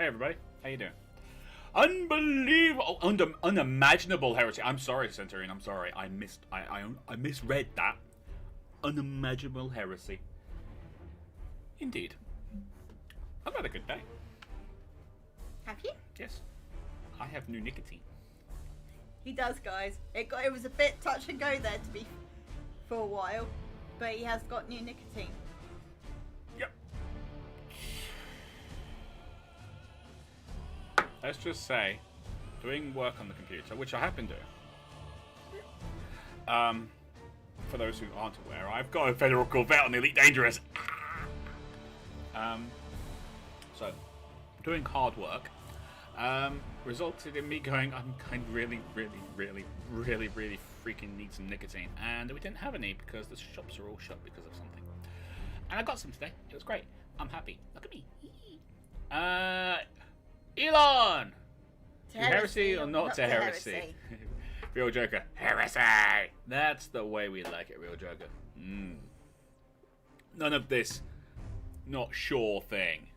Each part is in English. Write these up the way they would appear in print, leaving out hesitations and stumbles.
everybody. How you doing? Unbelievable, unimaginable heresy. I'm sorry, Centurion. I'm sorry. I misread that. Unimaginable heresy. Indeed. I've had a good day. Have you? Yes. I have new nicotine. He does, guys. It was a bit touch and go there for a while, but he has got new nicotine. Yep. Let's just say, doing work on the computer, which I have been doing. For those who aren't aware, I've got a Federal Corvette on the Elite Dangerous. So, doing hard work resulted in me going, I really freaking need some nicotine. And we didn't have any because the shops are all shut because of something. And I got some today. It was great. I'm happy. Look at me. Elon! To heresy or not to heresy? Real Joker. Heresy! That's the way we like it, Real Joker. None of this not sure thing.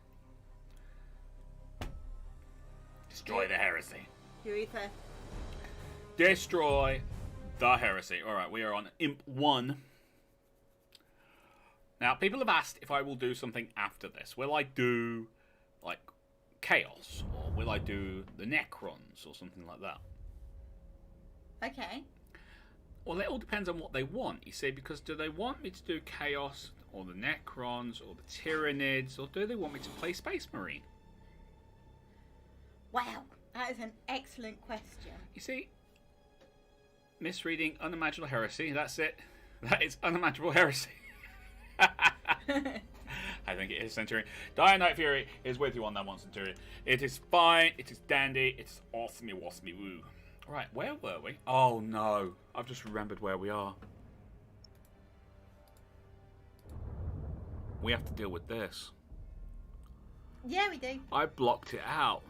Destroy the heresy. You're either. Destroy the heresy. Alright, we are on Imp 1. Now, people have asked if I will do something after this. Will I do, like, Chaos? Or will I do the Necrons? Or something like that? Okay. Well, it all depends on what they want, you see, because do they want me to do Chaos, or the Necrons, or the Tyranids, or do they want me to play Space Marine? Wow, that is an excellent question. You see, misreading unimaginable heresy, that's it. That is unimaginable heresy. I think it is, Centurion. Dire Knight Fury is with you on that one, Centurion. It is fine, it is dandy, it is awesome-y woo. Right, where were we? Oh no, I've just remembered where we are. We have to deal with this. Yeah, we do. I blocked it out.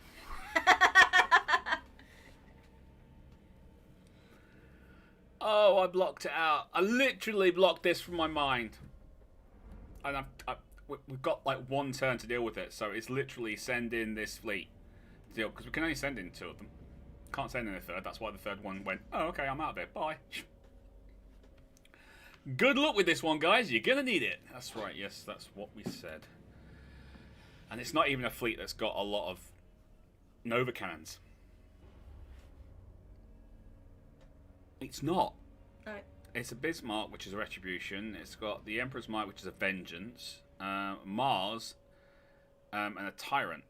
Oh, I blocked it out. I literally blocked this from my mind. And we've got like one turn to deal with it, so it's literally send in this fleet to deal, because we can only send in 2 of them. Can't send in a third, that's why the third one went, oh, okay, I'm out of it, bye. Good luck with this one, guys, you're gonna need it. That's right, yes, that's what we said. And it's not even a fleet that's got a lot of Nova cannons. It's not. Right. It's a Bismarck, which is a Retribution. It's got the Emperor's Might, which is a Vengeance. Mars, and a Tyrant.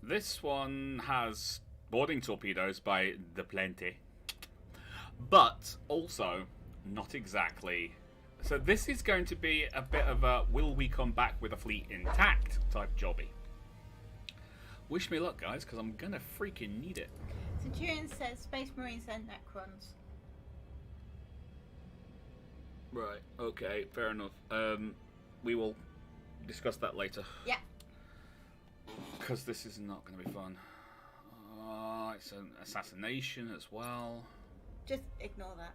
This one has boarding torpedoes by the plenty. But also, not exactly. So this is going to be a bit of a will we come back with a fleet intact type jobby. Wish me luck, guys, because I'm going to freaking need it. Centurion says Space Marines and Necrons. Right, okay, fair enough. We will discuss that later. Yeah. Because this is not going to be fun. It's an assassination as well. Just ignore that.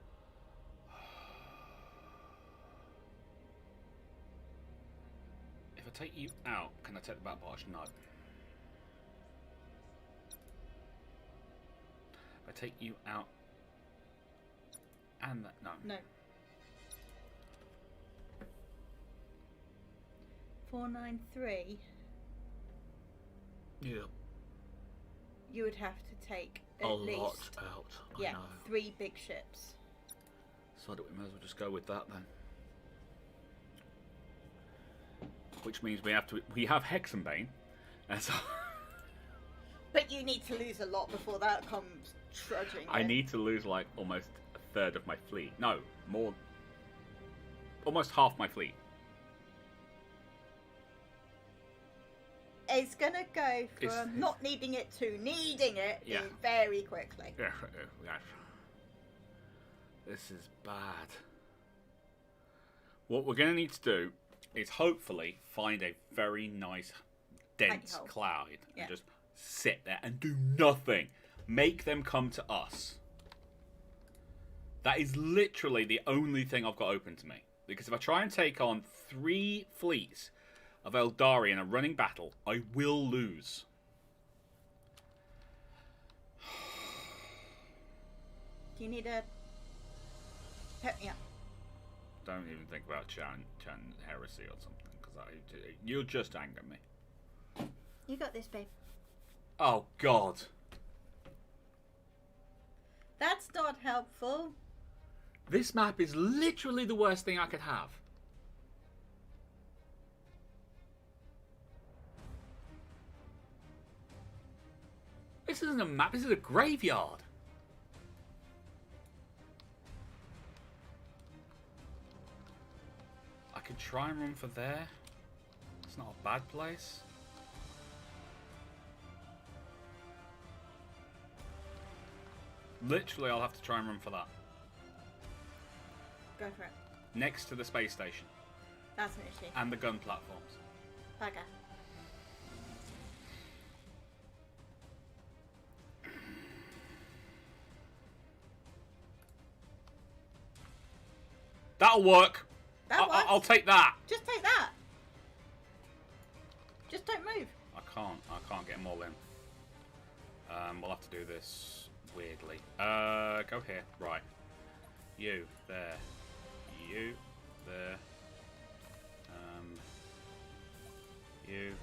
If I take you out, can I take the battle barge? No. If I take you out and that, no. No. 493. Yeah. You would have to take at a least lot out. I know. 3 big ships. So we may as well just go with that then. Which means we have Hexenbane. And so But you need to lose a lot before that comes trudging. I need to lose like almost a third of my fleet. No, more. Almost half my fleet. It's gonna go from not needing it to needing it very quickly. Yeah, yes. This is bad. What we're gonna need to do is hopefully find a very nice dense cloud and just sit there and do nothing. Make them come to us. That is literally the only thing I've got open to me. Because if I try and take on 3 fleets of Eldari in a running battle, I will lose. Do you need a pep me up? Don't even think about Chan heresy or something, because you'll just anger me. You got this, babe. Oh God. That's not helpful. This map is literally the worst thing I could have. This isn't a map, this is a graveyard. I could try and run for there. It's not a bad place. Literally, I'll have to try and run for that. Go for it. Next to the space station. That's an issue. And the gun platforms. Bugger. That'll work. That works. I'll take that. Just take that. Just don't move. I can't get them all in. We'll have to do this weirdly. Go here. Right. You there. You there. You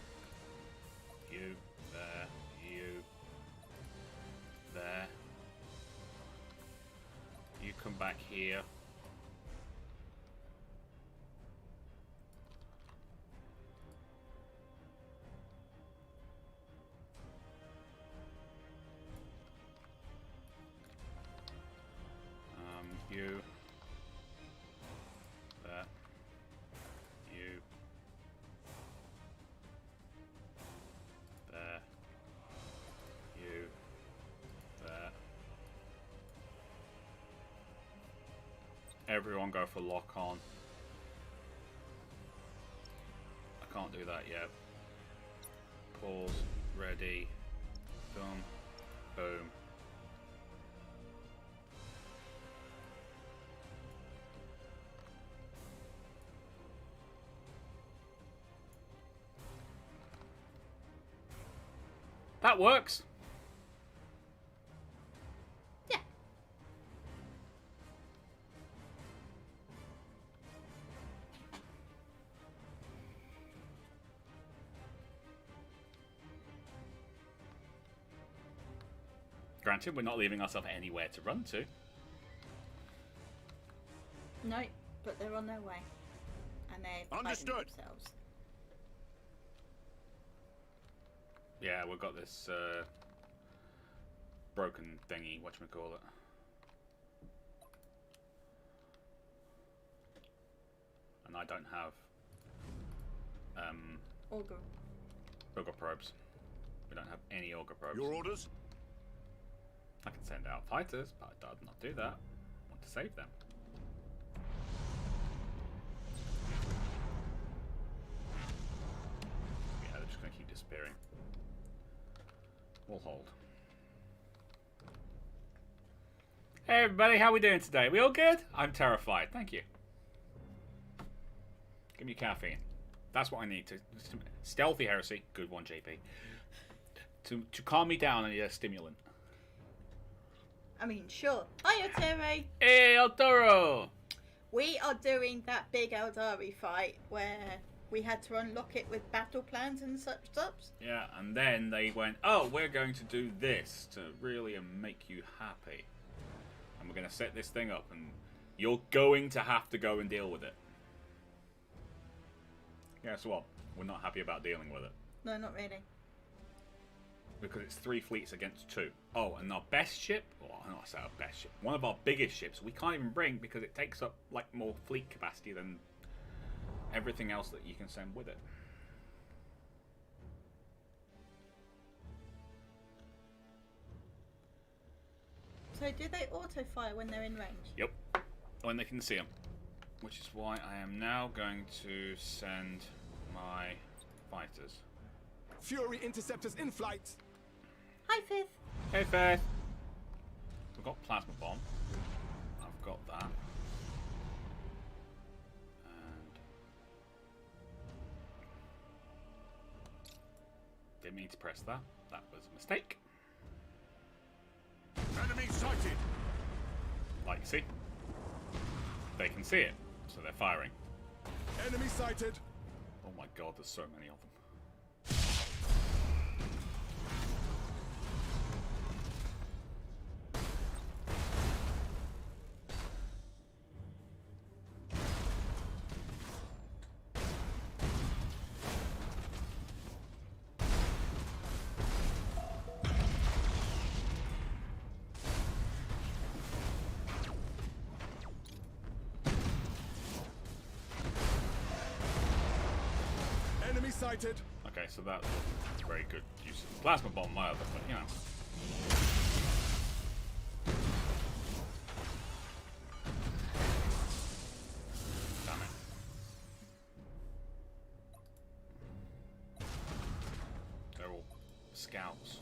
there. You there. You come back here. You there. You there. You there. Everyone go for lock on. I can't do that yet. Pause. Ready. Done. Boom. That works. Yeah. Granted, we're not leaving ourselves anywhere to run to. No, but they're on their way. And they're Understood. fighting themselves. Yeah, we've got this broken thingy, whatchamacallit. And I don't have auger probes. We don't have any auger probes. Your orders? I can send out fighters, but I'd not do that. I want to save them. Yeah, they're just going to keep disappearing. We'll hold. Hey everybody, how we doing today? We all good? I'm terrified. Thank you. Give me caffeine. That's what I need to stealthy heresy. Good one, JP. To calm me down, I need a stimulant. I mean, sure. Hiya, Terry. Hey, El Toro! We are doing that big Eldari fight where we had to unlock it with battle plans and such stuff. Yeah, and then they went, oh, we're going to do this to really make you happy. And we're going to set this thing up, and you're going to have to go and deal with it. Guess what? We're not happy about dealing with it. No, not really. Because it's 3 fleets against 2. Oh, and our best ship, well, not say our best ship, one of our biggest ships, we can't even bring because it takes up like more fleet capacity than everything else that you can send with it. So do they auto-fire when they're in range? Yep, when they can see them. Which is why I am now going to send my fighters. Fury interceptors in flight. Hi, Fifth. Hey, Faith. We've got plasma bomb. I've got that. And didn't mean to press that. That was a mistake. Enemy sighted. See? They can see it, so they're firing. Enemy sighted. Oh my god, there's so many of them. Enemy sighted. Okay, so that's a very good use of the plasma bomb, my other, but you know. Damn it. They're all scouts.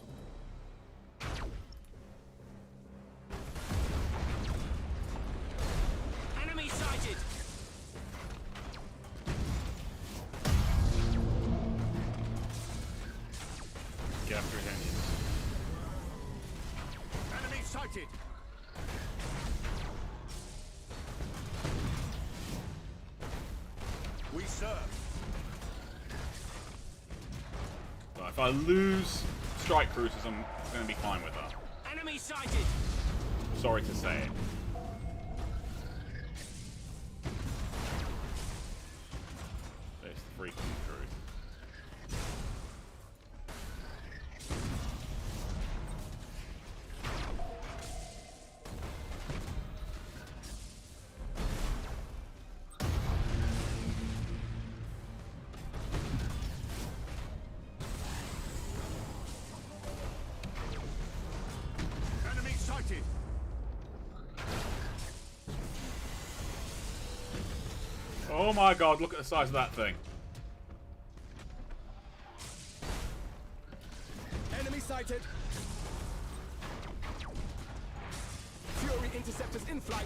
Enemy sighted! Get after his engines. Enemy sighted. We serve. But if I lose strike cruisers, I'm going to be fine with that. Enemy sighted! Sorry to say it. It's the freaking truth. Enemy sighted. Oh my god, look at the size of that thing. Enemy sighted. Fury interceptors in flight.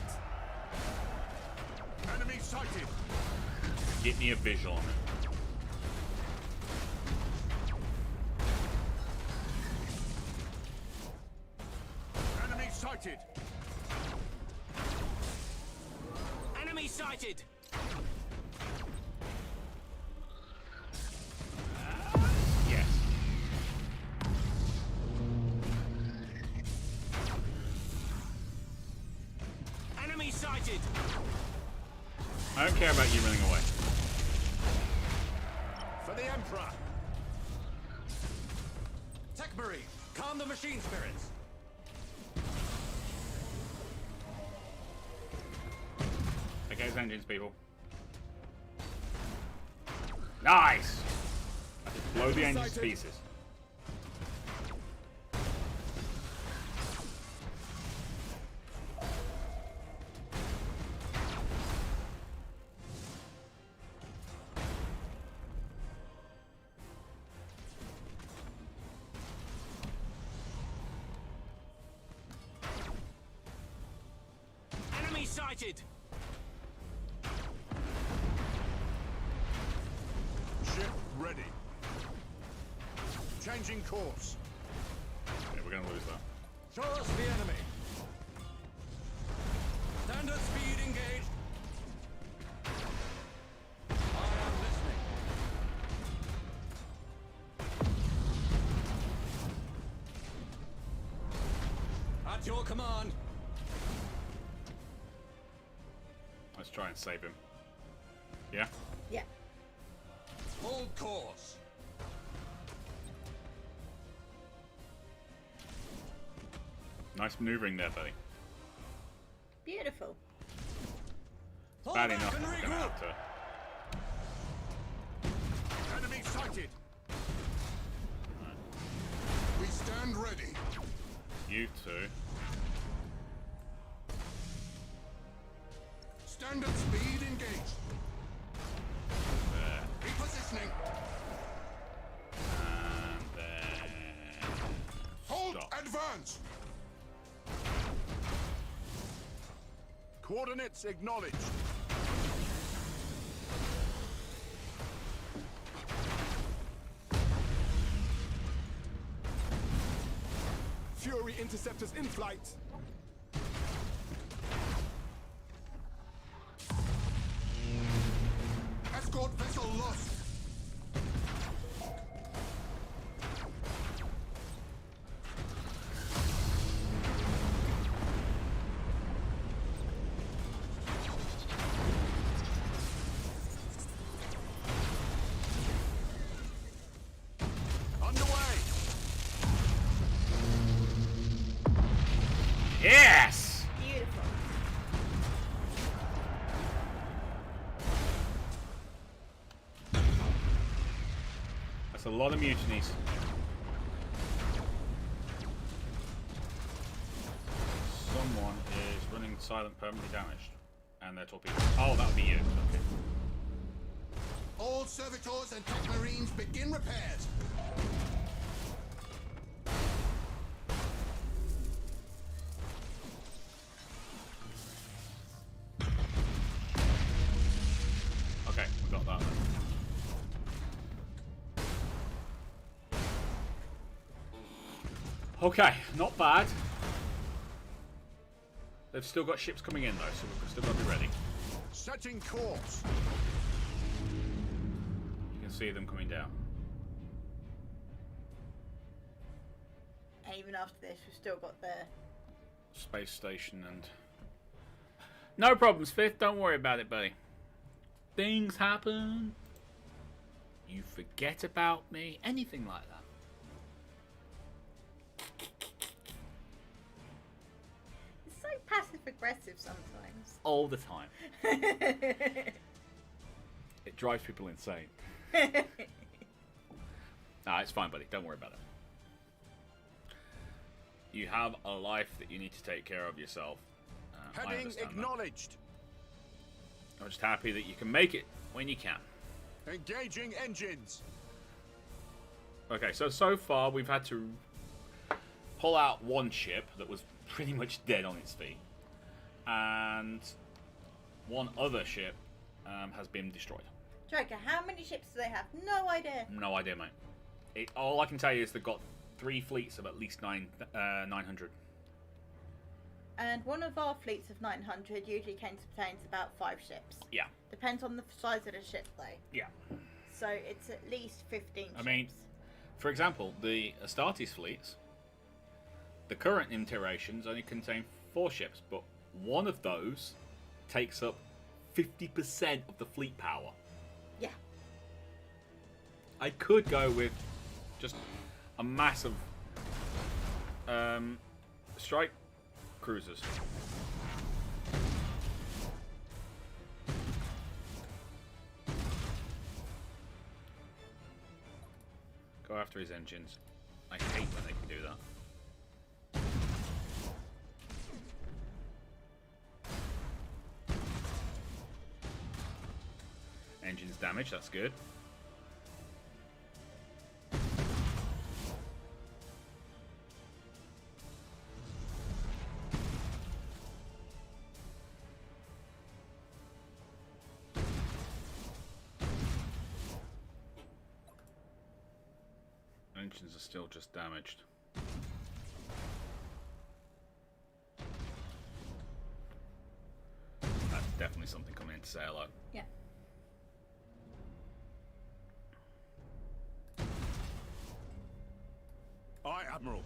Enemy sighted. Get me a visual on it. Enemy sighted. Enemy sighted! Yes. Enemy sighted! I don't care about you running away. For the Emperor. Tech Marine, calm the machine spirits! Okay, his engines, people. Nice! I just blow the engines to pieces. Enemy sighted! Ship ready. Changing course. Yeah, we're gonna lose that. Show us the enemy! Standard speed engaged! I am listening. At your command! Let's try and save him. Yeah? Yeah. Hold course! Nice maneuvering there, buddy. Beautiful. Fall Bad back enough. and I'm gonna regroup! have to. Enemy sighted. We stand ready. You two. Standard speed engaged. There. Repositioning. And then. Hold. Stop. Advance. Coordinates acknowledged. Fury interceptors in flight. That's a lot of mutinies. Someone is running silent, permanently damaged. And they're torpedoes. Oh, that would be you. Okay. All servitors and tech marines begin repairs. Okay, we got that. Okay, not bad. They've still got ships coming in though, so we've still got to be ready. Setting course. You can see them coming down. And even after this, we've still got the... Space station and... No problems, Fifth. Don't worry about it, buddy. Things happen. You forget about me. Anything like that. It's so passive-aggressive sometimes. All the time. It drives people insane. Nah, it's fine, buddy. Don't worry about it. You have a life that you need to take care of yourself. I Heading understand that. acknowledged. I'm just happy that you can make it when you can. Engaging engines. Okay, so far we've had to pull out one ship that was pretty much dead on its feet. And one other ship has been destroyed. Joker, how many ships do they have? No idea. No idea, mate. All I can tell you is they've got 3 fleets of at least 900. And one of our fleets of 900 usually contains about 5 ships. Yeah. Depends on the size of the ship, though. Yeah. So it's at least 15 ships. I mean, for example, the Astartes fleets, the current iterations only contain 4 ships, but one of those takes up 50% of the fleet power. Yeah. I could go with just a massive strike cruisers. Go after his engines. I hate when they can do that. Engines damaged, that's good. Engines are still just damaged. That's definitely something coming in to say hello. Yeah. Aye, Admiral.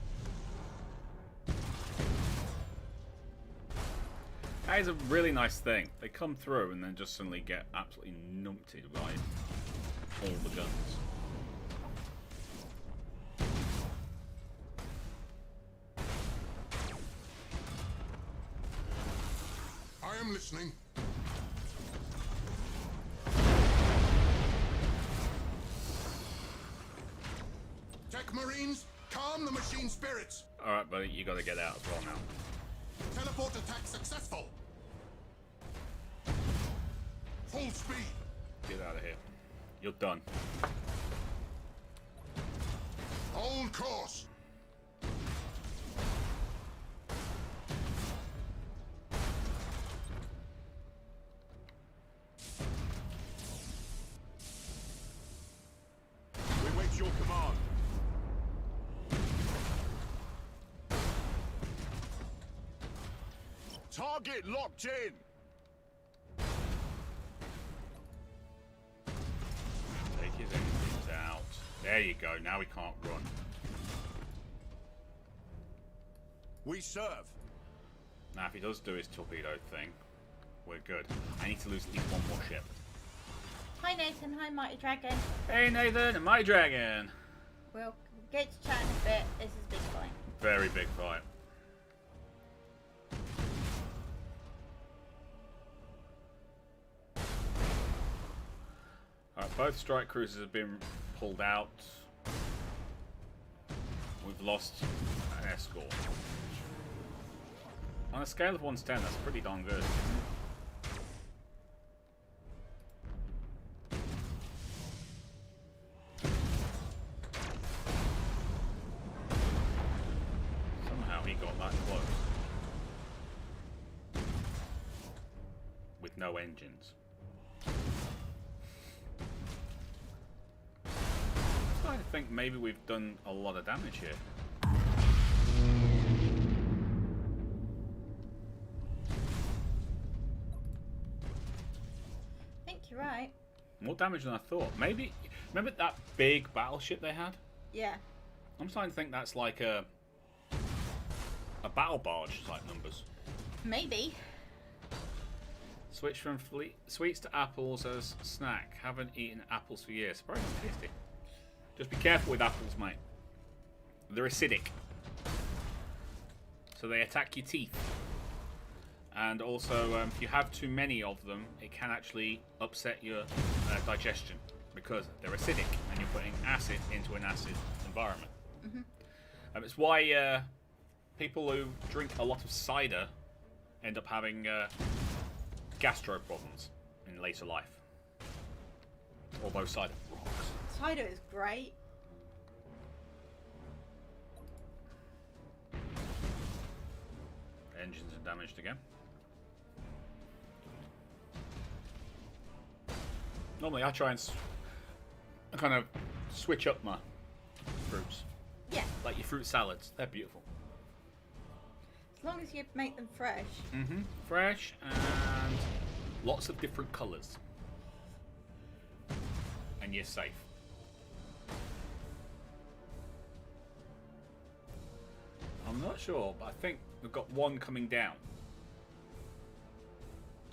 That is a really nice thing. They come through and then just suddenly get absolutely numpted by all the guns. I am listening. Tech marines, calm the machine spirits. Alright, buddy, you gotta get out as well now. Teleport attack successful. Full speed. Get out of here. You're done. Hold course. We wait your command. Target locked in. Take his engines out. There you go, now we can't run. We serve. Now if he does do his torpedo thing, we're good. I need to lose at least one more ship. Hi, Nathan. Hi, Mighty Dragon. Hey Nathan, and my dragon! We'll get to chat in a bit. This is a big fight. Very big fight. Alright, both strike cruisers have been pulled out. lost an escort. On a scale of 1 to 10, that's pretty darn good. Somehow he got that close. With no engines. I think maybe we've done a lot of damage here. I think you're right. More damage than I thought. Maybe, remember that big battleship they had? Yeah. I'm starting to think that's like a battle barge type numbers. Maybe. Switch from sweets to apples as snack. Haven't eaten apples for years. Surprisingly tasty. Just be careful with apples, mate. They're acidic. So they attack your teeth. And also, if you have too many of them, it can actually upset your digestion. Because they're acidic, and you're putting acid into an acid environment. Mm-hmm. It's why people who drink a lot of cider end up having gastro problems in later life. Although cider rocks. Cider is great. Engines are damaged again. Normally I try and kind of switch up my fruits. Yeah. Like your fruit salads. They're beautiful. As long as you make them fresh. Mm-hmm. Fresh and lots of different colours. And you're safe. I'm not sure, but I think we've got one coming down.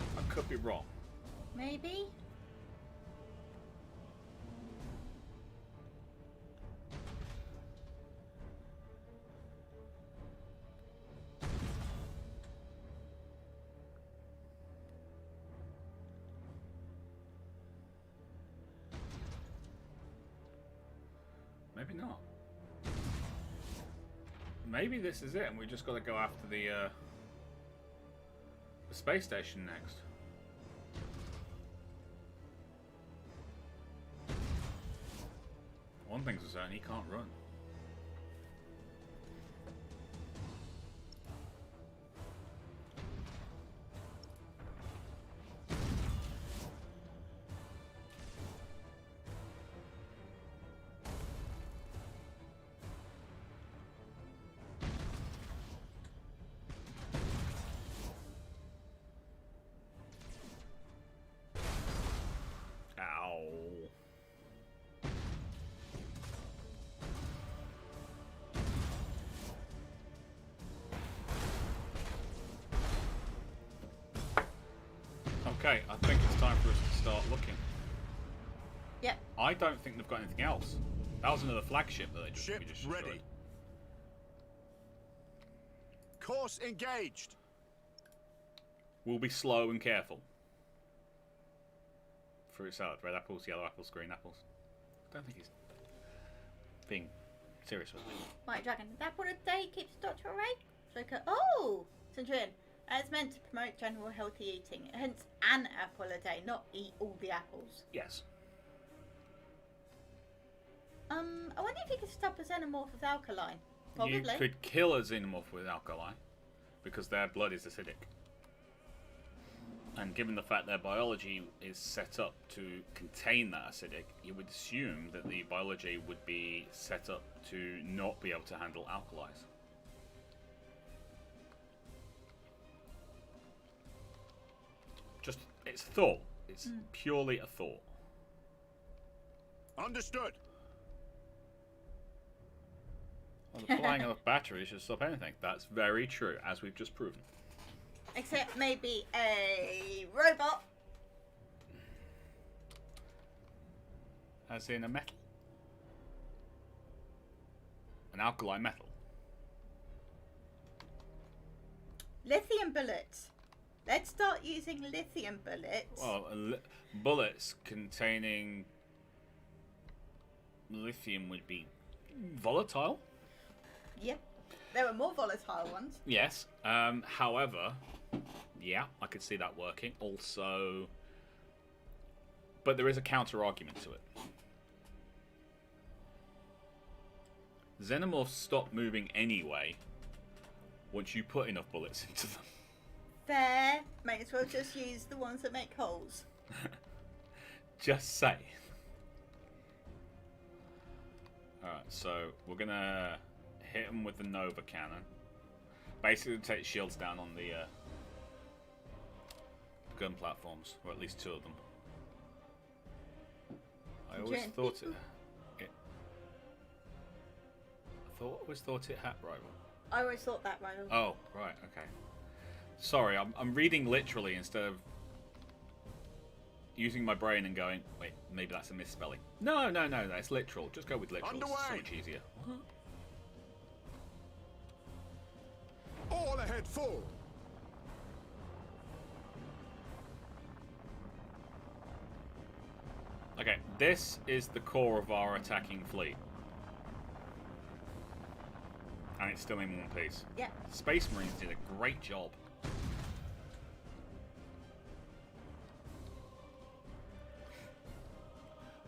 I could be wrong. Maybe? Maybe not. Maybe this is it, and we just got to go after the space station next. One thing's for certain, he can't run. Okay, I think it's time for us to start looking. Yep. I don't think they've got anything else. That was another flagship that we just Ship destroyed. ready. Course engaged. We'll be slow and careful. Fruit salad, red apples, yellow apples, green apples. I don't think he's being serious with me. White Dragon. An apple a day keeps the doctor away. Joker. Oh! Centurion. It's meant to promote general healthy eating. Hence, an apple a day, not eat all the apples. Yes. I wonder if you could stop a xenomorph with alkaline. Probably. You could kill a xenomorph with alkali because their blood is acidic. And given the fact their biology is set up to contain that acidic, you would assume that the biology would be set up to not be able to handle alkalis. Just, it's thought. It's purely a thought. Understood. Well, the flying of batteries should stop anything. That's very true, as we've just proven. Except maybe a robot. As in a metal. An alkali metal. Lithium bullets. Let's start using lithium bullets. Well, bullets containing lithium would be volatile. Yeah. There were more volatile ones. Yes. However, yeah, I could see that working. Also, but there is a counter argument to it. Xenomorphs stop moving anyway once you put enough bullets into them. Fair. May as well just use the ones that make holes. Just say. Alright, so we're gonna hit them with the Nova Cannon. Basically take shields down on the gun platforms, or at least 2 of them. I always thought it had rival. I always thought that rival. Oh, right, okay. Sorry, I'm reading literally instead of using my brain and going, wait, maybe that's a misspelling. No, that's literal. Just go with literal. Underway. It's so much easier. All ahead full. Okay, this is the core of our attacking fleet. And it's still in one piece. Yeah. Space Marines did a great job.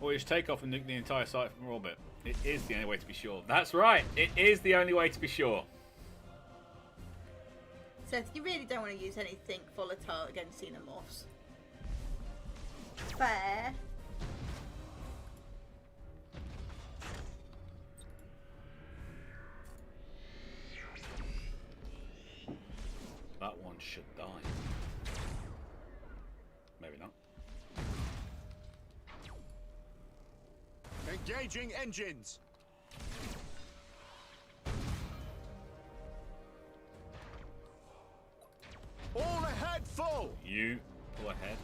Or just take off and nuke the entire site from orbit. It is the only way to be sure. That's right. It is the only way to be sure. So you really don't want to use anything volatile against xenomorphs. Fair. That one should die. Maybe not. Engaging engines. All ahead full. You pull ahead.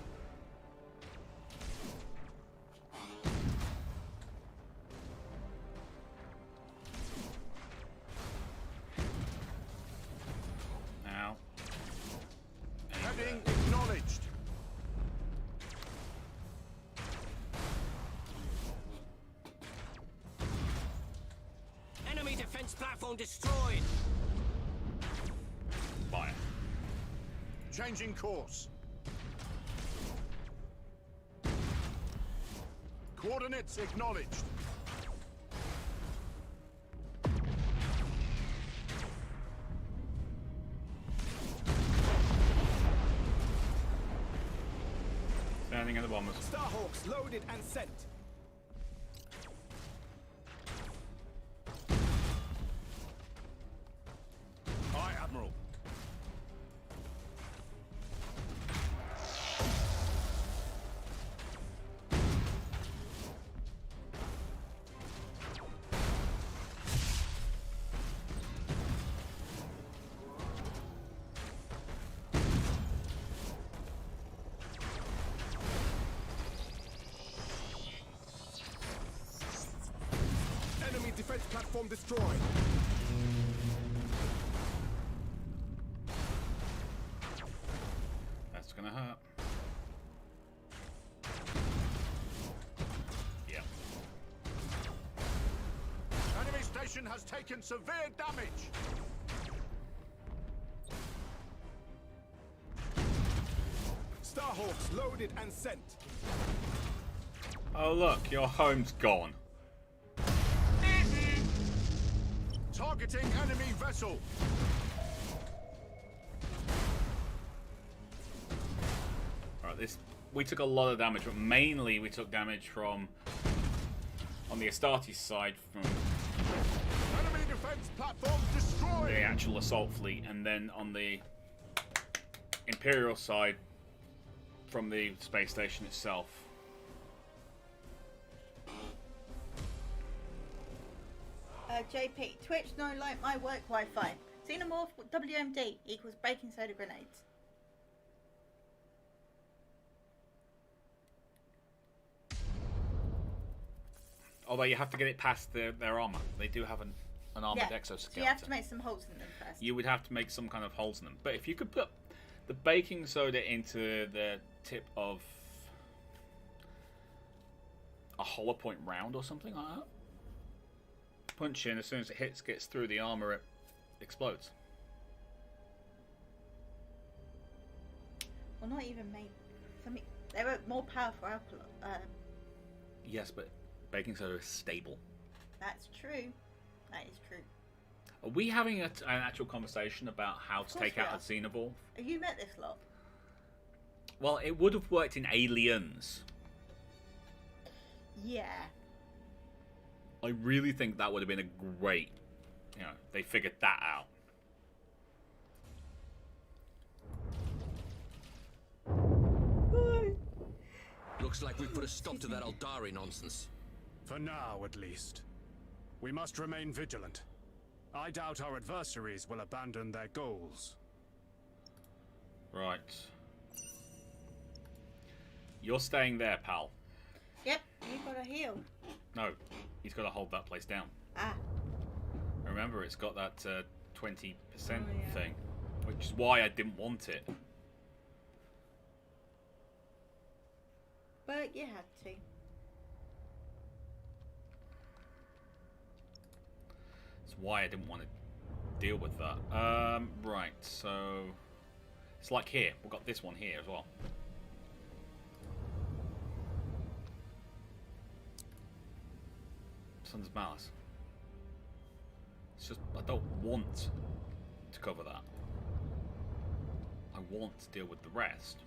Now. Heading acknowledged. Enemy defense platform destroyed. Fire. Changing course. Coordinates acknowledged. Standing in the bombers. Starhawks loaded and sent. Aye, Admiral. Enemy defense platform destroyed. That's gonna hurt. Yeah. Enemy station has taken severe damage. Starhawks loaded and sent. Oh look, your home's gone. Targeting enemy vessel. Alright, we took a lot of damage, but mainly we took damage from on the Astartes side from Enemy defense platform destroyed. the actual assault fleet, and then on the Imperial side from the space station itself. JP, Twitch no like my work Wi-Fi. Xenomorph WMD equals baking soda grenades. Although you have to get it past their armor. They do have an armored exoskeleton. So you have to make some holes in them first. You would have to make some kind of holes in them. But if you could put the baking soda into the tip of a hollow point round or something like that, punch in, as soon as it gets through the armor, it explodes. Well, not even made. Something. They were more powerful alcohol. Yes, but baking soda is stable. That's true. That is true. Are we having an actual conversation about how to take out a xenomorph? Have you met this lot? Well, it would have worked in Aliens. Yeah. I really think that would have been a great... You know, they figured that out. Looks like we've put a stop to that Aldari nonsense. For now, at least. We must remain vigilant. I doubt our adversaries will abandon their goals. Right. You're staying there, pal. Yep, you gotta heal. No, he's got to hold that place down. Ah. Remember, it's got that 20% yeah. thing, which is why I didn't want it. But you had to. That's why I didn't want to deal with that. Right, so... It's like here. We've got this one here as well. Sons of Malice. It's just, I don't want to cover that. I want to deal with the rest.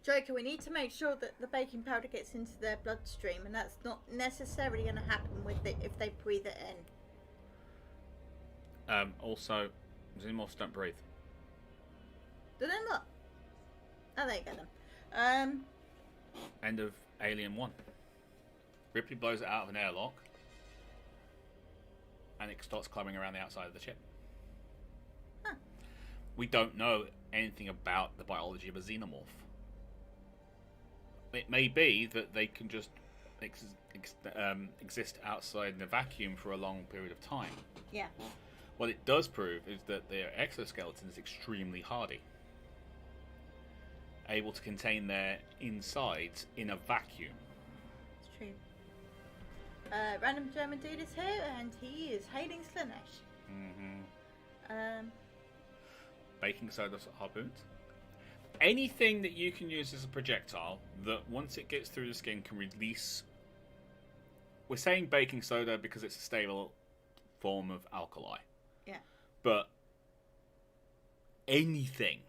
Joker, we need to make sure that the baking powder gets into their bloodstream, and that's not necessarily going to happen with it if they breathe it in. Also, xenomorphs don't breathe. Do they not? Oh, there you go then. End of Alien 1. Ripley blows it out of an airlock, and it starts climbing around the outside of the ship. Huh. We don't know anything about the biology of a xenomorph. It may be that they can just exist outside in a vacuum for a long period of time. Yeah. What it does prove is that their exoskeleton is extremely hardy, able to contain their insides in a vacuum. It's true. Random German dude is here, and he is hailing Slanesh. Baking soda harpoons. Anything that you can use as a projectile that once it gets through the skin can release... We're saying baking soda because it's a stable form of alkali. Yeah. But anything,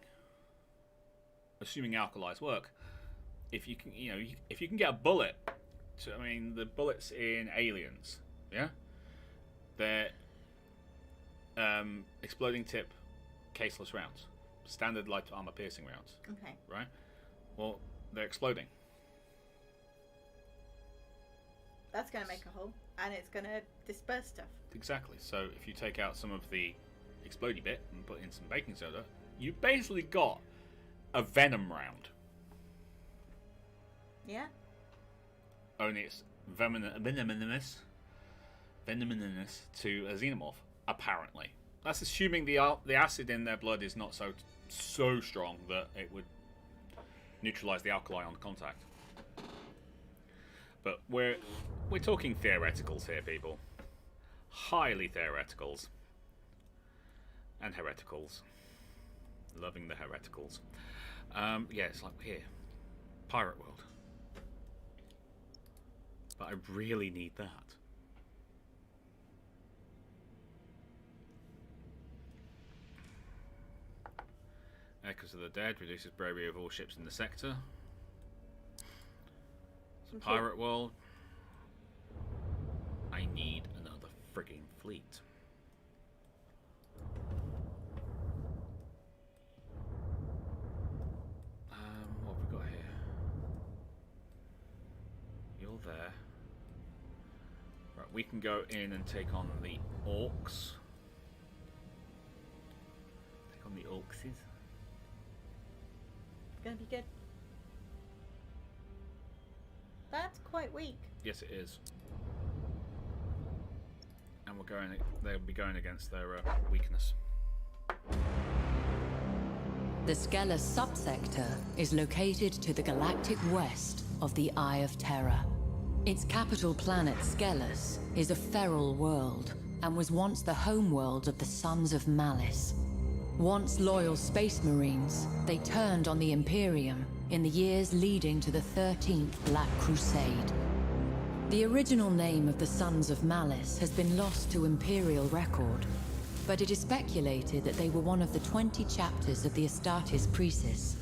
assuming alkalis work, if you can, if you can get a bullet, the bullets in Aliens, yeah, they're exploding tip, caseless rounds, standard light armor piercing rounds. Okay. Right. Well, they're exploding. That's going to make a hole, and it's going to disperse stuff. Exactly. So if you take out some of the explodey bit and put in some baking soda, you basically got a venom round. Yeah. Only it's venomous to a xenomorph, apparently. That's assuming the acid in their blood is not so strong that it would neutralize the alkali on contact. But we're talking theoreticals here, people. Highly theoreticals. And hereticals. Loving the hereticals. Yeah, it's like here. Pirate World. But I really need that. Echoes of the Dead reduces bravery of all ships in the sector. Pirate World. I need another frigging fleet. What have we got here? You're there. Right, we can go in and take on the orcs. Take on the orcses. It's going to be good. That's quite weak. Yes, it is. And they'll be going against their weakness. The Skeller subsector is located to the galactic west of the Eye of Terror. Its capital planet, Skelos, is a feral world and was once the homeworld of the Sons of Malice. Once loyal space marines, they turned on the Imperium in the years leading to the 13th Black Crusade. The original name of the Sons of Malice has been lost to Imperial record, but it is speculated that they were one of the 20 chapters of the Astartes Precis,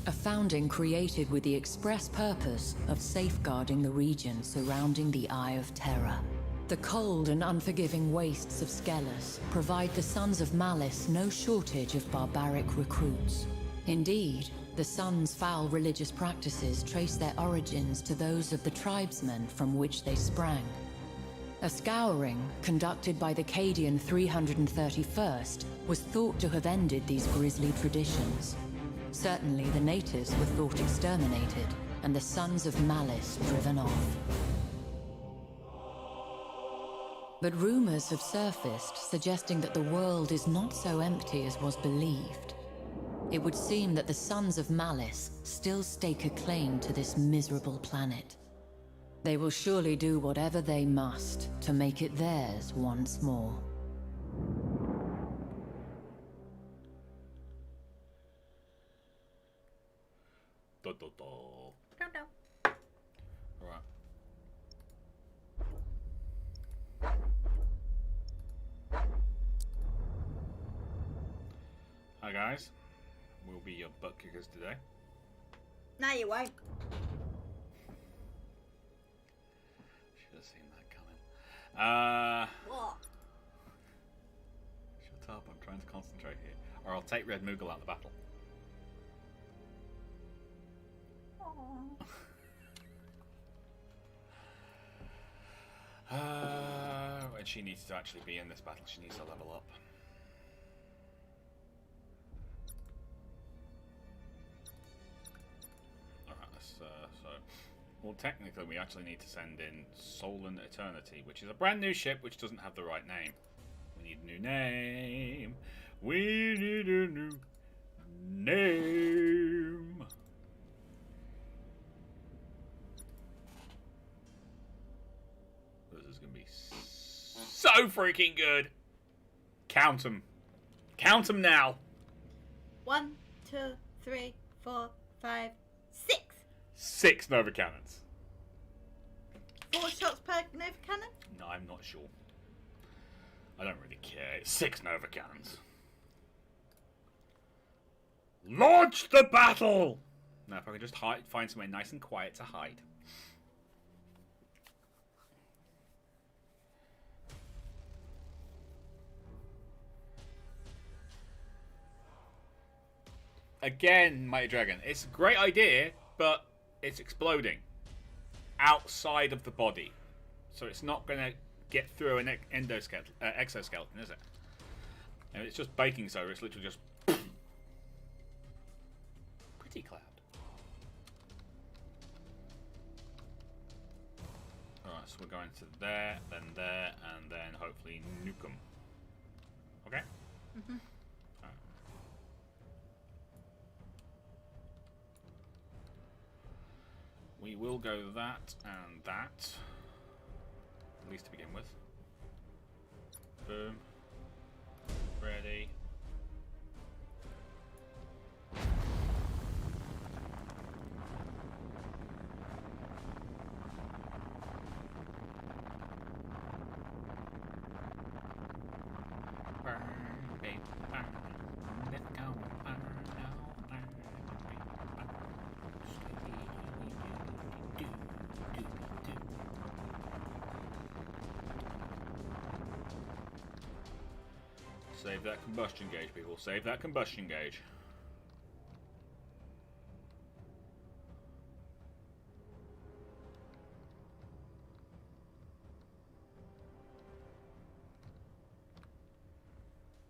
a founding created with the express purpose of safeguarding the region surrounding the Eye of Terror. The cold and unforgiving wastes of Skelos provide the Sons of Malice no shortage of barbaric recruits. Indeed, the Sons' foul religious practices trace their origins to those of the tribesmen from which they sprang. A scouring, conducted by the Cadian 331st, was thought to have ended these grisly traditions. Certainly the natives were thought exterminated, and the Sons of Malice driven off. But rumors have surfaced suggesting that the world is not so empty as was believed. It would seem that the Sons of Malice still stake a claim to this miserable planet. They will surely do whatever they must to make it theirs once more. Da, da, da. Don't know. Right. Hi guys, we'll be your butt kickers today. No, you won't. Should have seen that coming. What? Shut up, I'm trying to concentrate here. Or I'll take Red Moogle out of the battle. And she needs to actually be in this battle, she needs to level up. Alright, so... Well, technically we actually need to send in Solan Eternity, which is a brand new ship which doesn't have the right name. We need a new name. We need a new name. This is going to be so freaking good. Count them. Count them now. 1, 2, 3, 4, 5, 6. 6 Nova Cannons. 4 shots per Nova Cannon? No, I'm not sure. I don't really care. It's 6 Nova Cannons. Launch the battle! Now, if I could just find somewhere nice and quiet to hide. Again, Mighty Dragon. It's a great idea, but it's exploding outside of the body. So it's not going to get through an exoskeleton, is it? And it's just baking soda. It's literally just... Pretty cloud. Alright, so we're going to there, and then hopefully nuke 'em. Okay? Mm-hmm. We will go that and that, at least to begin with. Boom. Ready. Save that combustion gauge, people. Save that combustion gauge.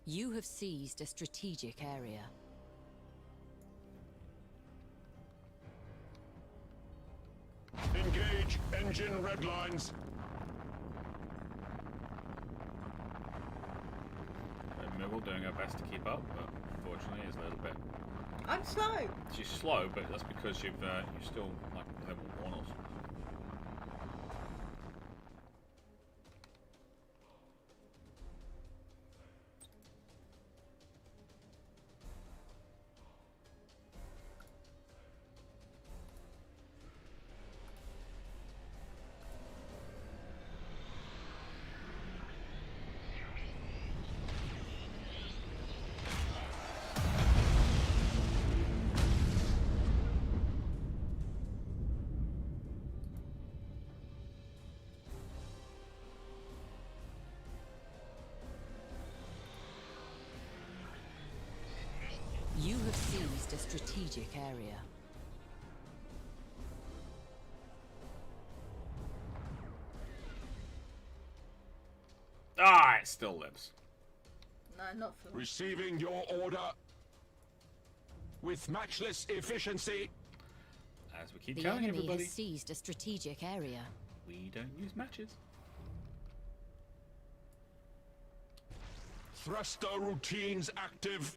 You have seized a strategic area. Engage engine red lines. Muggle doing her best to keep up, but unfortunately is a little bit. I'm slow. She's slow, but that's because you're still like level 1 or something. You have seized a strategic area. Ah, it still lives. No, not for me. Receiving your order. With matchless efficiency. As we keep The telling enemy everybody, has seized a strategic area. we don't use matches. Thruster routines active.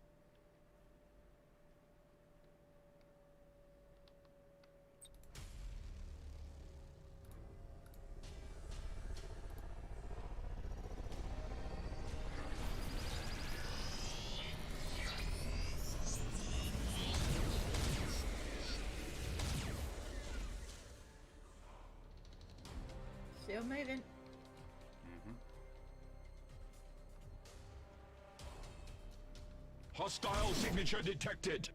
Still moving. Hostile signature detected.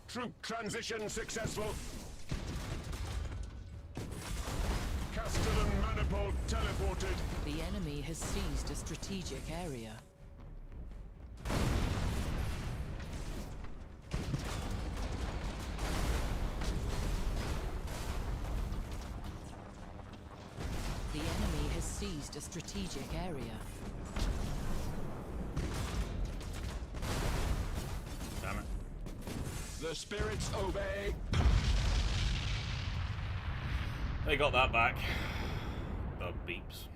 Troop transition successful. Castellan manifold teleported. The enemy has seized a strategic area. The enemy has seized a strategic area. Damn it. The spirits obey. They got that back. The beeps.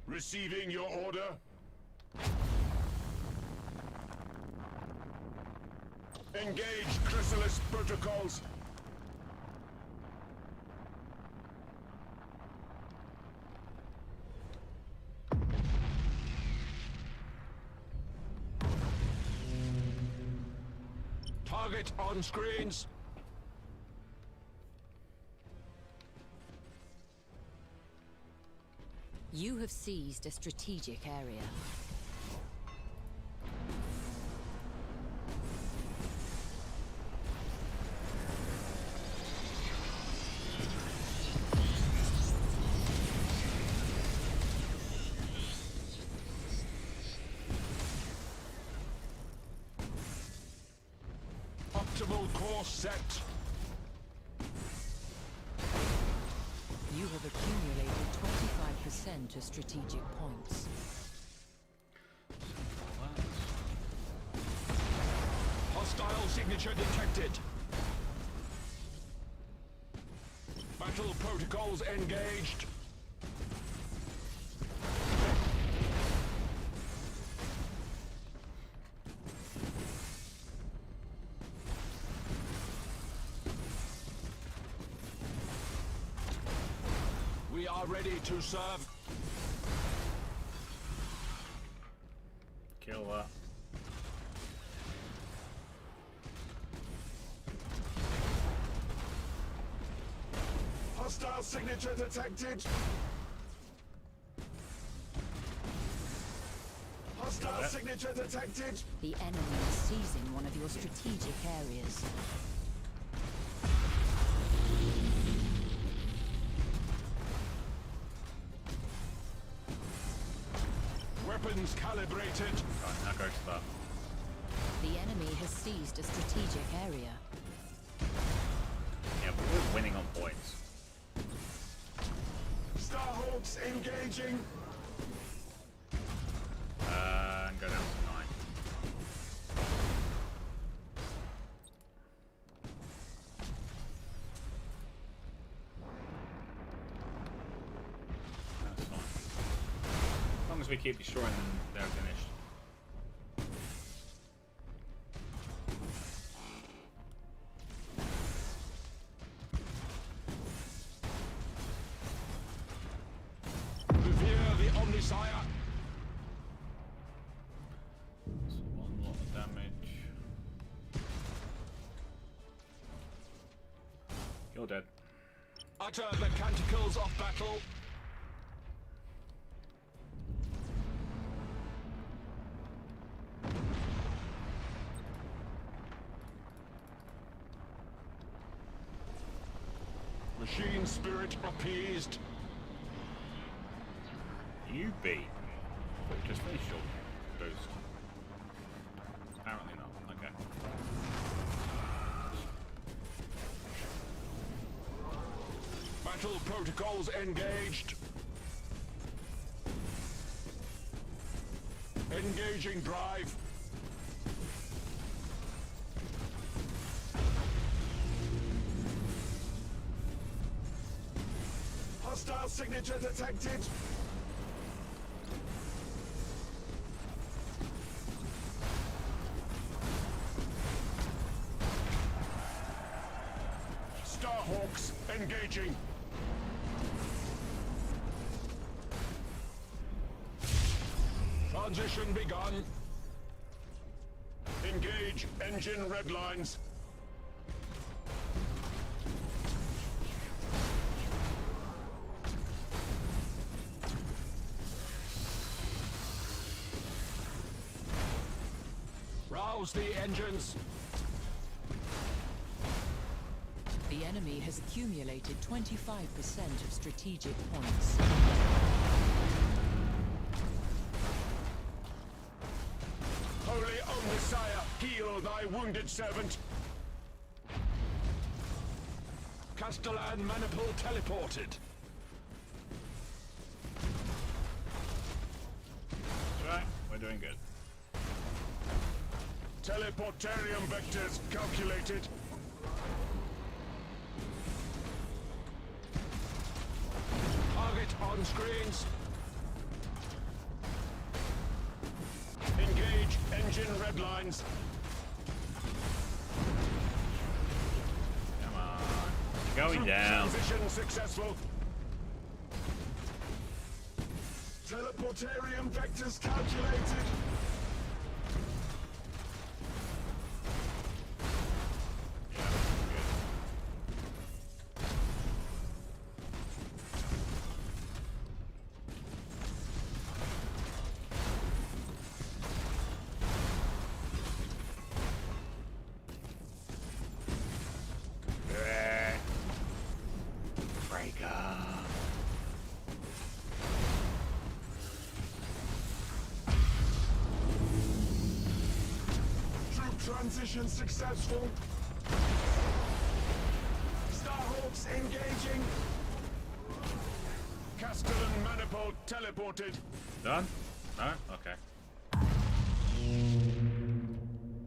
Receiving your order. Engage Chrysalis protocols. Target on screens. You have seized a strategic area. Optimal course set. You have accumulated 25% of strategic points. Hostile signature detected. Battle protocols engaged. We are ready to serve. Kill that. Hostile signature detected. Hostile signature detected. The enemy is seizing one of your strategic areas. Weapons calibrated. Right, now go to that. The enemy has seized a strategic area. Yeah, but we're winning on points. Starhawks engaging. And go down to 9. That's fine. As long as we keep destroying them, they're finished. Revere the Omnisire. So one lot of damage. You're dead. Utter the canticles of battle. Machine spirit appeased. You beat. But you just finished your boost. Apparently not. Okay. Battle protocols engaged. Engaging drive. Hostile signature detected. Starhawks engaging. Transition begun. Engage engine red lines. Rouse the engines. The enemy has accumulated 25% of strategic points. Holy Omnisire, heal thy wounded servant. Castellan Maniple teleported. Right, we're doing good. Teleportarium vectors calculated. Target on screens. Engage engine red lines. Come on. Going Troop down. Transition successful. Teleportarium vectors calculated. Yeah, good. Break up. Troop transition successful. Starhawks engaging. Castellan Maniple teleported. Done? No? Okay.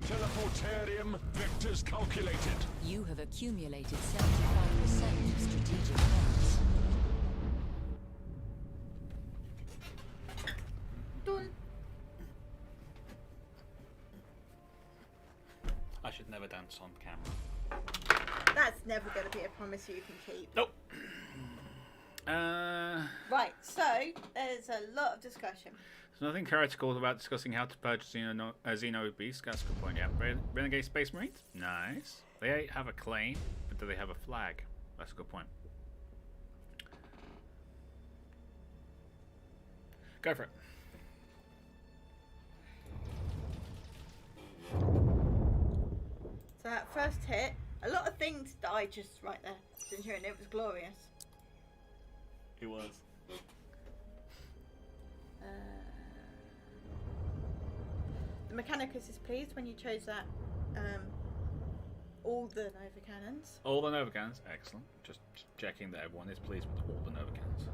Teleportarium vectors calculated. You have accumulated 75% of strategic points. Done. I should never dance on camera. That's never going to be a promise you can keep. Nope. Right, so there's a lot of discussion. There's nothing heretical about discussing how to purchase Xeno beast. That's a good point, yeah. Renegade Space Marines? Nice. They have a claim, but do they have a flag? That's a good point. Go for it. So that first hit, a lot of things died just right there. Centurion, it was glorious. It was. The Mechanicus is pleased when you chose that. All the Nova Cannons. All the Nova Cannons, excellent. Just checking that everyone is pleased with all the Nova Cannons.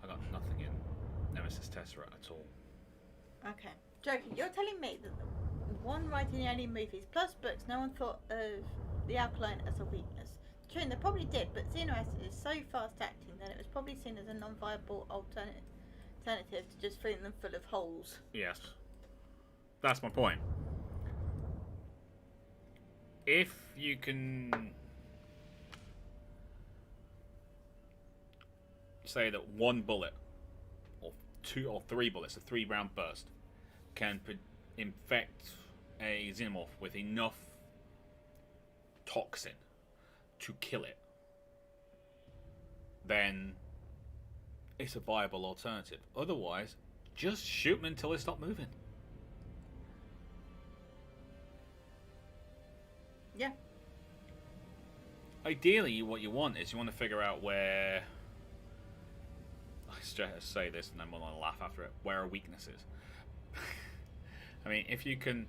I got nothing in Nemesis Tesseract at all. Okay. Joking, you're telling me that the one writing the only movies plus books, no one thought of the Alkaline as a weakness. True, they probably did, but Xenoacid is so fast acting that it was probably seen as a non-viable alternative to just filling them full of holes. Yes. That's my point. If you can say that one bullet, or two or three bullets, a 3-round burst, can infect a xenomorph with enough toxin to kill it, then it's a viable alternative. Otherwise, just shoot them until they stop moving. Yeah. Ideally, what you want is you want to figure out where. Let's just say this and then we'll laugh after it. Where are weaknesses? I mean, if you can,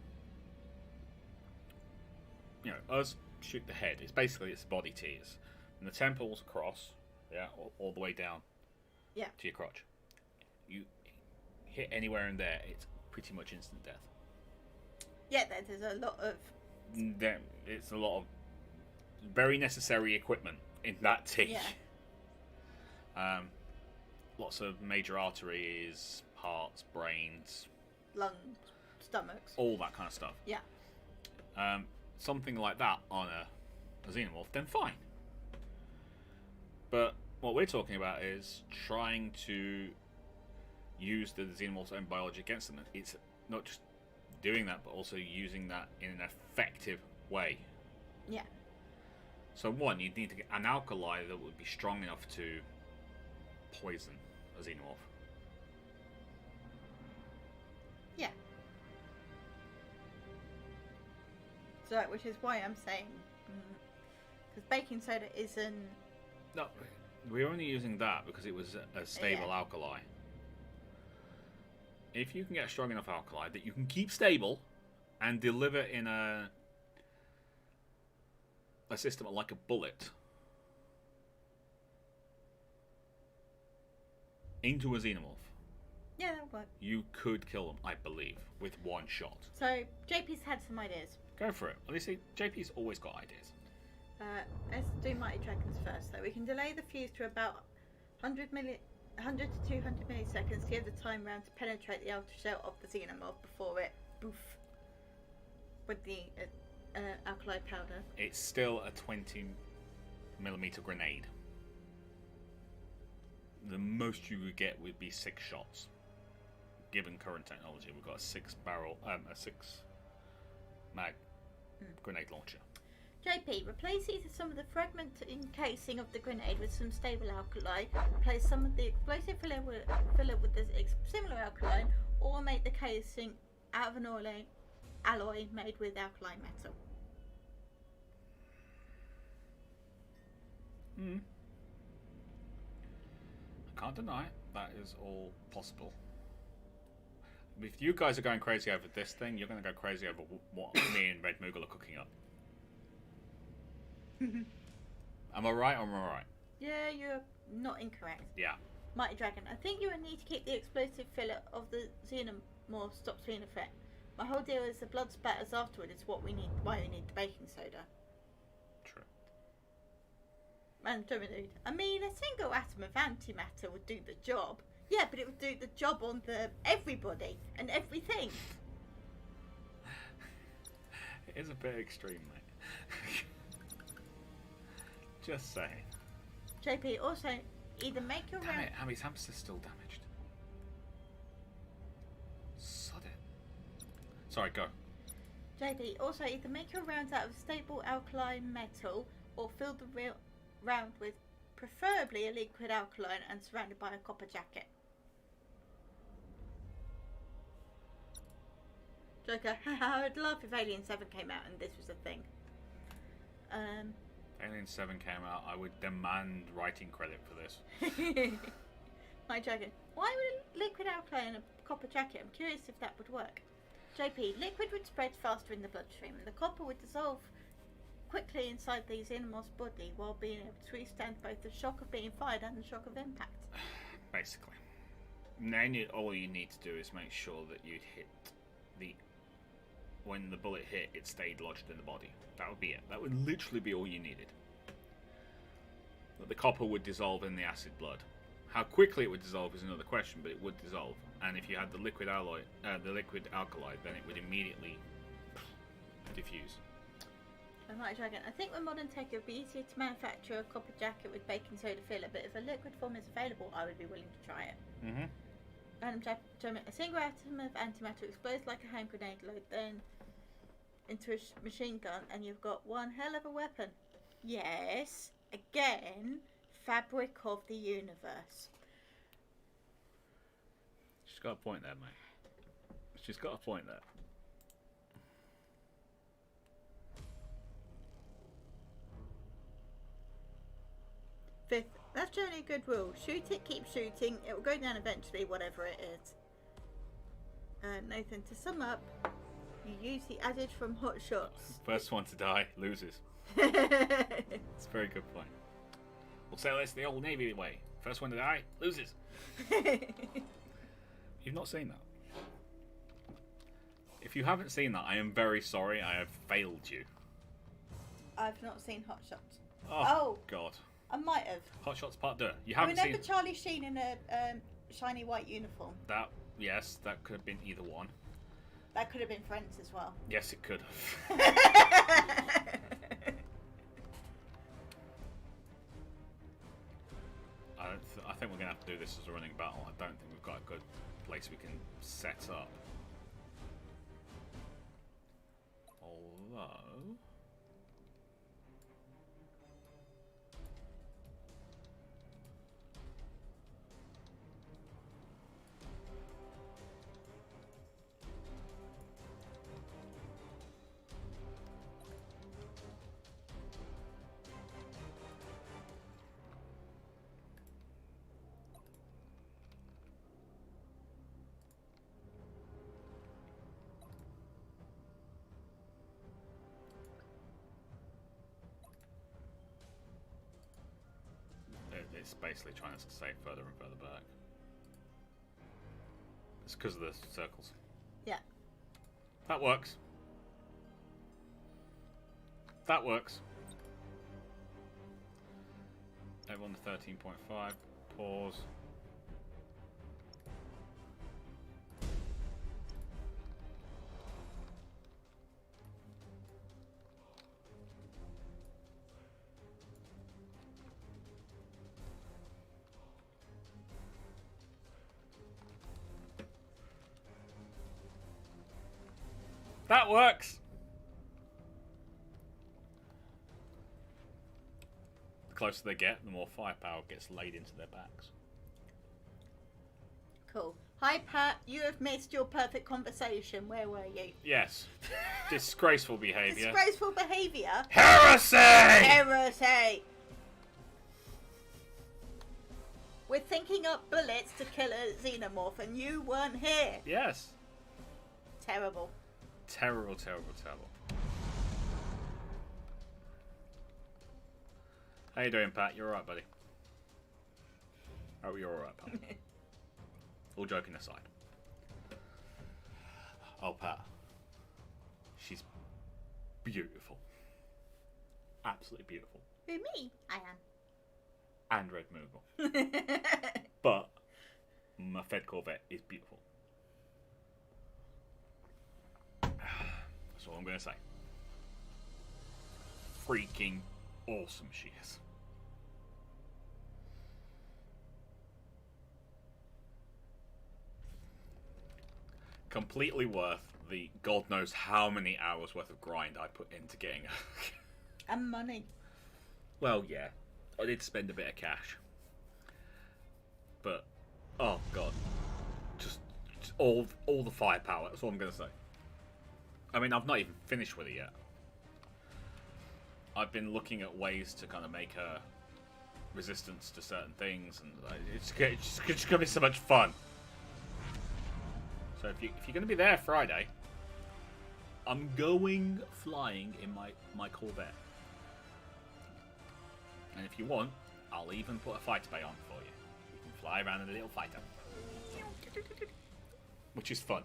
us shoot the head. It's basically its body tears, and the temples across, all the way down, to your crotch. You hit anywhere in there, it's pretty much instant death. Yeah, there's a lot of. It's a lot of very necessary equipment in that teeth. Yeah. Lots of major arteries, hearts, brains, Lungs, stomachs. all that kind of stuff. Yeah. Something like that on a xenomorph, then fine. But what we're talking about is trying to use the xenomorph's own biology against them. It's not just doing that, but also using that in an effective way. Yeah. So one, you'd need to get an alkali that would be strong enough to poison a xenomorph. Yeah. So, which is why I'm saying, because baking soda isn't. No, we're only using that because it was a stable Yeah. alkali. If you can get a strong enough alkali that you can keep stable and deliver in a system like a bullet into a xenomorph, Yeah, that'll work. you could kill them, I believe, with one shot. So, JP's had some ideas. Go for it. Honestly, JP's always got ideas. Let's do Mighty Dragons first, though. We can delay the fuse to about 100 to 200 milliseconds to give the time round to penetrate the outer shell of the xenomorph before it boof with the alkali powder. It's still a 20mm grenade. The most you would get would be 6 shots. Given current technology, we've got a 6 mag grenade launcher. JP, replace either some of the fragment encasing of the grenade with some stable alkali, replace some of the explosive filler with the similar alkali, or make the casing out of an alloy made with alkali metal. I can't deny it. That is all possible. If you guys are going crazy over this thing, you're going to go crazy over what me and Red Moogle are cooking up. Am I right or am I right? Yeah, you're not incorrect. Yeah. Mighty Dragon, I think you will need to keep the explosive filler of the xenomorph stops being effect. My whole deal is the blood spatters afterward is what we need. Why we need the baking soda. True. And I mean, a single atom of antimatter would do the job. Yeah, but it would do the job on the everybody and everything. It is a bit extreme, mate. Just saying. JP, also either make your Damn round. it, Abby's hamster's still damaged. Sod it. Sorry, go. JP, also either make your rounds out of stable alkaline metal or fill the real round with preferably a liquid alkaline and surrounded by a copper jacket. Joker, I would love if Alien 7 came out and this was a thing. Alien 7 came out, I would demand writing credit for this. My dragon. Why would a liquid alkali in a copper jacket? I'm curious if that would work. JP, liquid would spread faster in the bloodstream, and the copper would dissolve quickly inside the xenomorph's body while being able to withstand both the shock of being fired and the shock of impact. Basically. Then all you need to do is make sure that you'd hit the... When the bullet hit, it stayed lodged in the body. That would be it. That would literally be all you needed. But the copper would dissolve in the acid blood. How quickly it would dissolve is another question, but it would dissolve. And if you had the liquid alloy, the liquid alkali, then it would immediately diffuse. I might dragon. I think with modern tech it would be easier to manufacture a copper jacket with baking soda filler, but if a liquid form is available, I would be willing to try it. Mm-hmm. Random German. A single atom of antimatter explodes like a hand grenade, load then into a machine gun, and you've got one hell of a weapon. Yes, again, fabric of the universe. She's got a point there, mate. She's got a point there. Fifth, that's generally a good rule. Shoot it, keep shooting. It will go down eventually, whatever it is. Nathan, to sum up, you use the adage from Hot Shots. First one to die loses. It's a very good point. We'll say this the old Navy way. First one to die loses. You've not seen that. If you haven't seen that, I am very sorry. I have failed you. I've not seen Hot Shots. Oh. God. I might have. Hot Shots Part 2. You I haven't remember seen Charlie Sheen in a shiny white uniform. that? Yes, that could have been either one. That could have been Friends as well. Yes, it could have. I think we're going to have to do this as a running battle. I don't think we've got a good place we can set up. Although... It's basically trying to stay further and further back. It's because of the circles. Yeah. That works. That works. Everyone to 13.5. Pause. That works! The closer they get, the more firepower gets laid into their backs. Cool. Hi Pat, you have missed your perfect conversation. Where were you? Yes. Disgraceful behaviour. Disgraceful behaviour? Heresy! Heresy! We're thinking up bullets to kill a xenomorph and you weren't here. Yes. Terrible. Terrible, terrible, terrible. How you doing, Pat? You alright, buddy? Oh, you're alright, Pat. All joking aside. Oh, Pat. She's beautiful. Absolutely beautiful. Who, me? I And Red Moogle. But my Fed Corvette is beautiful. That's all I'm going to say. Freaking awesome she is. Completely worth the God knows how many hours worth of grind I put into getting her. And money. Well, yeah. I did spend a bit of cash. But, oh God. Just all the firepower, that's all I'm going to say. I mean, I've not even finished with it yet. I've been looking at ways to kind of make her resistance to certain things, and it's just gonna be so much fun. So if you're gonna be there Friday, I'm going flying in my Corvette, and if you want, I'll even put a fighter bay on for you. You can fly around in a little fighter, which is fun.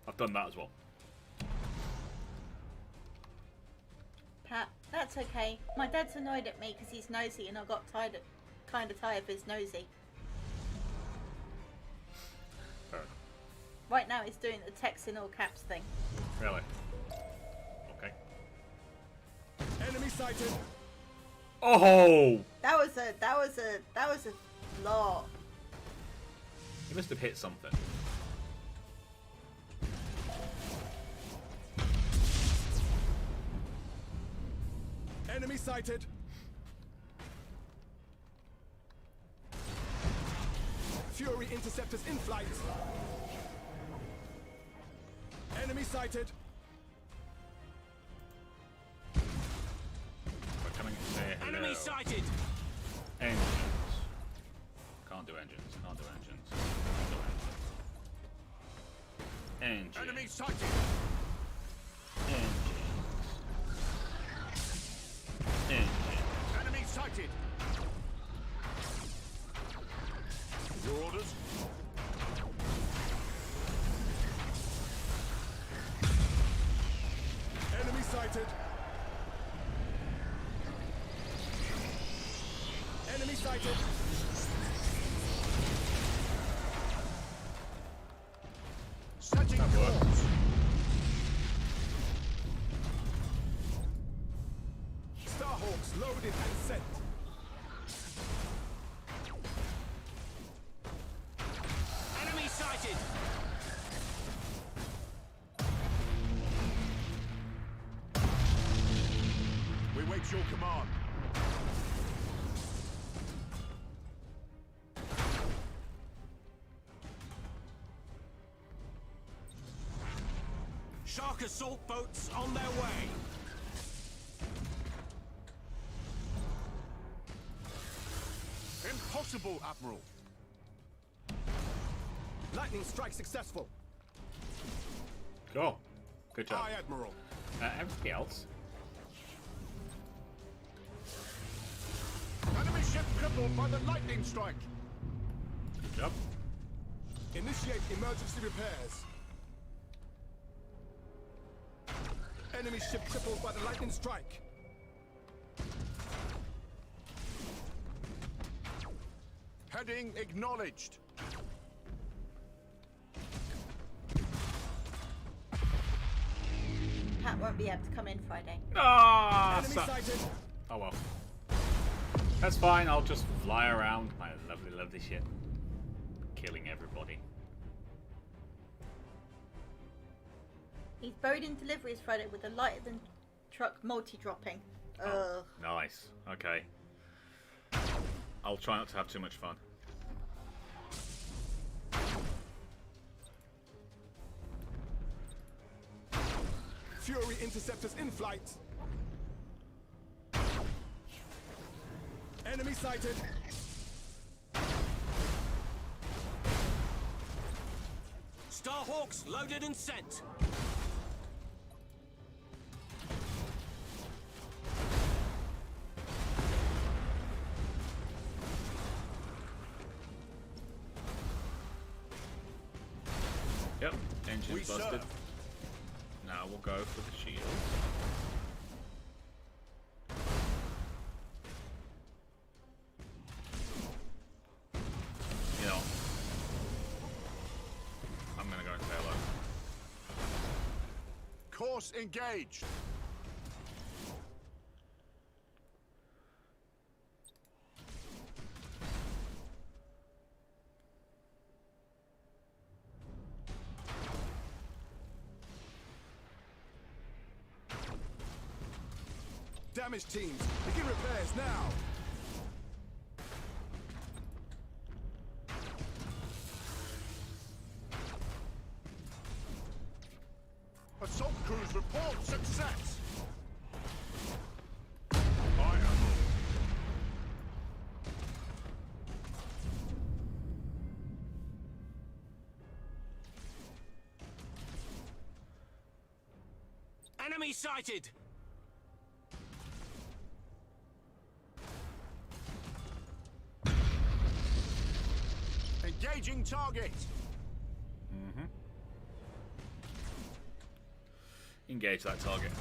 I've done that as well. Pat, that's okay. My dad's annoyed at me because he's nosy, and I got kind of tired of his nosy. Fair enough. Right now, he's doing the text in all caps thing. Really? Okay. Enemy sighted. Oh! That was a lot. He must have hit something. Enemy sighted. Fury interceptors in flight. Enemy sighted. We're coming to say hello. Enemy sighted. Engines. Can't do engines. Can't do engines. Engines. Enemy sighted. Engines. Engines. Enemy sighted. Your orders? Enemy sighted. Enemy sighted. Setting That worked. course. Starhawks loaded and sent. Enemy sighted. We wait your command. Shark assault boats on their way. Impossible, Admiral. Lightning strike successful. Cool. Good job. Aye, Admiral. Everything else. Enemy ship crippled by the lightning strike. Good job. Initiate emergency repairs. Enemy ship crippled by the lightning strike. Heading acknowledged. Pat won't be able to come in Friday. Ah! Enemy sighted. Oh well. That's fine. I'll just fly around my lovely, lovely ship, killing everybody. He's buried in deliveries Friday with a lighter than truck multi-dropping. Ugh. Oh, nice. Okay. I'll try not to have too much fun. Fury interceptors in flight. Enemy sighted. Starhawks loaded and sent. Yep. Engine We busted. serve. Now we'll go for the shield. You know, I'm gonna go and say hello. Course engaged. Damage teams, begin repairs now. Assault crews report success. Enemy sighted! Engaging target. Engage that target.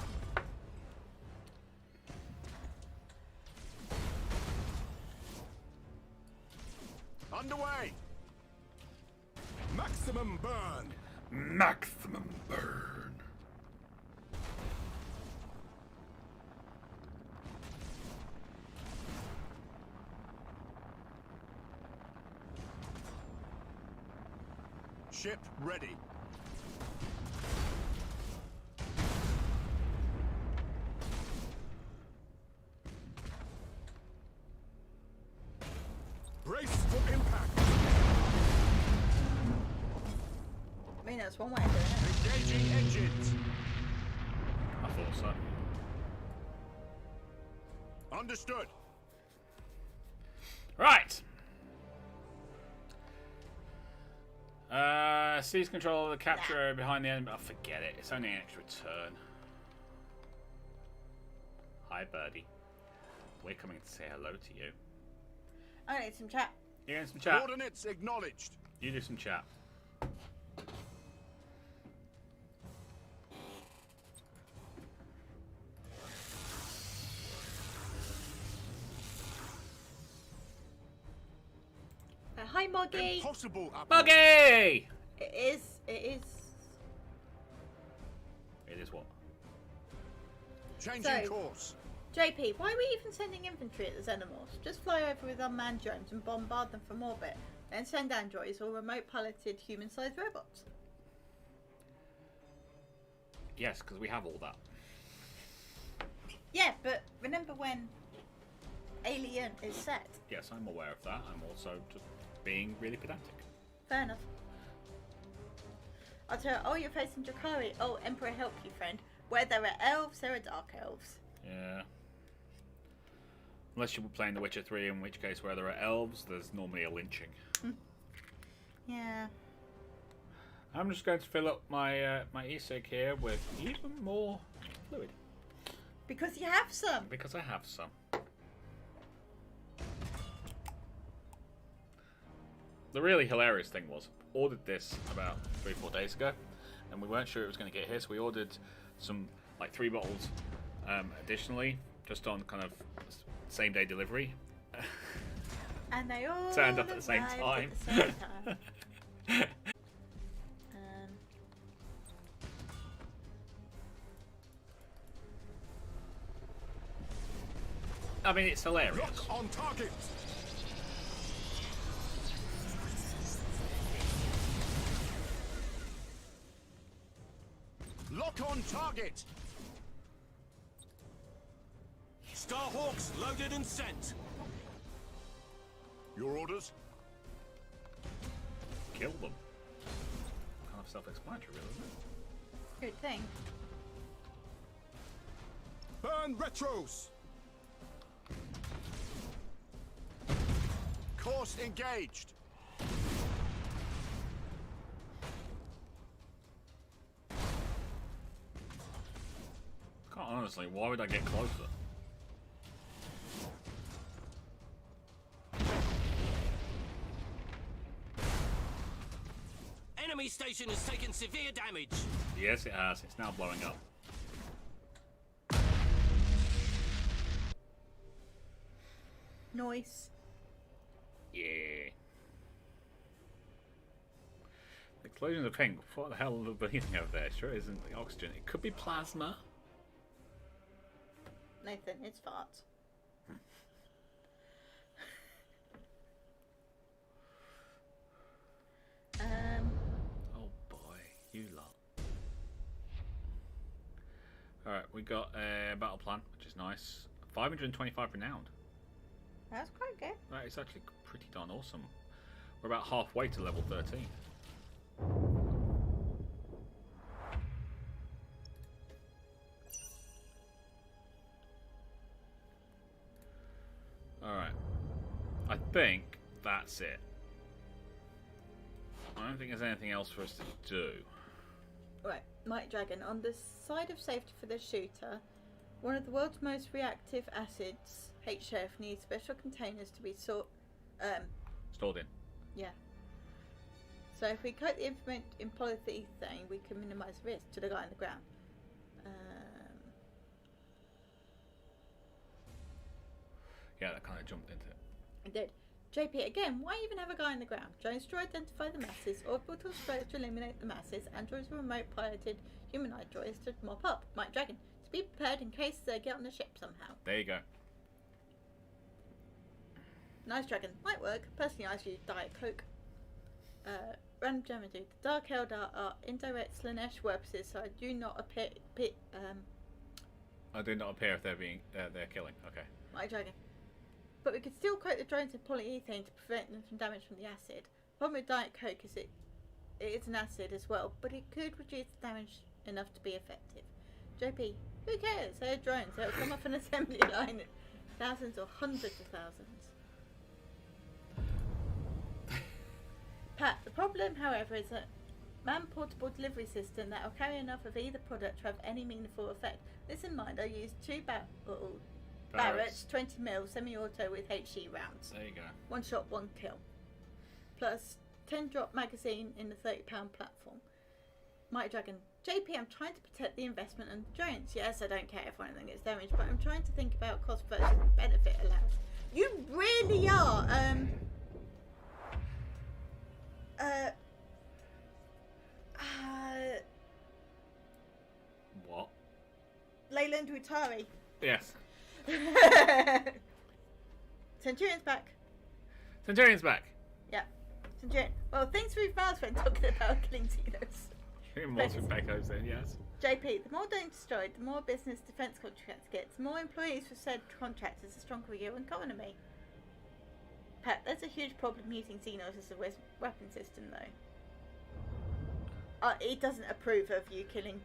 Underway. Maximum burn. Maximum burn. Ship ready. Brace for impact. I mean, that's one way of doing it. Engaging engines. I thought so. Understood. Right. Seize control of the capture area behind the enemy. Oh, forget it. It's only an extra turn. Hi, birdie. We're coming to say hello to you. I need some chat. You getting some chat? Coordinates acknowledged. You do some chat. Hi, Moggy. Impossible. Buggy! It is. It is. It is what? Changing So- course. JP, why are we even sending infantry at the Xenomorphs? Just fly over with unmanned drones and bombard them from orbit, then send androids or remote piloted human-sized robots. Yes, because we have all that. Yeah, but remember when Alien is set? Yes, I'm aware of that. I'm also just being really pedantic. Fair enough. I'll tell you, oh, you're facing Drakari. Oh, Emperor, help you, friend. Where there are elves, there are dark elves. Yeah. Unless you were playing The Witcher 3, in which case where there are elves, there's normally a lynching. Yeah. I'm just going to fill up my my e-cig here with even more fluid. Because you have some. Because I have some. The really hilarious thing was, ordered this about 3-4 days ago, and we weren't sure it was going to get here, so we ordered some, like 3 bottles additionally, just on kind of same day delivery. And they all Turned up at the same arrived time. At the same time. I mean, it's hilarious. Lock on target. Lock on target. Starhawks loaded and sent. Your orders? Kill them. Kind of self-explanatory, really, isn't it? Good thing. Burn retros. Course engaged. Can't honestly, why would I get closer? Enemy station has taken severe damage. Yes, it has. It's now blowing up. Noise. Yeah. The explosions of pink. What the hell are they breathing over there? Sure isn't the oxygen. It could be plasma. Nathan, it's farts. Oh boy, you lot. Alright, we got a battle plan, which is nice. 525 renowned. That's quite good. That is actually pretty darn awesome. We're about halfway to level 13. Alright. I think that's it. I don't think there's anything else for us to do. Right, Mighty Dragon. On the side of safety for the shooter, one of the world's most reactive acids, HF, needs special containers to be stored in. Yeah. So if we coat the implement in polyethylene, we can minimise risk to the guy on the ground. Yeah, that kind of jumped into it. It did. JP, again, why even have a guy on the ground? Drones to identify the masses, orbitals flows to eliminate the masses, androids are remote piloted humanoid droids to mop up. Mighty Dragon, to be prepared in case they get on the ship somehow. There you go. Nice Dragon, might work. Personally, I use Diet Coke. Random German dude. The Dark Eldar are indirect Slanesh purposes, so I do not appear. I do not appear if they're being they're killing. Okay. Mighty Dragon. But we could still coat the drones in polyethylene to prevent them from damage from the acid. The problem with Diet Coke is it is an acid as well, but it could reduce the damage enough to be effective. JP, who cares? They're drones. They'll come off an assembly line at thousands or hundreds of thousands. Pat, the problem, however, is that man-portable delivery system that will carry enough of either product to have any meaningful effect. This in mind, I used two Barrett's 20mm semi-auto with HE rounds. There you go. One shot, one kill. Plus 10-drop magazine in the £30 platform. Mighty Dragon. JP, I'm trying to protect the investment and the drones. Yes, I don't care if one of them gets damaged, but I'm trying to think about cost versus benefit allowed. You really are, What? Leyland Utari. Yes. Centurion's back. Centurion's back. Yeah. Centurion. Well, things we've asked when talking about killing Xenos. More from Becco's then, yes. JP, the more don't destroyed, the more business defence contracts get, the more employees for said contractors, the stronger your economy. Pat, there's a huge problem using Xenos as a weapon system, though. He doesn't approve of you killing.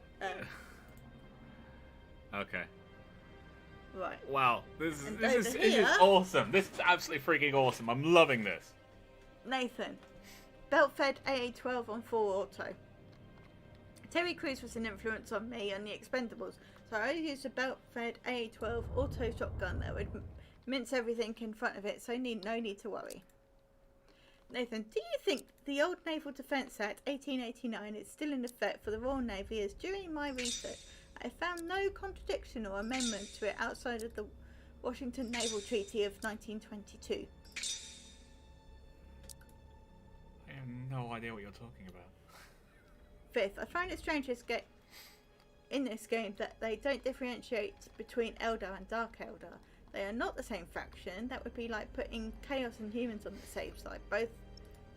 Okay. Right. Wow, this is here- awesome. This is absolutely freaking awesome. I'm loving this. Nathan, belt-fed AA-12 on 4 auto. Terry Crews was an influence on me on the Expendables, so I used a belt-fed AA-12 auto shotgun that would mince everything in front of it, so no need to worry. Nathan, do you think the old Naval Defence Act 1889 is still in effect for the Royal Navy? As during my research, I found no contradiction or amendment to it outside of the Washington Naval Treaty of 1922. I have no idea what you're talking about. Fifth, I find it strange in this game that they don't differentiate between Eldar and Dark Eldar. They are not the same faction. That would be like putting Chaos and humans on the same side. Both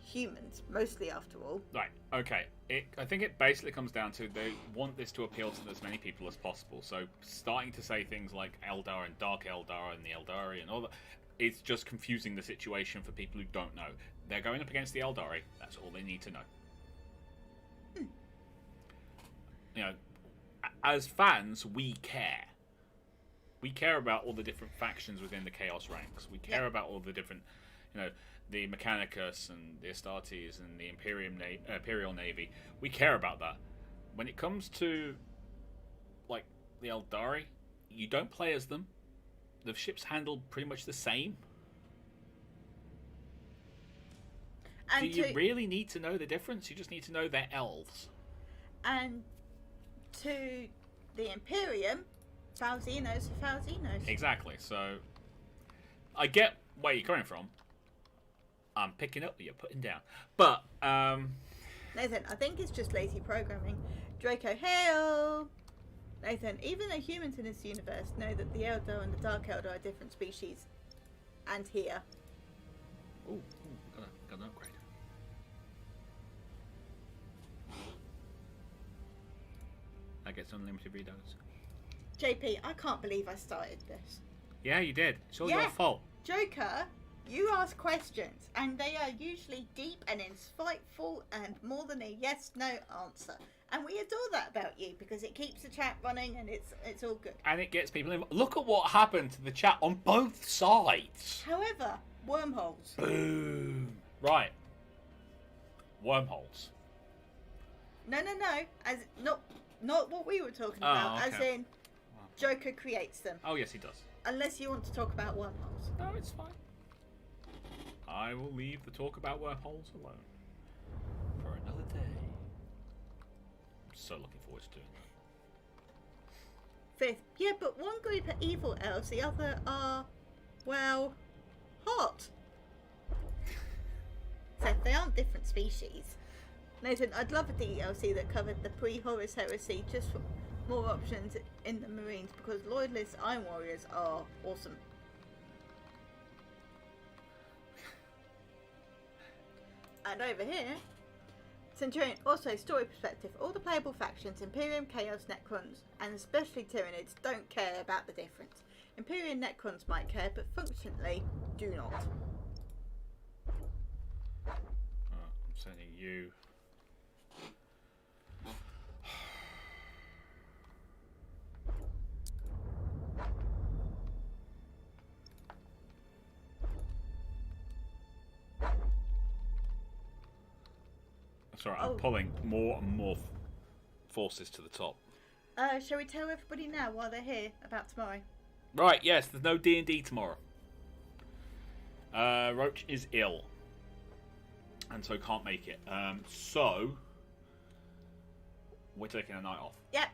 humans, mostly after all. Right, okay. I think it basically comes down to they want this to appeal to as many people as possible. So starting to say things like Eldar and Dark Eldar and the Eldari and all that, it's just confusing the situation for people who don't know. They're going up against the Eldari. That's all they need to know. You know, as fans, we care. We care about all the different factions within the Chaos ranks. We care about all the different, the Mechanicus and the Astartes and the Imperial Navy. We care about that. When it comes to, like, the Eldari, you don't play as them. The ship's handled pretty much the same. And do you really need to know the difference? You just need to know they're elves. And to the Imperium, Falzinos are Falzinos. Exactly. So I get where you're coming from. I'm picking up what you're putting down. But Nathan, I think it's just lazy programming. Draco, hail! Nathan, even the humans in this universe know that the Eldar and the Dark Eldar are different species. And here. Ooh, got an upgrade. I get unlimited redos. JP, I can't believe I started this. Yeah, you did. It's all your fault. Joker, you ask questions, and they are usually deep and insightful and more than a yes-no answer. And we adore that about you because it keeps the chat running and it's all good. And it gets people in. Look at what happened to the chat on both sides. However, wormholes. Boom. Right. Wormholes. No. As not what we were talking about. okay. As in, Joker creates them. Oh, yes, he does. Unless you want to talk about wormholes. No, it's fine. I will leave the talk about wormholes alone for another day. I'm so looking forward to doing that. Fifth. Yeah, but one group are evil elves, the other are, well, hot. So they aren't different species. Nathan, I'd love a DLC that covered the pre-Horus heresy, just for more options in the Marines, because Loyalist Iron Warriors are awesome. And over here, Centurion, also story perspective, all the playable factions, Imperium, Chaos, Necrons, and especially Tyranids, don't care about the difference. Imperium Necrons might care, but functionally do not. I'm sending you. Sorry, I'm pulling more and more forces to the top. Shall we tell everybody now while they're here about tomorrow? Right, yes, there's no D&D tomorrow. Roach is ill, and so can't make it. So we're taking a night off. Yep.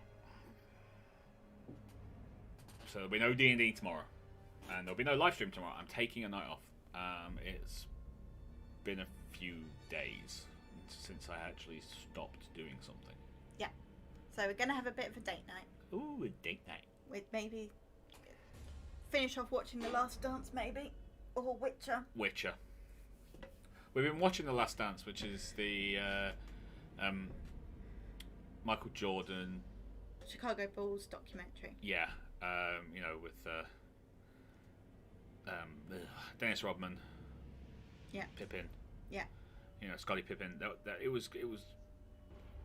So there'll be no D&D tomorrow, and there'll be no live stream tomorrow. I'm taking a night off. It's been a few days since I actually stopped doing something. Yeah. So we're going to have a bit of a date night. Ooh, a date night. With maybe finish off watching The Last Dance, maybe. Or Witcher. Witcher. We've been watching The Last Dance, which is the Michael Jordan... Chicago Bulls documentary. Yeah. You know, with Dennis Rodman. Yeah. Pippin. Yeah. You know, Scottie Pippen. It was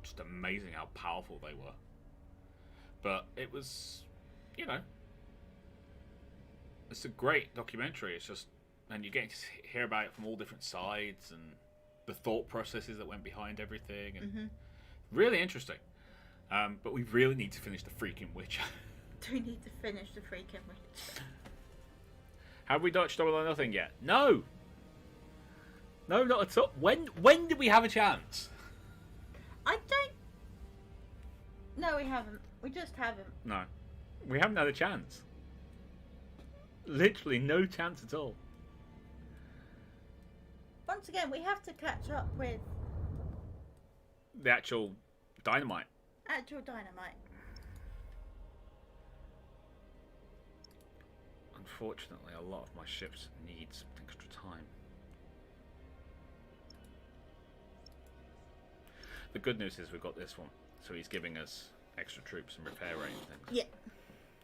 just amazing how powerful they were. But it was, you know, it's a great documentary. It's just, and you're getting to hear about it from all different sides and the thought processes that went behind everything, and really interesting. But we really need to finish the freaking Witcher. Do we need to finish the freaking Witcher? Have we dodged Double or Nothing yet? No. No, not at all. When did we have a chance? I don't... No, we haven't. We just haven't. No. We haven't had a chance. Literally no chance at all. Once again, we have to catch up with... The actual dynamite. Actual dynamite. Unfortunately, a lot of my ships need some extra time. The good news is we've got this one, so he's giving us extra troops and repair range things. Yeah.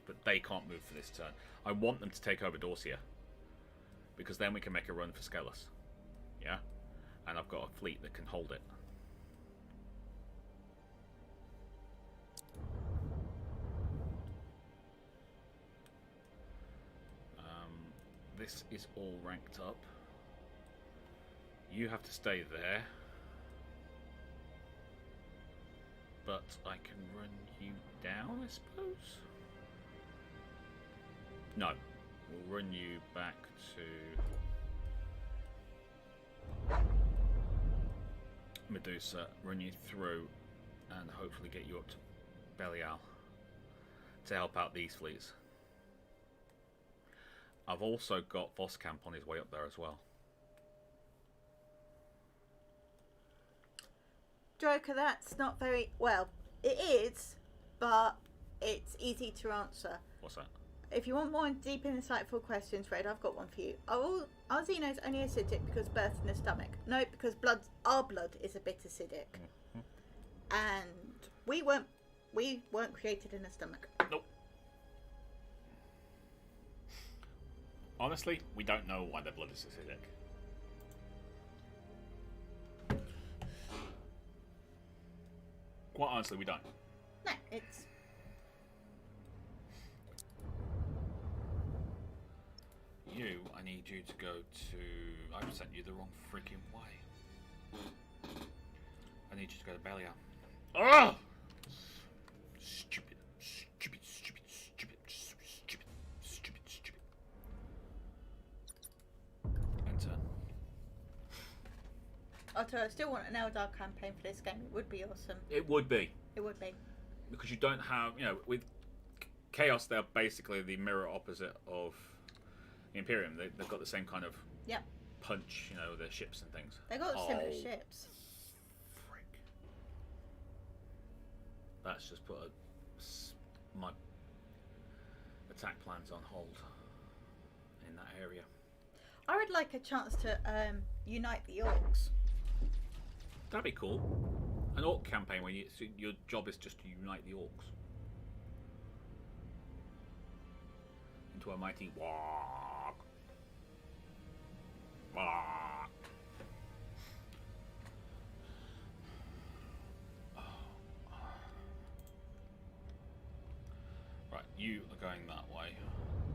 But they can't move for this turn. I want them to take over Dorsia, because then we can make a run for Skelos. Yeah? And I've got a fleet that can hold it. This is all ranked up. You have to stay there. But I can run you down, I suppose? No. We'll run you back to Medusa, run you through, and hopefully get you up to Belial to help out these fleets. I've also got Voskamp on his way up there as well. Joker, that's not very... Well, it is, but it's easy to answer. What's that? If you want more deep and insightful questions, Fred, I've got one for you. Are Xenos only acidic because birth in the stomach? No, because our blood is a bit acidic. And we weren't created in a stomach. Nope. Honestly, we don't know why their blood is acidic. Quite honestly, we don't. No, it's... You, I need you to go to... I've sent you the wrong freaking way. I need you to go to Belial. Oh! Stupid, stupid, stupid, stupid, stupid, stupid, stupid. Enter. Although I still want an Eldar campaign for this game. It would be awesome. It would be. It would be. Because you don't have, you know, with Chaos, they're basically the mirror opposite of the Imperium. They've got the same kind of Yep. punch, you know, their ships and things. They got similar ships. Frick. That's just put my attack plans on hold in that area. I would like a chance to unite the orcs. That'd be cool. An orc campaign where your job is just to unite the orcs into a mighty warg. Warg. Right, you are going that way,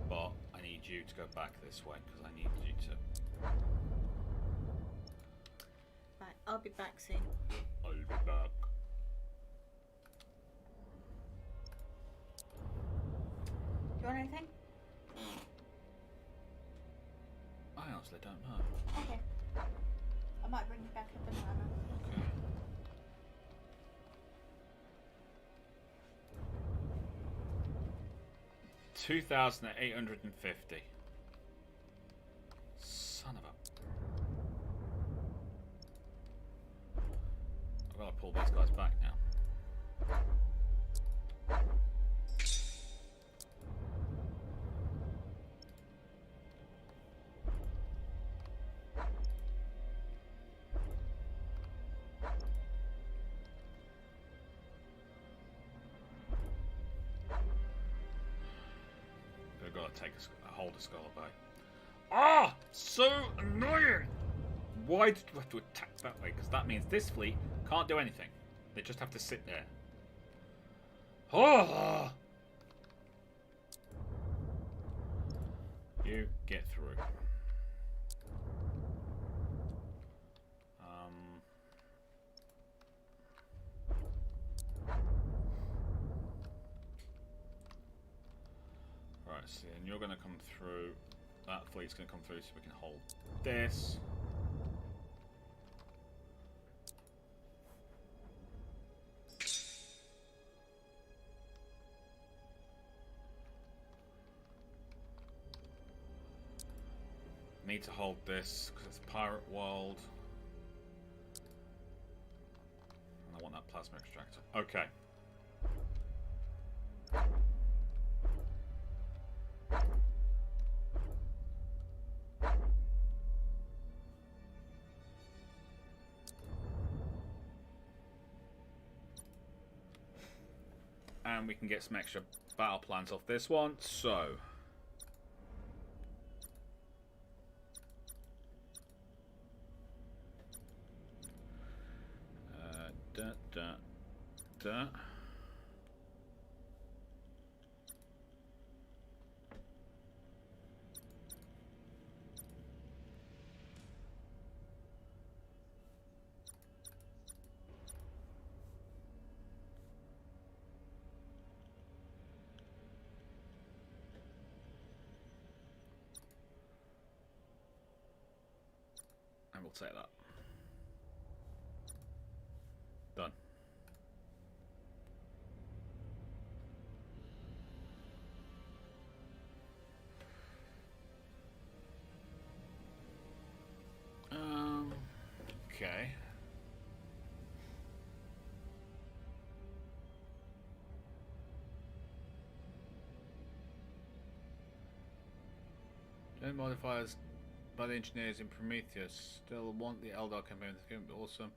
but I need you to go back this way because I need you to. Right, I'll be back soon. I'll be back. Do you want anything? I honestly don't know. Okay. I might bring you back a banana. Okay. $2,850. Son of a. I've got to pull these guys back now. I've got to take a hold of Skull Bay. Ah! So annoying! Why did you have to attack that way? Because that means this fleet can't do anything. They just have to sit there. Oh! You get through. Right, see, and you're going to come through. That fleet's going to come through so we can hold this. Need to hold this because it's pirate world. And I want that plasma extractor. Okay. And we can get some extra battle plans off this one, so da. And we'll take that. Done. Okay. Gen modifiers by the engineers in Prometheus. Still want the Eldar campaign. It's going to be awesome.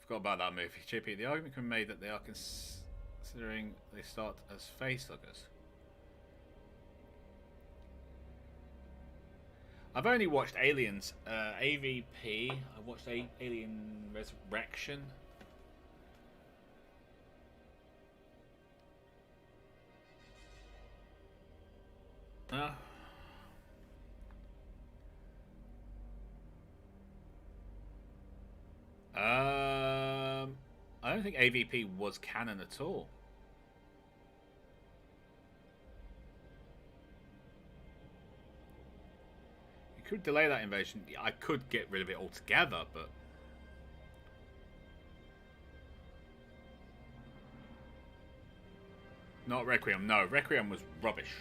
Forgot about that movie. JP, the argument can be made that they are considering they start as facehuggers. I've only watched Aliens, AVP. I watched Alien Resurrection. I don't think AVP was canon at all. You could delay that invasion. I could get rid of it altogether, but... Not Requiem. No, Requiem was rubbish.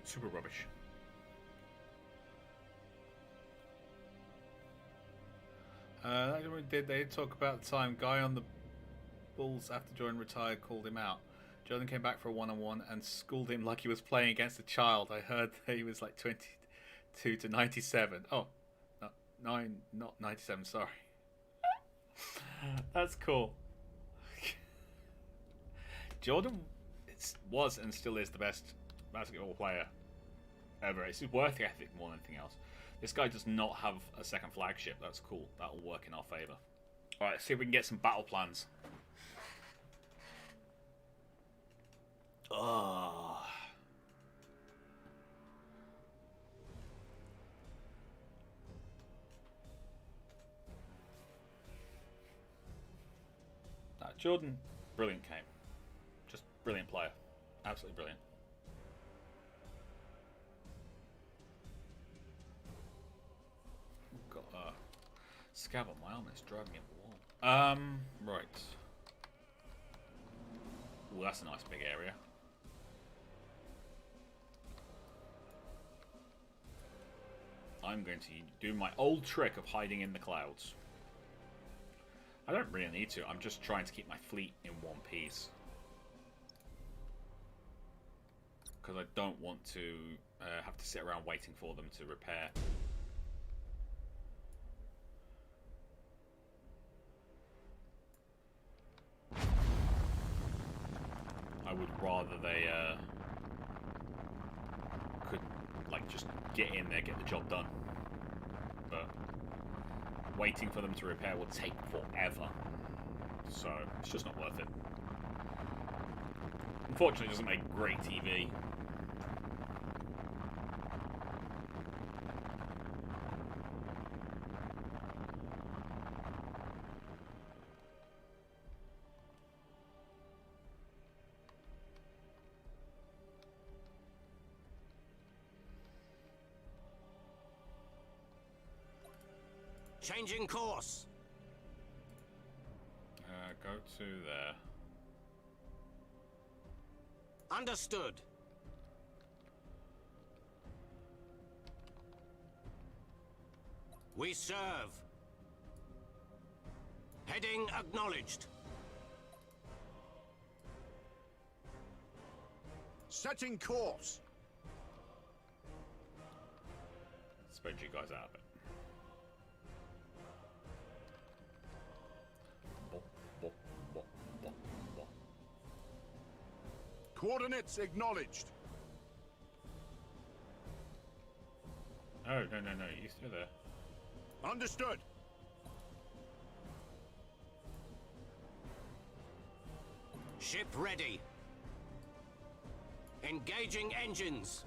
Super rubbish. Did they talk about the time guy on the Bulls after Jordan retired called him out? Jordan came back for a one-on-one and schooled him like he was playing against a child. I heard that he was like 22 to 97. Oh, no, 9, not 97. Sorry. That's cool. Jordan was and still is the best basketball player ever. It's his work ethic more than anything else. This guy does not have a second flagship. That's cool. That'll work in our favour. Alright, let's see if we can get some battle plans. Oh. Jordan, brilliant game. Just brilliant player. Absolutely brilliant. Got a scab on my arm that's driving me up the wall. Right. Ooh, that's a nice big area. I'm going to do my old trick of hiding in the clouds. I don't really need to. I'm just trying to keep my fleet in one piece. Because I don't want to have to sit around waiting for them to repair. I would rather they could like just get in there, get the job done. But waiting for them to repair will take forever. So it's just not worth it. Unfortunately, it doesn't make great TV. Changing course. Go to there. Understood. We serve. Heading acknowledged. Setting course. Spread you guys out a bit. Coordinates acknowledged. Oh, no, you're still there. Understood. Ship ready. Engaging engines.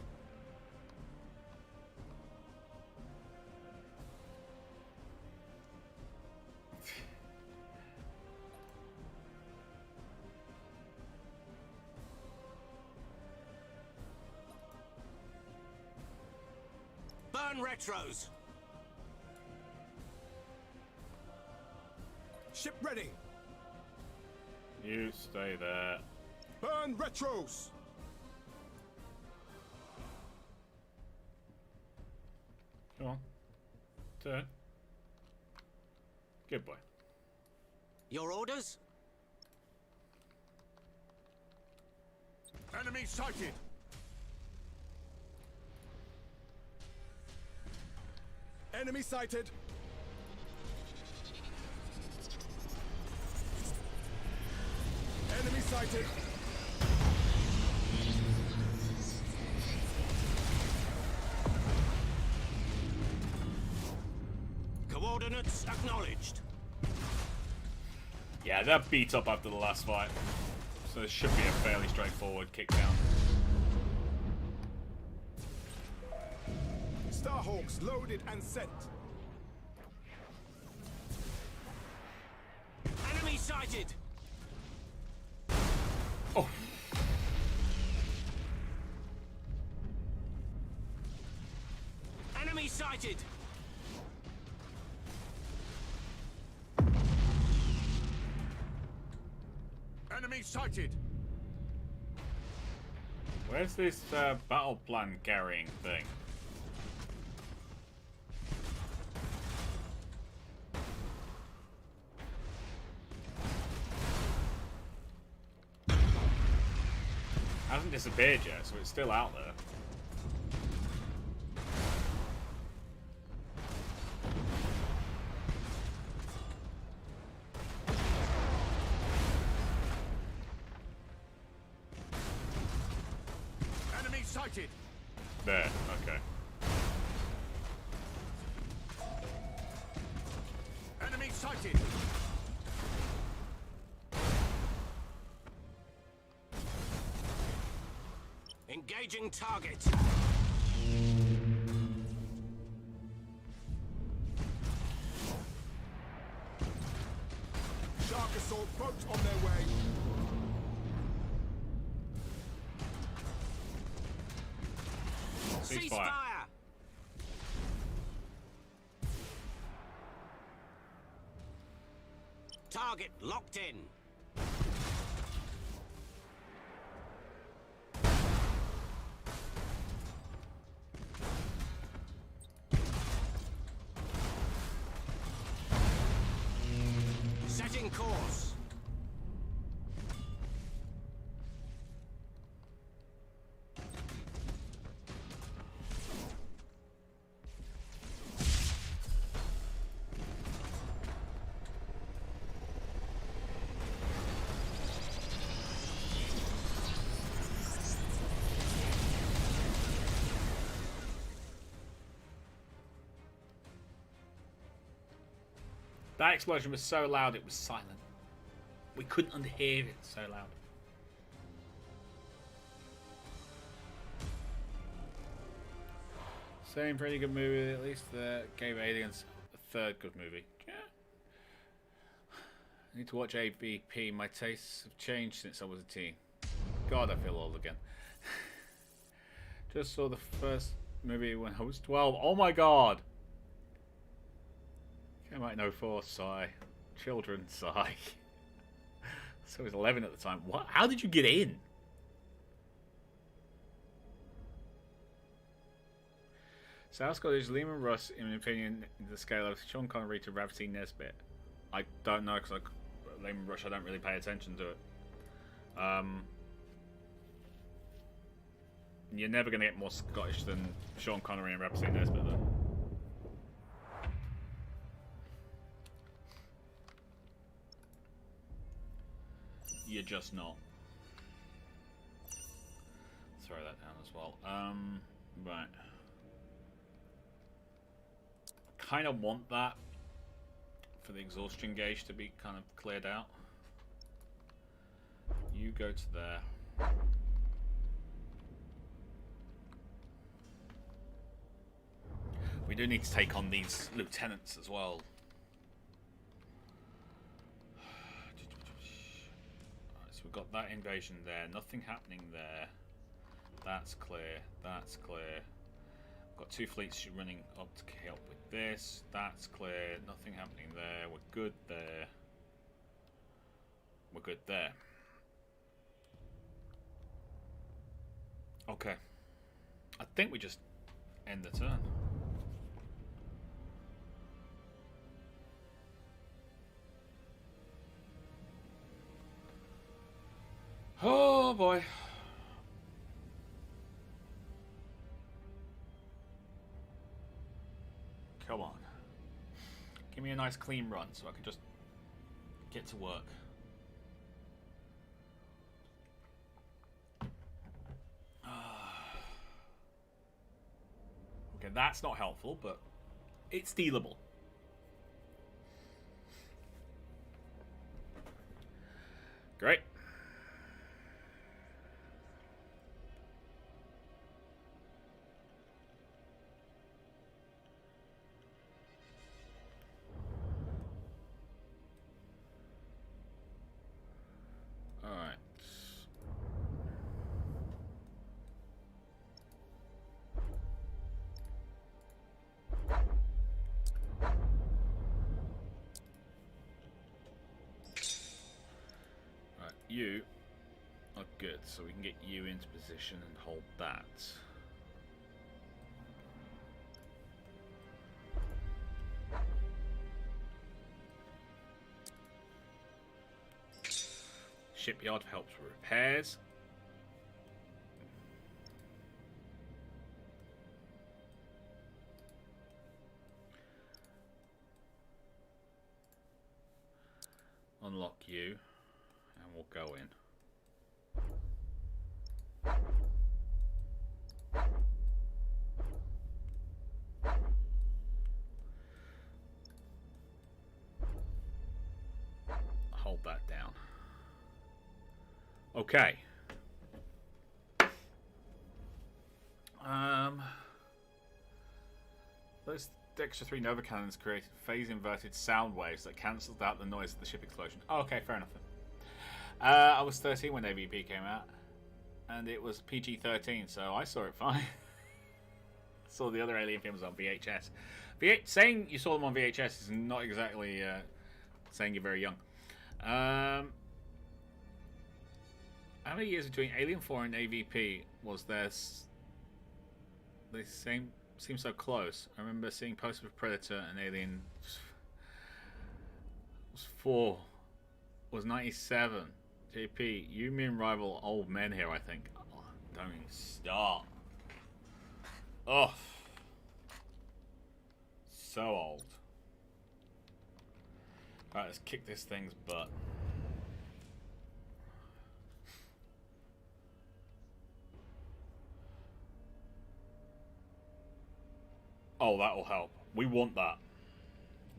Burn retros. Ship ready. You stay there. Burn retros. Come on. Turn. Good boy. Your orders? Enemy sighted. Enemy sighted. Enemy sighted. Coordinates acknowledged. Yeah, they're beat up after the last fight. So this should be a fairly straightforward kick down. Starhawks loaded and sent. Enemy sighted. Oh. Enemy sighted! Enemy sighted! Where's this battle plan carrying thing? Hasn't disappeared yet, so it's still out there. Enemy sighted! There, okay. Enemy sighted! Engaging target. Shark assault boats on their way. Ceasefire. Target locked in. Setting course. That explosion was so loud it was silent. We couldn't unhear it, so loud. Same pretty good movie, at least gave Aliens a third good movie. Yeah. I need to watch AVP. My tastes have changed since I was a teen. God, I feel old again. Just saw the first movie when I was 12. Oh my god! Came out in 04, sigh. Children, sigh. So I was 11 at the time. What? How did you get in? South Scottish Lehman Russ, in my opinion, in the scale of Sean Connery to Rafsy Nesbitt. I don't know, because Lehman Rush, I don't really pay attention to it. You're never going to get more Scottish than Sean Connery and Rafsy Nesbitt, though. You're just not. Throw that down as well. Right. Kind of want that for the exhaustion gauge to be kind of cleared out. You go to there. We do need to take on these lieutenants as well. We've got that invasion there. Nothing happening there. That's clear. That's clear. Got two fleets running up to help with this. That's clear. Nothing happening there. We're good there. We're good there. Okay. I think we just end the turn. Oh boy. Come on. Give me a nice clean run so I can just get to work. Okay, that's not helpful, but it's dealable. Great. You are good, so we can get you into position and hold that. Shipyard helps with repairs. Unlock you, and we'll go in. Hold that down. Okay. Those extra 3 Nova cannons created phase-inverted sound waves that cancelled out the noise of the ship explosion. Oh, okay, fair enough. I was 13 when AVP came out, and it was PG-13, so I saw it fine. Saw the other Alien films on VHS. Saying you saw them on VHS is not exactly saying you're very young. How many years between Alien 4 and AVP was there? They seem so close. I remember seeing posters of Predator and Alien. Was 4. Was 97. JP, you mean rival old men here, I think. Oh, don't even start. Oh. So old. Alright, let's kick this thing's butt. Oh, that'll help. We want that.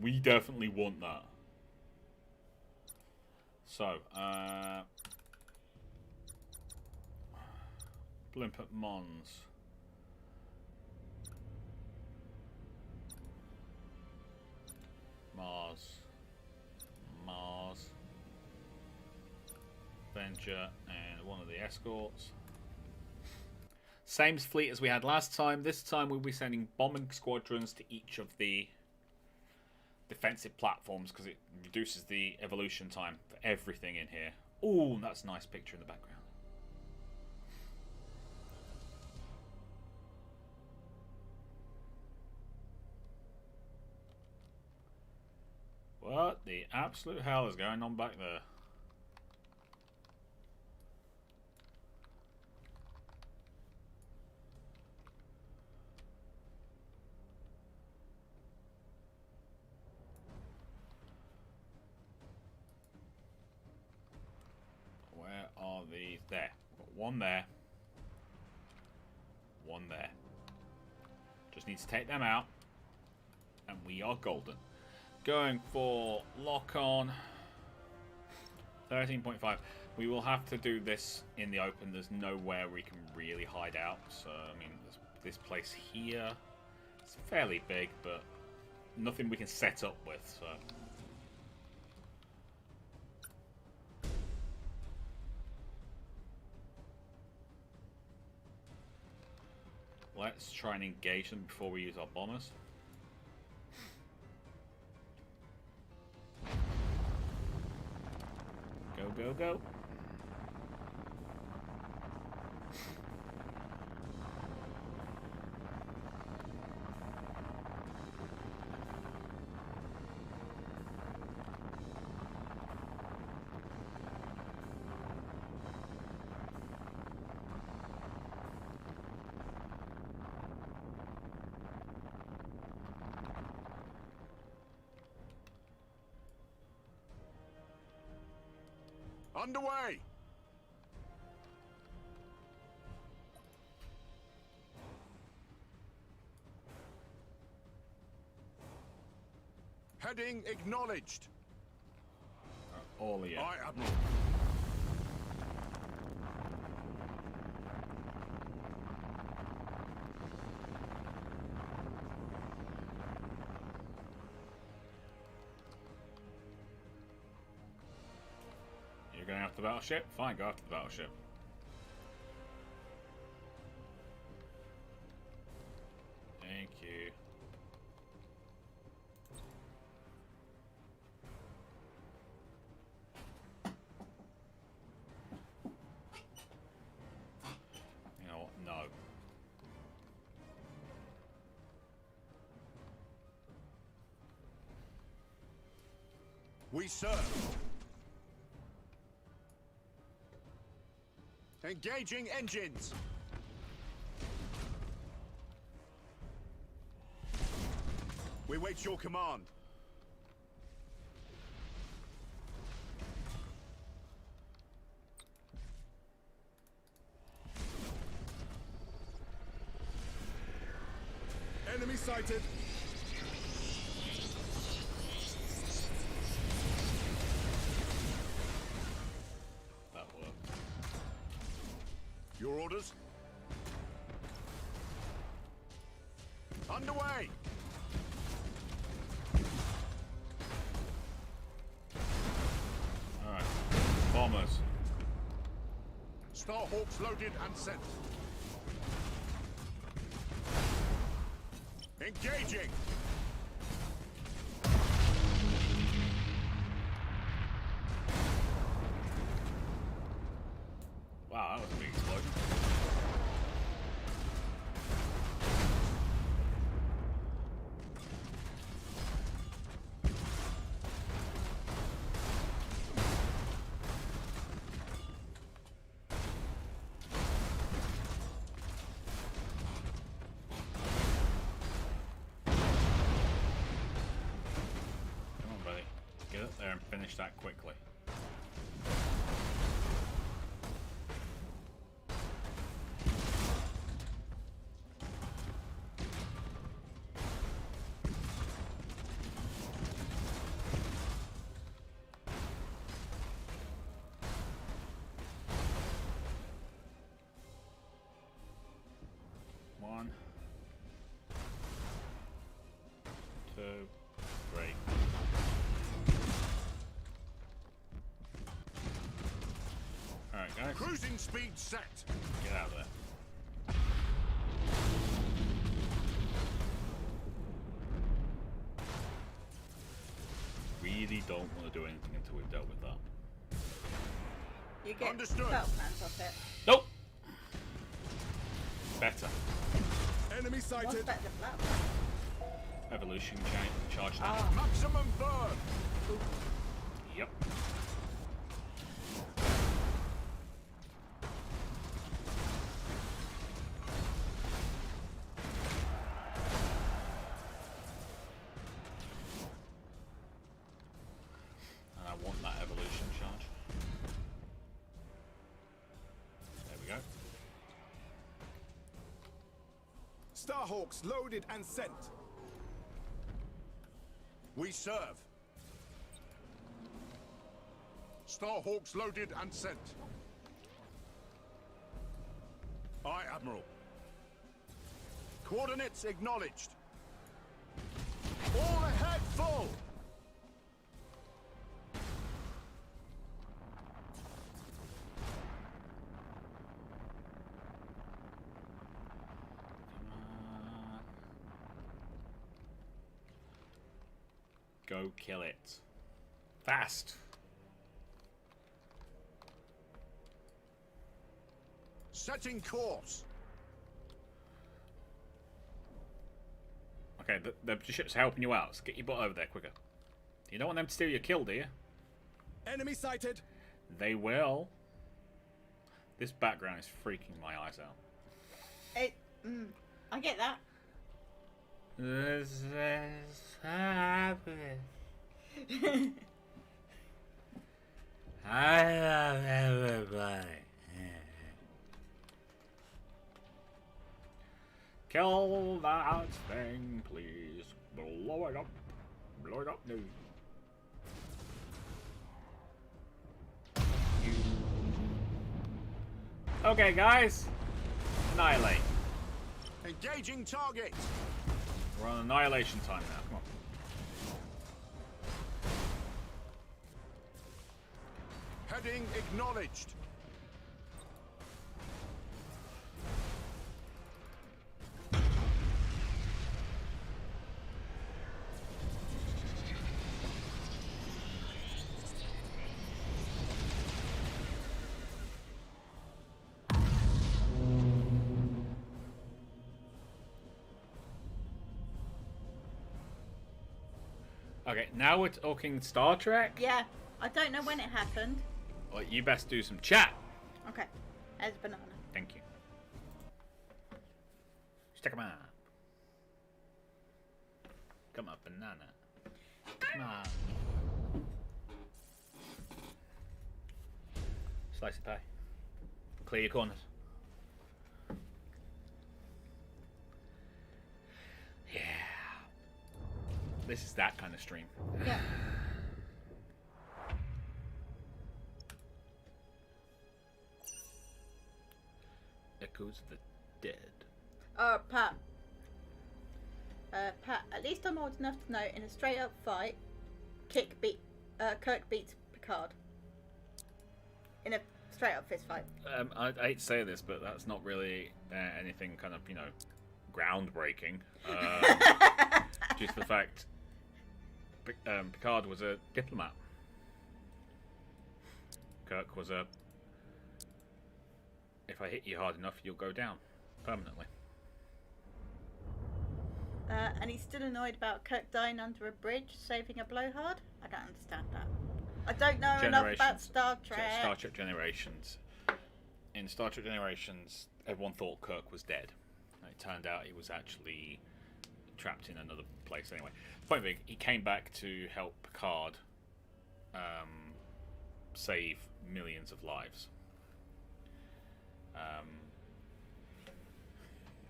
We definitely want that. So, blimp at Mons. Mars. Avenger and one of the escorts. Same fleet as we had last time. This time we'll be sending bombing squadrons to each of the defensive platforms because it reduces the evolution time for everything in here. Ooh, that's a nice picture in the background. What the absolute hell is going on back there? Where are these? There. Got one there. One there. Just need to take them out. And we are golden. Going for lock on 13.5. We will have to do this in the open. There's nowhere we can really hide out. So, I mean, there's this place here. It's fairly big, but nothing we can set up with. So, let's try and engage them before we use our bombers. Go, go, go. Underway! Heading acknowledged. All of you. Aye, Admiral. You're going after the battleship? Fine, go after the battleship. Thank you. We serve. Engaging engines. We wait your command. Enemy sighted. That worked. Your orders? Underway! Alright. Bombers. Starhawks loaded and sent. Engaging! Wow, that was a big explosion. Come on, buddy. Get up there and finish that quickly. One, two, three. Alright, guys. Cruising speed set. Get out of there. Really don't want to do anything until we've dealt with that. You get Understood. battle plans off it. Nope! Better. Enemy What's sighted. better than battle plans? Evolution charge now. Ah. Maximum burn. Yep. And I want that evolution charge. There we go. Starhawks loaded and sent. We serve. Starhawks loaded and sent. Aye, Admiral. Coordinates acknowledged. All ahead full! Go kill it. Fast. Setting course. Okay, the ship's helping you out. So get your butt over there quicker. You don't want them to steal your kill, do you? Enemy sighted. They will. This background is freaking my eyes out. I get that. This is happening. I love everybody. Kill that thing, please. Blow it up. Blow it up, no. Okay, guys. Annihilate. Engaging target. We're on annihilation time now. Come on. Heading acknowledged. Okay, now we're talking Star Trek. Yeah, I don't know when it happened. Well, you best do some chat. Okay, there's a banana. Thank you. Stick 'em up. Come up, banana. Come on. Slice of pie. Clear your corners. Yeah. This is that kind of stream. Yeah. Echoes of the dead. Pat. Pat, at least I'm old enough to know in a straight up fight, Kirk beats Picard. In a straight up fist fight. I hate to say this, but that's not really anything kind of, groundbreaking. Just the fact Picard was a diplomat. Kirk was a... If I hit you hard enough, you'll go down permanently. And he's still annoyed about Kirk dying under a bridge, saving a blowhard? I don't understand that. I don't know enough about Star Trek. Star Trek Generations. In Star Trek Generations, everyone thought Kirk was dead. And it turned out he was actually trapped in another place anyway. Point being, he came back to help Picard save millions of lives.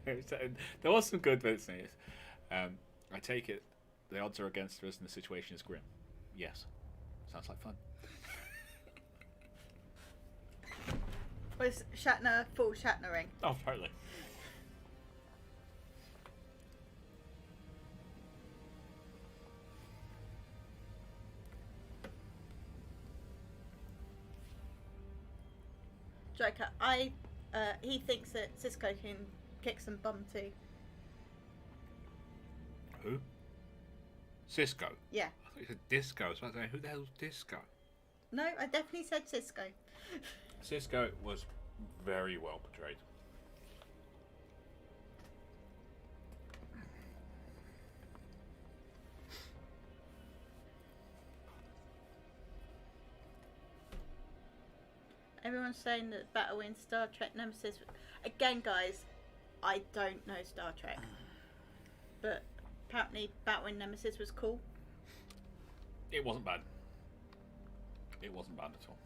There was some good bits in this. I take it the odds are against us and the situation is grim. Yes. Sounds like fun. Was Shatner full Shatnering? Oh, totally. Joker, he thinks that Cisco can kick some bum too. Who? Cisco? Yeah. I thought you said Disco. I was about to say, who the hell's Disco? No, I definitely said Cisco. Cisco was very well portrayed. Everyone's saying that Battle in Star Trek Nemesis. Again, guys, I don't know Star Trek, but apparently Battle in Nemesis was cool. It wasn't bad. It wasn't bad at all.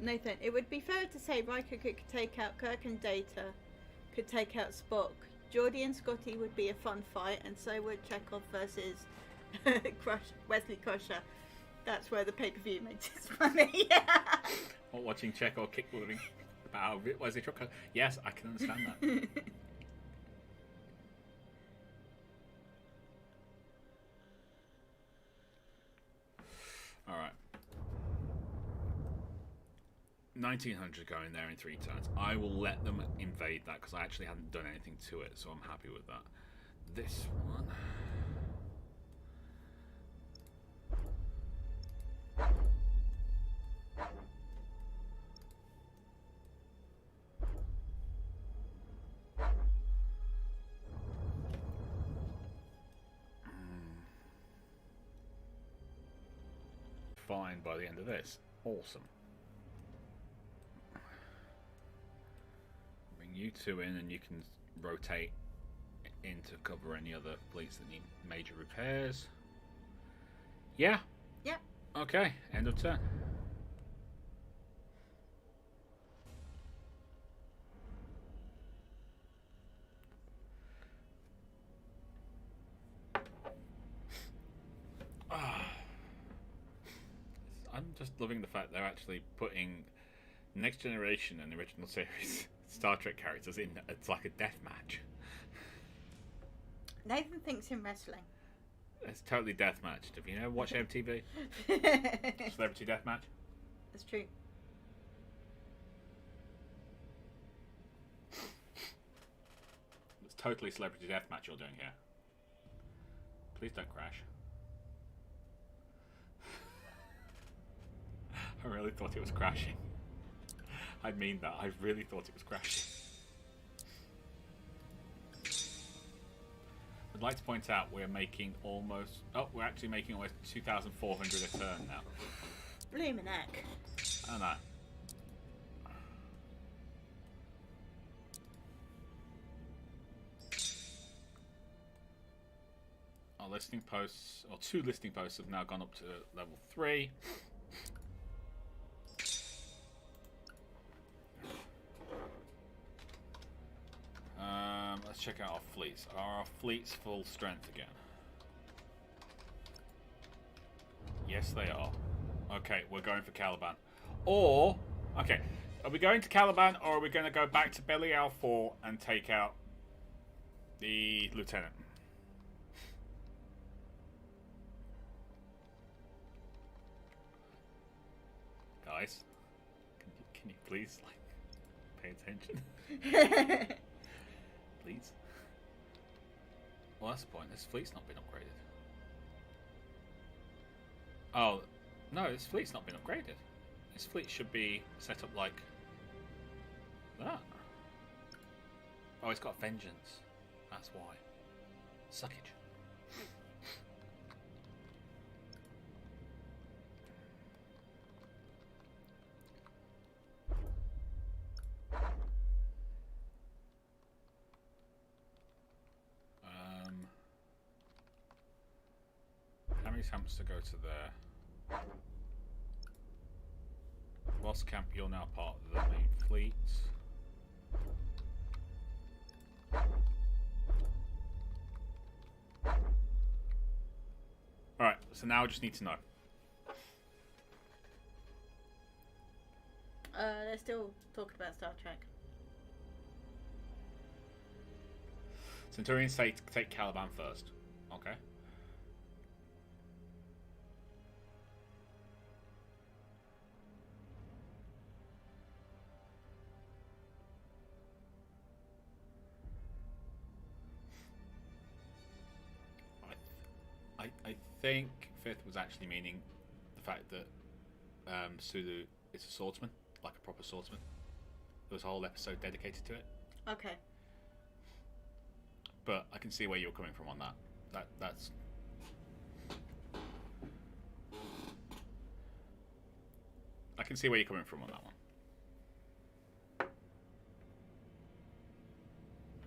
Nathan, it would be fair to say Riker could take out Kirk and Data, could take out Spock. Geordie and Scotty would be a fun fight, and so would Chekhov versus Wesley Crusher. That's where the pay-per-view makes its money. Or watching Chekhov kickboarding about Wesley Crusher. Yes, I can understand that. Alright. 1900 going there in 3 turns. I will let them invade that because I actually haven't done anything to it, so I'm happy with that. This one. Fine by the end of this. Awesome. Bring you two in and you can rotate in to cover any other fleets that need major repairs. Yeah? Yeah. Okay, end of turn. I'm just loving the fact they're actually putting Next Generation and the original series Star Trek characters in. It's like a death match. Nathan thinks in wrestling. It's totally death matched. Have you ever watched MTV? Celebrity death match? That's true. It's totally celebrity death match you're doing here. Please don't crash. I really thought it was crashing. I mean that. I really thought it was crashing. I'd like to point out we're making almost... Oh, we're actually making almost 2,400 a turn now. Blooming heck. I know. Our listing posts, or 2 listing posts, have now gone up to level 3. Let's check out our fleets. Are our fleets full strength again? Yes, they are. Okay, we're going for Caliban. Or, okay, are we going to Caliban, or are we going to go back to Belial 4 and take out the lieutenant? Guys, can you please, like, pay attention? Please. Well, that's the point. This fleet's not been upgraded. Oh, no, this fleet's not been upgraded. This fleet should be set up like that. Oh, it's got vengeance. That's why. Suckage. How many camps to go to there? Lost camp, you're now part of the main fleet. Alright, so now I just need to know. They're still talking about Star Trek. Centurions say to take Caliban first. Okay. I think Fifth was actually meaning the fact that Sulu is a swordsman, like a proper swordsman. There was a whole episode dedicated to it. Okay. But I can see where you're coming from on that. That's I can see where you're coming from on that one.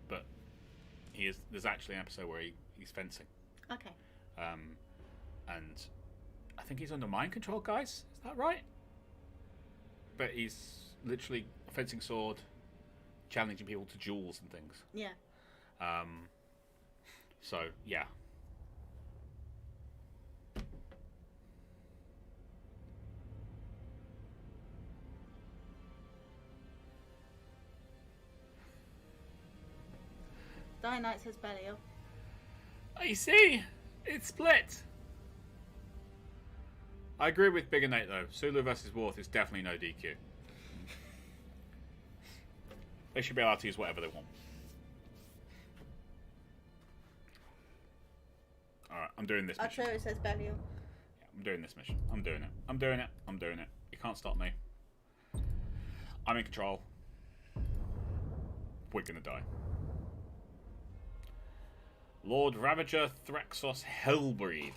But there's actually an episode where he's fencing. Okay. And I think he's under mind control, guys. Is that right? But he's literally a fencing sword, challenging people to duels and things. Yeah. So, yeah. Die Knight says Belial. I see! It's split! I agree with Bigger Nate, though. Sulu versus Worth is definitely no DQ. They should be allowed to use whatever they want. Alright, I'm doing this mission. Arturo says Belial. Yeah, I'm doing this mission. I'm doing it. I'm doing it. I'm doing it. You can't stop me. I'm in control. We're gonna die. Lord Ravager Thraxos Hellbreed.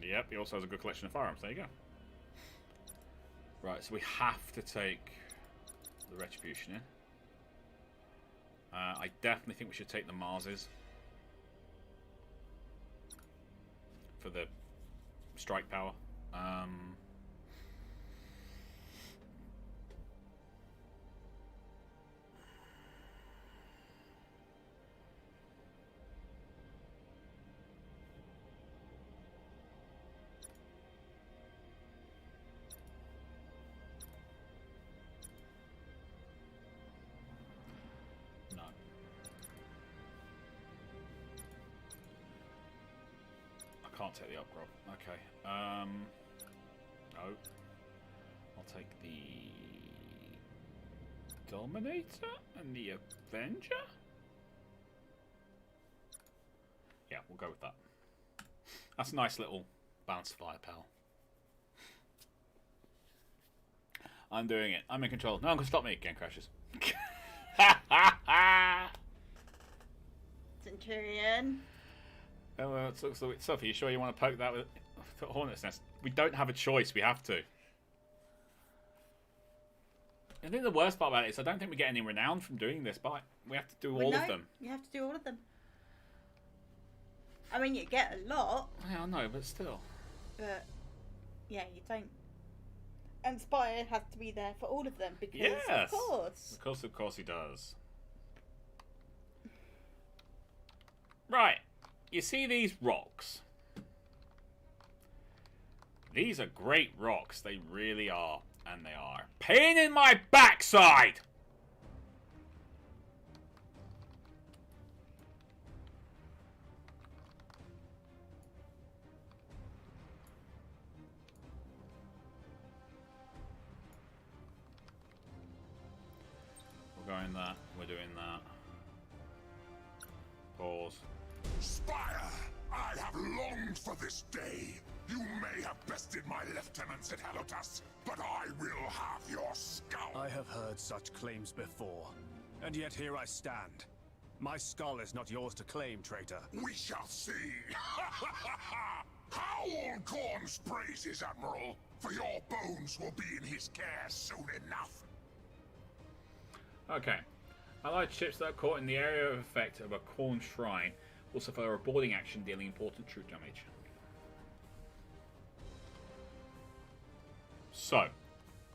Yep, he also has a good collection of firearms. There you go. Right, so we have to take the Retribution in. I definitely think we should take the Marses for the strike power. No. I can't take the upgrade. Okay. No. I'll take the Dominator and the Avenger? Yeah, we'll go with that. That's a nice little balanced firepower. I'm doing it. I'm in control. No one can stop me. Game crashes. Centurion. Oh, well, it looks a bit tough. Are you sure you want to poke that with a hornet's nest? We don't have a choice. We have to. I think the worst part about it is I don't think we get any renown from doing this, but we have to do all of them. You have to do all of them. I mean, you get a lot. Yeah, I know, but still. But, yeah, you don't. And Spire has to be there for all of them because, Yes! of Of course he does. Right. You see these rocks? These are great rocks. They really are. And they are. Pain in my backside! We're going that. We're doing that. Pause. Spire, I have longed for this day. You may have bested my lieutenants at Halotas, but I will have your skull. I have heard such claims before, and yet here I stand. My skull is not yours to claim, traitor. We shall see. Howl Corn's praises, Admiral, for your bones will be in his care soon enough. Okay. Allied ships that are caught in the area of effect of a Khorne shrine will suffer a boarding action dealing important troop damage. So,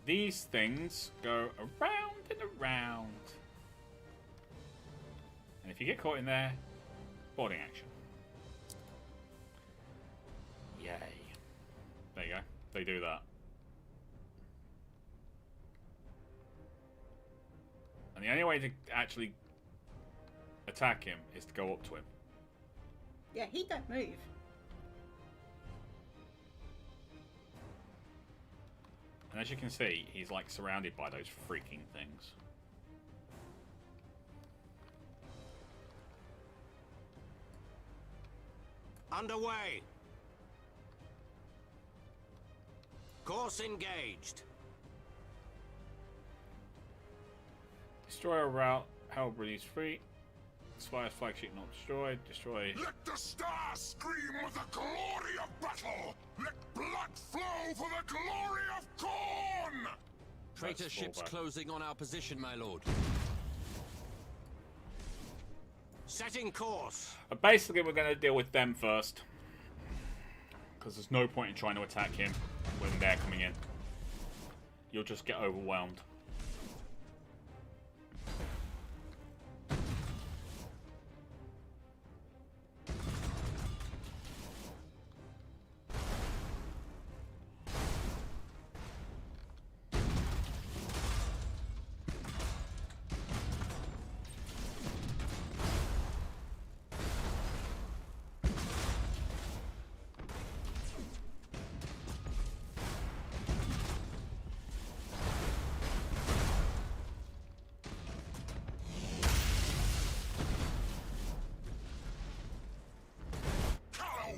these things go around and around. And if you get caught in there, boarding action. Yay. There you go. They do that. And the only way to actually attack him is to go up to him. Yeah, he don't move. And as you can see, he's like surrounded by those freaking things. Underway. Course engaged. Destroy a route, Hellbreed's fleet. Spire's flagship not destroyed. Destroy. Let the stars scream with the glory of battle. Let blood flow for the glory of Khorne. Traitor Let's ships fall back. closing on our position, my lord. Setting course. But basically, we're going to deal with them first. Because there's no point in trying to attack him when they're coming in. You'll just get overwhelmed.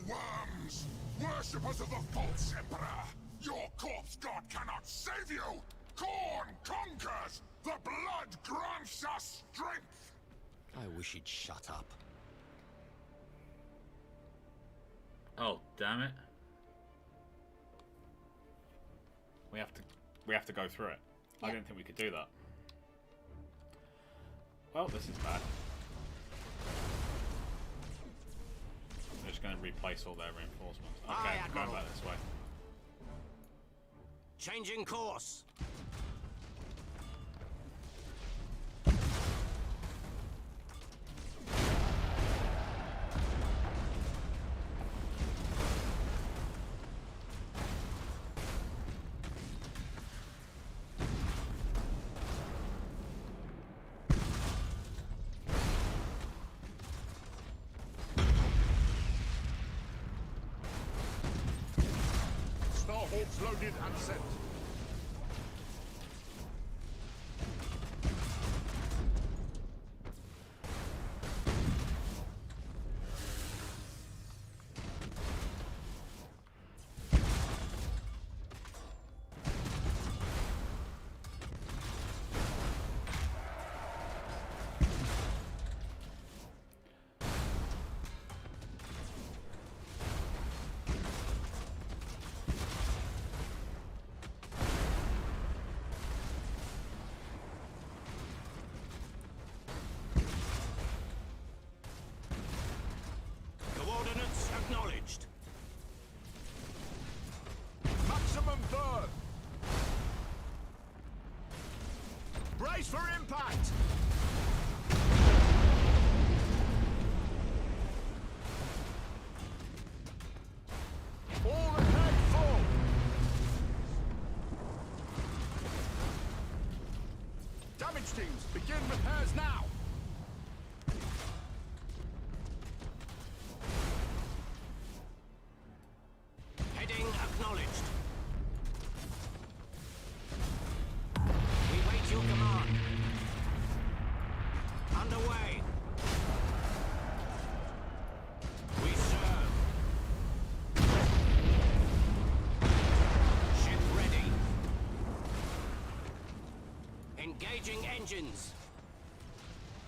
Worms, worshippers of the false emperor, your corpse god cannot save you. Khorne conquers. The blood grants us strength. I wish he'd shut up. Oh, damn it. We have to go through it. I Yeah. didn't think we could do that. Well, this is bad. They're just going to replace all their reinforcements. Okay, Aye, going Admiral. back this way. Changing course. Starbolts loaded and sent. Brace for impact! All ahead, full! Damage teams, begin repairs now! Heading acknowledged. We wait your command. Underway. We serve. Ship ready. Engaging engines.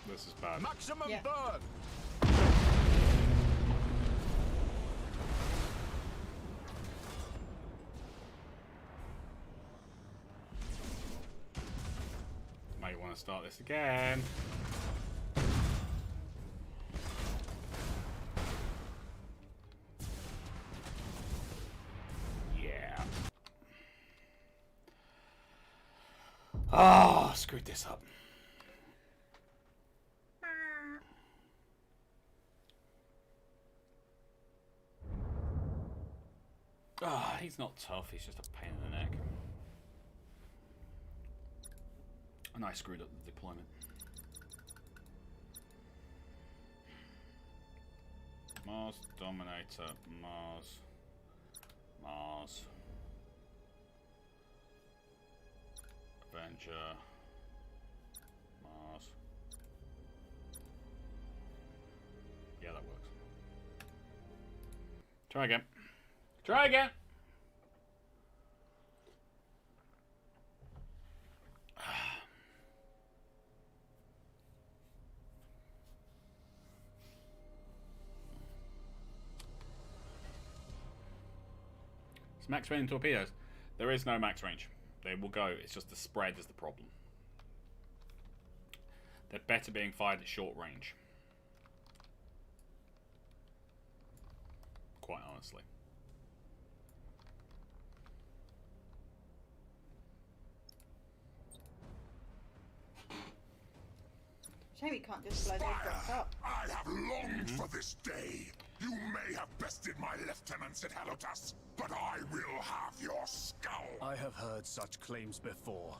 This is bad. Maximum Yeah. burn! Might want to start this again. Yeah. Oh, screwed this up. Ah, he's not tough, he's just a pain in the neck. And I screwed up the deployment. Mars, Dominator, Mars, Mars, Avenger, Mars. Yeah, that works. Try again. Try again! It's max range torpedoes. There is no max range. They will go. It's just the spread is the problem. They're better being fired at short range. Quite honestly. Shame we can't just blow those blocks up. I have longed for this day. You may have bested my lieutenants at Halotas, but I will have your skull. I have heard such claims before,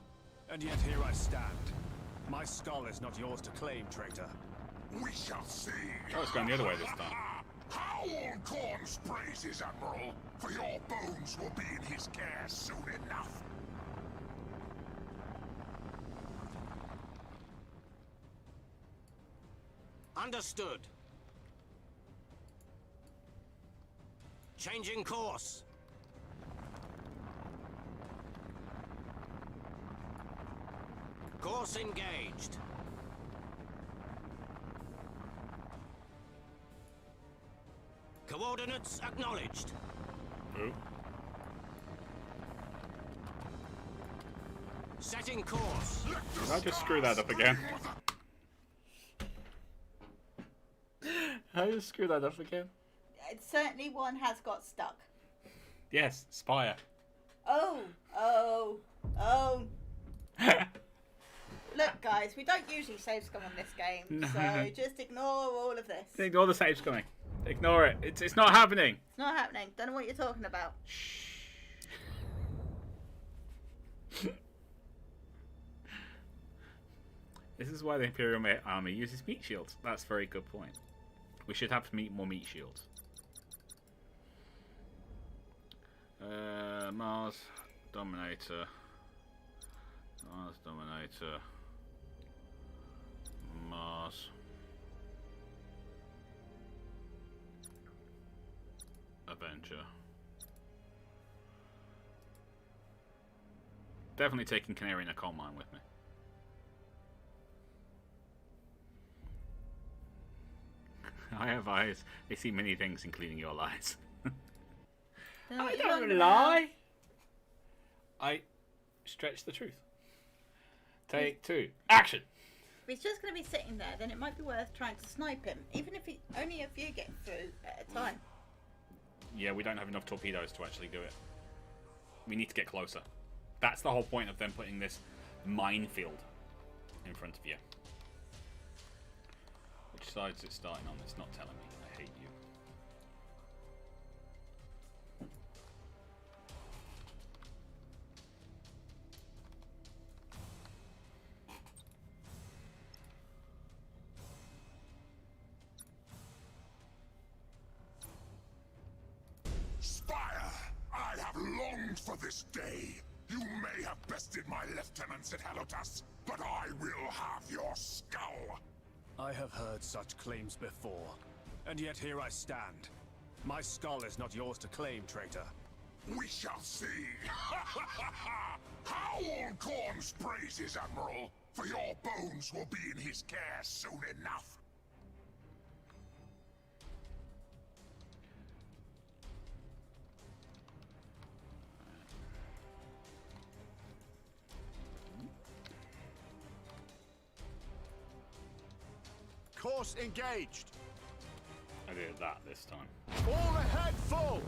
and yet here I stand. My skull is not yours to claim, traitor. We shall see. Oh, it's going the other way this time. Howl Corn's praises, Admiral, for your bones will be in his care soon enough. Understood. Changing course. Course engaged. Coordinates acknowledged. Ooh. Setting course. Did I just screw that up again? I just screwed that up again. Certainly one has got stuck. Yes, Spire. Oh. Look, guys, we don't usually save scum on this game, No. so just ignore all of this. Ignore the saves coming. Ignore it. It's not happening. It's not happening. Don't know what you're talking about. This is why the Imperium army uses meat shields. That's a very good point. We should have more meat shields. Mars, Dominator. Mars, Dominator. Mars. Avenger. Definitely taking Canary in a coal mine with me. I have eyes. They see many things, including your lies. Don't know what I you're don't talking lie. I stretch the truth. Take two. Action! If he's just going to be sitting there, then it might be worth trying to snipe him, even if he, only a few get through at a time. Yeah, we don't have enough torpedoes to actually do it. We need to get closer. That's the whole point of them putting this minefield. in front of you. Which side's it starting on? It's not telling me. I hate you. Spire! I have longed for this day. You may have bested my lieutenants at Halotas, but I will have your skull. I have heard such claims before, and yet here I stand. My skull is not yours to claim, traitor. We shall see. Howl Khorne's praises, Admiral, for your bones will be in his care soon enough. Course engaged! I did that this time. All ahead, full!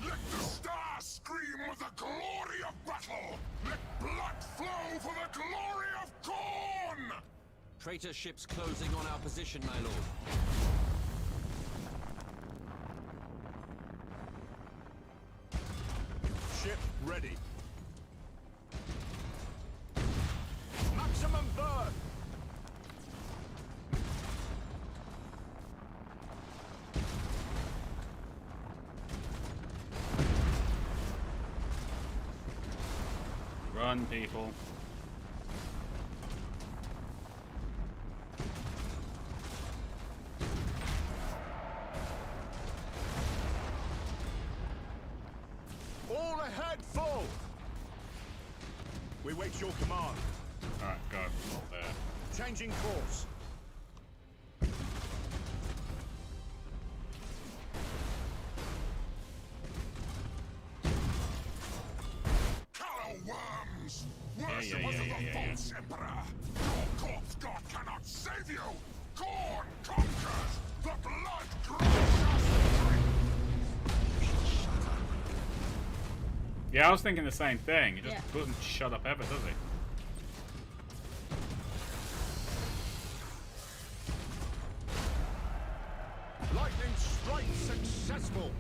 Let the stars scream with the glory of battle! Let blood flow for the glory of Khorne! Traitor ships closing on our position, my lord. Ship ready. Maximum burn! Run, people. All ahead, full! We wait your command. Alright, go. There. Changing course. Callow worms! yeah, Worshippers yeah, of the yeah. false emperor! Your corpse god cannot save you! Khorne conquers! The blood grants us strength! Yeah, I was thinking the same thing. It just Yeah. doesn't shut up ever, does it? Lightning strike successful.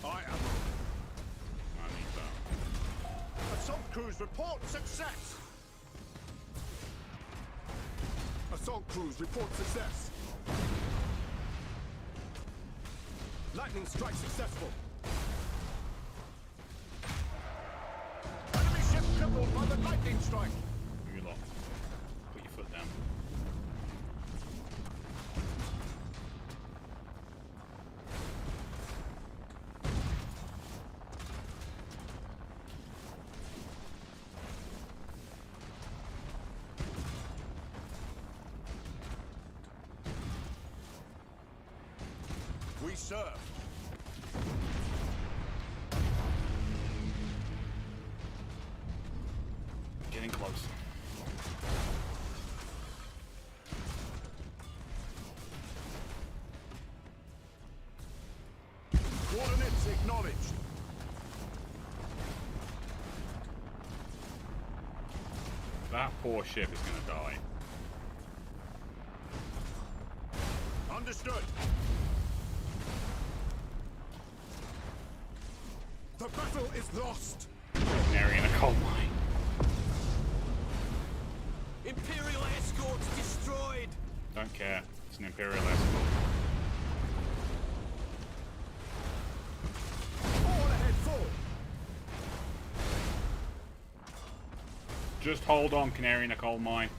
I am. I need that. Assault crews report success. Assault crews report success. Lightning strike successful. Enemy ship crippled by the lightning strike. You lot. Put your foot down. We serve. Getting close. Coordinates acknowledged. That poor ship is going to die. Understood. The battle is lost. Canary in a coal mine. Imperial escorts destroyed! Don't care. It's an Imperial escort. All ahead, full. Just hold on, Canary in a coal mine.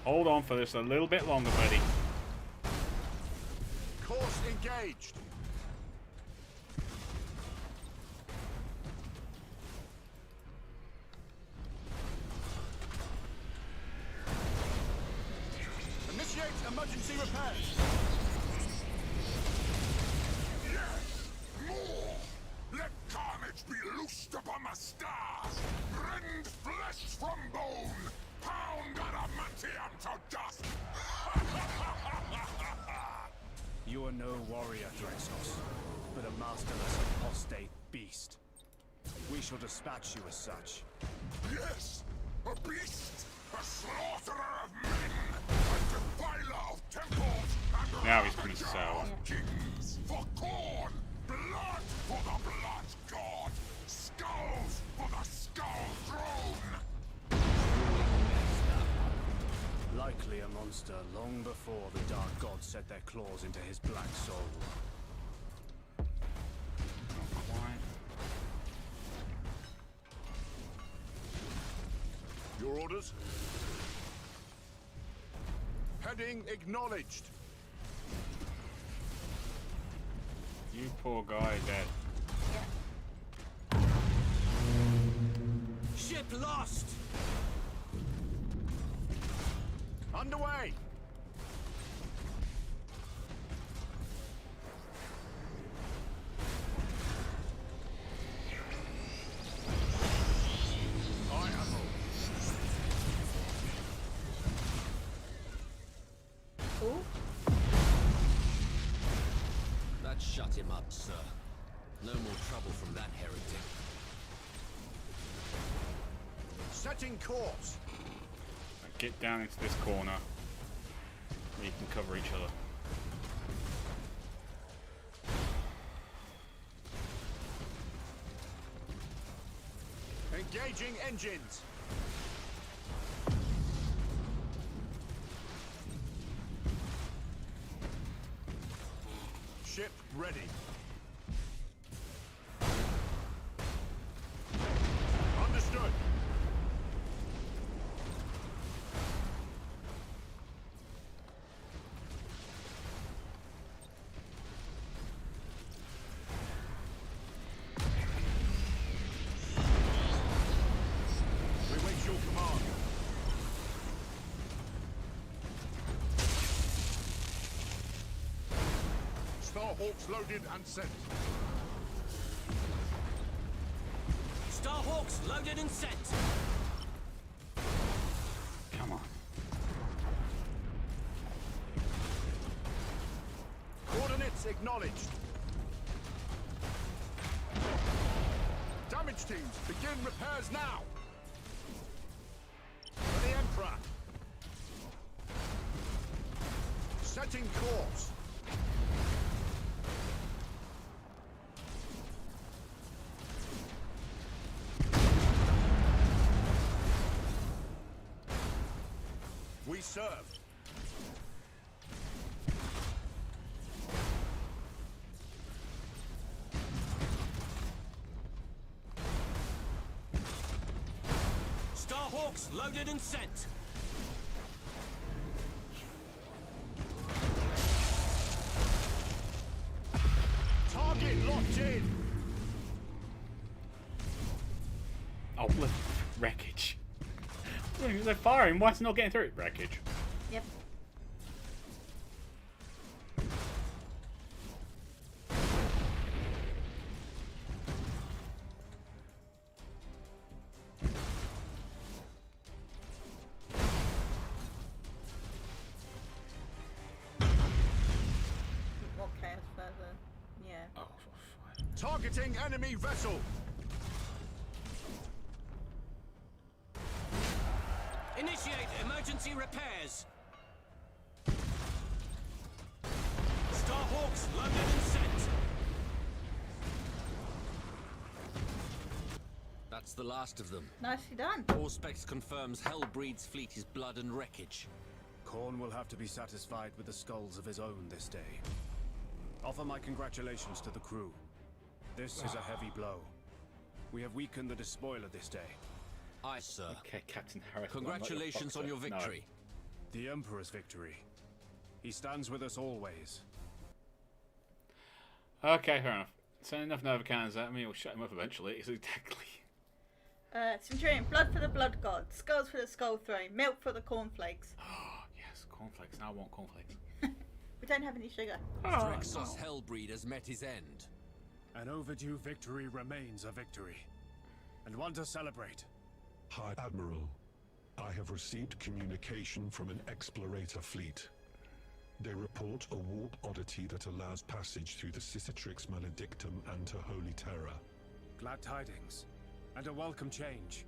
Hold on for this a little bit longer, buddy. Course engaged. Initiate emergency repairs. Yes! More! Let carnage be loosed upon the stars! Rend flesh from bone! Pound adamant lithium to dust! You are no warrior, Drexos, but a masterless apostate beast. We shall dispatch you as such. Yes, a beast, a slaughterer of men, a defiler of temples, and Now he's pretty sour. kings. For corn, blood for the blood god, skulls for the skull throne. Likely a monster long before the Dark Gods set their claws into his black soul. Not quite. Your orders? Heading acknowledged. You poor guy dead. Ship lost! Underway! Ooh. That shut him up, sir. No more trouble from that heretic. Setting course! Get down into this corner. Where you can cover each other. Engaging engines! Ship ready. Understood. We wait your command. Starhawks loaded and sent. Starhawks loaded and sent. Come on. Coordinates acknowledged. Damage teams, begin repairs now. For the Emperor. Setting course. We serve. Starhawks loaded and sent. Target locked in. Oh, bloody wreckage. They're firing. Why is it not getting through? Wreckage. Yep. More chaos further. Yeah. Oh, for fire. Targeting enemy vessel. Initiate emergency repairs. Starhawks loaded and sent. That's the last of them. Nicely done. Auspex confirms Hellbreed's fleet is blood and wreckage. Khorne will have to be satisfied with the skulls of his own this day. Offer my congratulations to the crew. This is a heavy blow. We have weakened the despoiler this day. Aye, sir. Okay, Captain Harris. Congratulations on your victory. The Emperor's victory. He stands with us always. No. Okay, fair enough. Send enough Nova cannons at me, we'll shut him up eventually. It's exactly. Centurion, blood for the blood god, skulls for the skull throne, milk for the cornflakes. Yes, cornflakes. Now I want cornflakes. We don't have any sugar. Drexos Hellbreed has met his end. An overdue victory remains a victory. And one to celebrate. High Admiral, I have received communication from an explorator fleet. They report a warp oddity that allows passage through the Cicatrix Maledictum and to Holy Terror. Glad tidings. And a welcome change.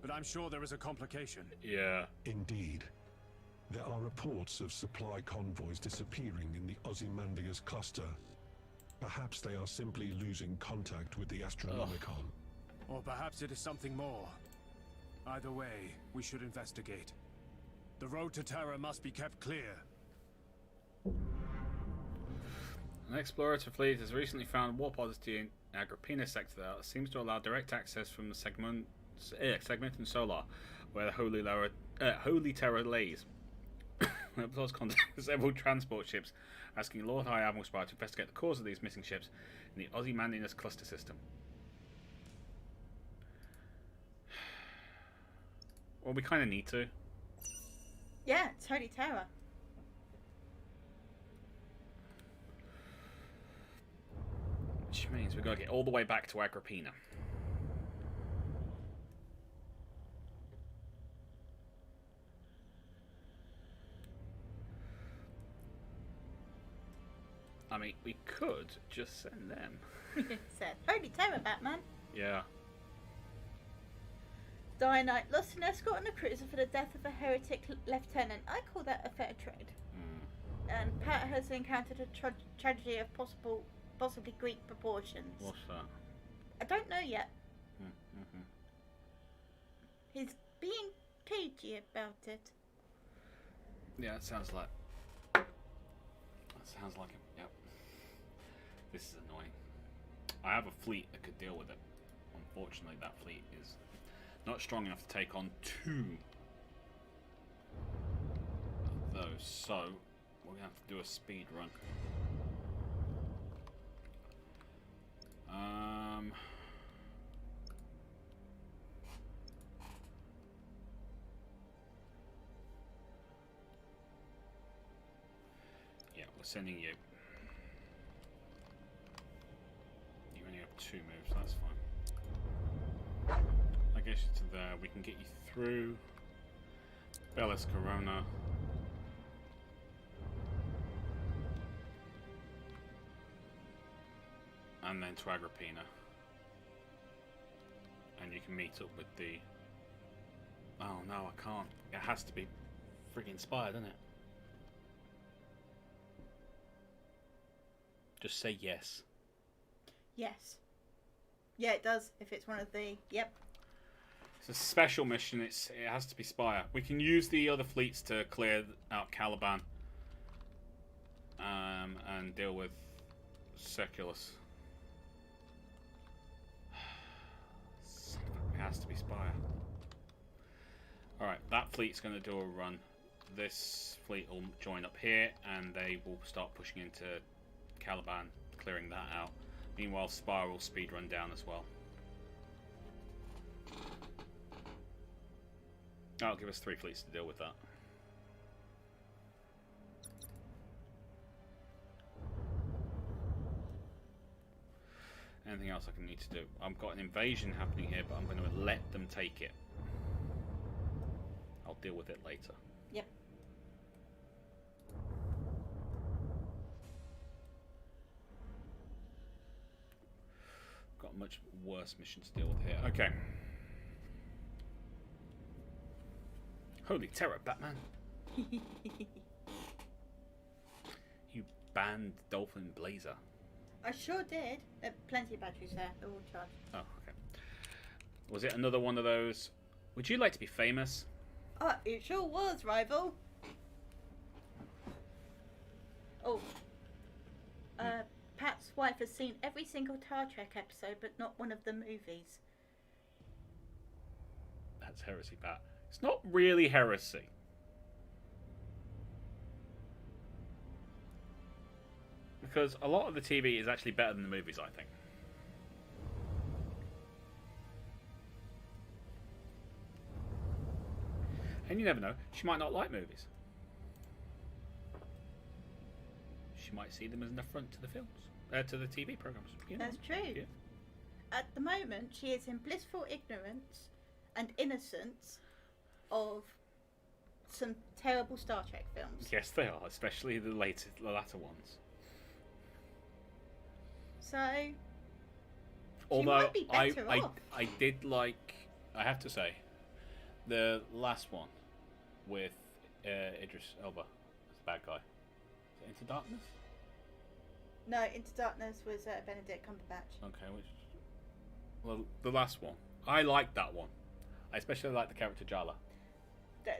But I'm sure there is a complication. Yeah. Indeed. There are reports of supply convoys disappearing in the Ozymandias cluster. Perhaps they are simply losing contact with the Astronomicon. Or perhaps it is something more. Either way, we should investigate. The road to Terra must be kept clear. An explorator fleet has recently found warp oddity in Agrippina sector that seems to allow direct access from the Segmentum Solar, where the Holy Terror lays. It was contacted several transport ships, asking Lord High Admiral Spire to investigate the cause of these missing ships in the Ozymandias cluster system. Well, we kind of need to. Yeah, it's Holy Terror. Which means we've got to get all the way back to Agrippina. I mean, we could just send them. Said Holy Terror, Batman. Yeah. Dianite lost an escort on a cruiser for the death of a heretic lieutenant. I call that a fair trade. And Pat has encountered a tragedy of possibly Greek proportions. What's that? I don't know yet. Mm-hmm. He's being cagey about it. Yeah, it sounds like. Him. Yep. This is annoying. I have a fleet that could deal with it. Unfortunately, that fleet is not strong enough to take on two of those. So we're gonna have to do a speed run. Yeah, we're sending you. You only have 2 moves, that's fine. I guess to there, we can get you through Bellis Corona. And then to Agrippina. And you can meet up with the... Oh no, I can't. It has to be friggin' Spire, doesn't it? Just say yes. Yes. Yeah, it does. If it's one of the... Yep. It's a special mission. It has to be Spire. We can use the other fleets to clear out Caliban. And deal with Circulus. It has to be Spire. Alright, that fleet's going to do a run. This fleet will join up here and they will start pushing into Caliban, clearing that out. Meanwhile, Spire will speed run down as well. That'll give us 3 fleets to deal with that. Anything else I can need to do? I've got an invasion happening here, but I'm going to let them take it. I'll deal with it later. Yep. Got a much worse mission to deal with here. Okay. Holy terror, Batman. You banned Dolphin Blazer. I sure did. There are plenty of batteries there. They're all charged. Oh, okay. Was it another one of those? Would you like to be famous? Oh, it sure was, rival. Oh. Pat's wife has seen every single Star Trek episode, but not one of the movies. That's heresy, Pat. It's not really heresy. Because a lot of the TV is actually better than the movies, I think. And you never know, she might not like movies. She might see them as an affront to the films, to the TV programs. You know? That's true. Yeah. At the moment, she is in blissful ignorance and innocence of some terrible Star Trek films. Yes, they are, especially the latter ones. So, Although might be better off. I did like, I have to say, the last one with Idris Elba as the bad guy. Is it Into Darkness? No, Into Darkness was Benedict Cumberbatch. Okay, well, the last one. I liked that one. I especially like the character Jala.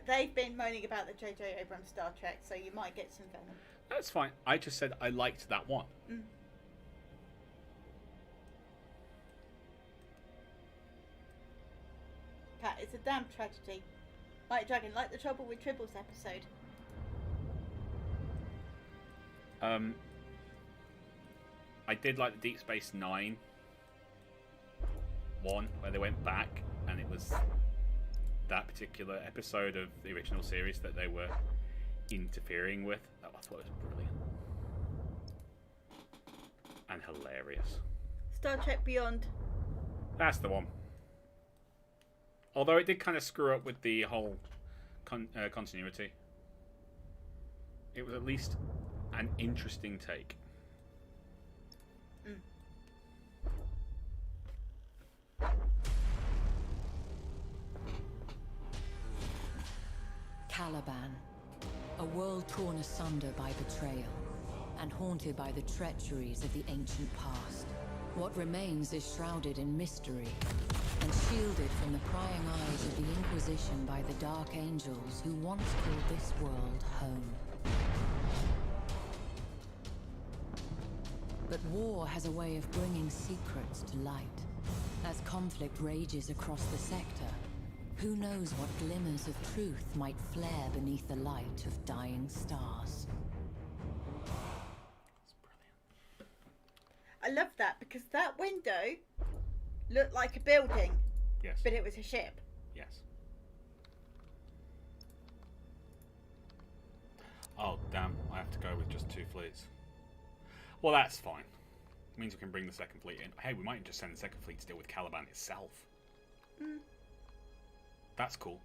They've been moaning about the J.J. Abrams Star Trek, so you might get some venom. That's fine. I just said I liked that one. Mm. Pat, it's a damn tragedy. Like Dragon, like the Trouble with Tribbles episode. I did like the Deep Space Nine one, where they went back, and it was that particular episode of the original series that they were interfering with. I thought it was brilliant and hilarious. Star Trek Beyond. That's the one. Although it did kind of screw up with the whole continuity. It was at least an interesting take. Mm. Caliban, a world torn asunder by betrayal and haunted by the treacheries of the ancient past. What remains is shrouded in mystery and shielded from the prying eyes of the Inquisition by the Dark Angels who once called this world home. But war has a way of bringing secrets to light. As conflict rages across the sector, who knows what glimmers of truth might flare beneath the light of dying stars. It's brilliant. I love that because that window looked like a building, Yes. but it was a ship. Yes. Oh, damn. I have to go with just 2 fleets. Well, that's fine. It means we can bring the second fleet in. Hey, we might just send the second fleet to deal with Caliban itself. Mm. That's cool.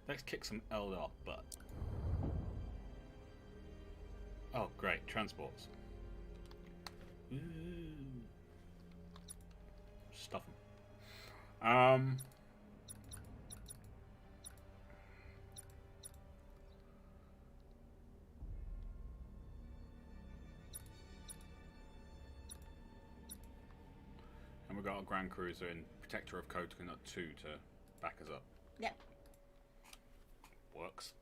Let's kick some Eldar butt. Oh, great. Transports. Ooh. Stuff them. And we've got a Grand Cruiser and Protector of Coconut 2 to back us up. Yep. Works.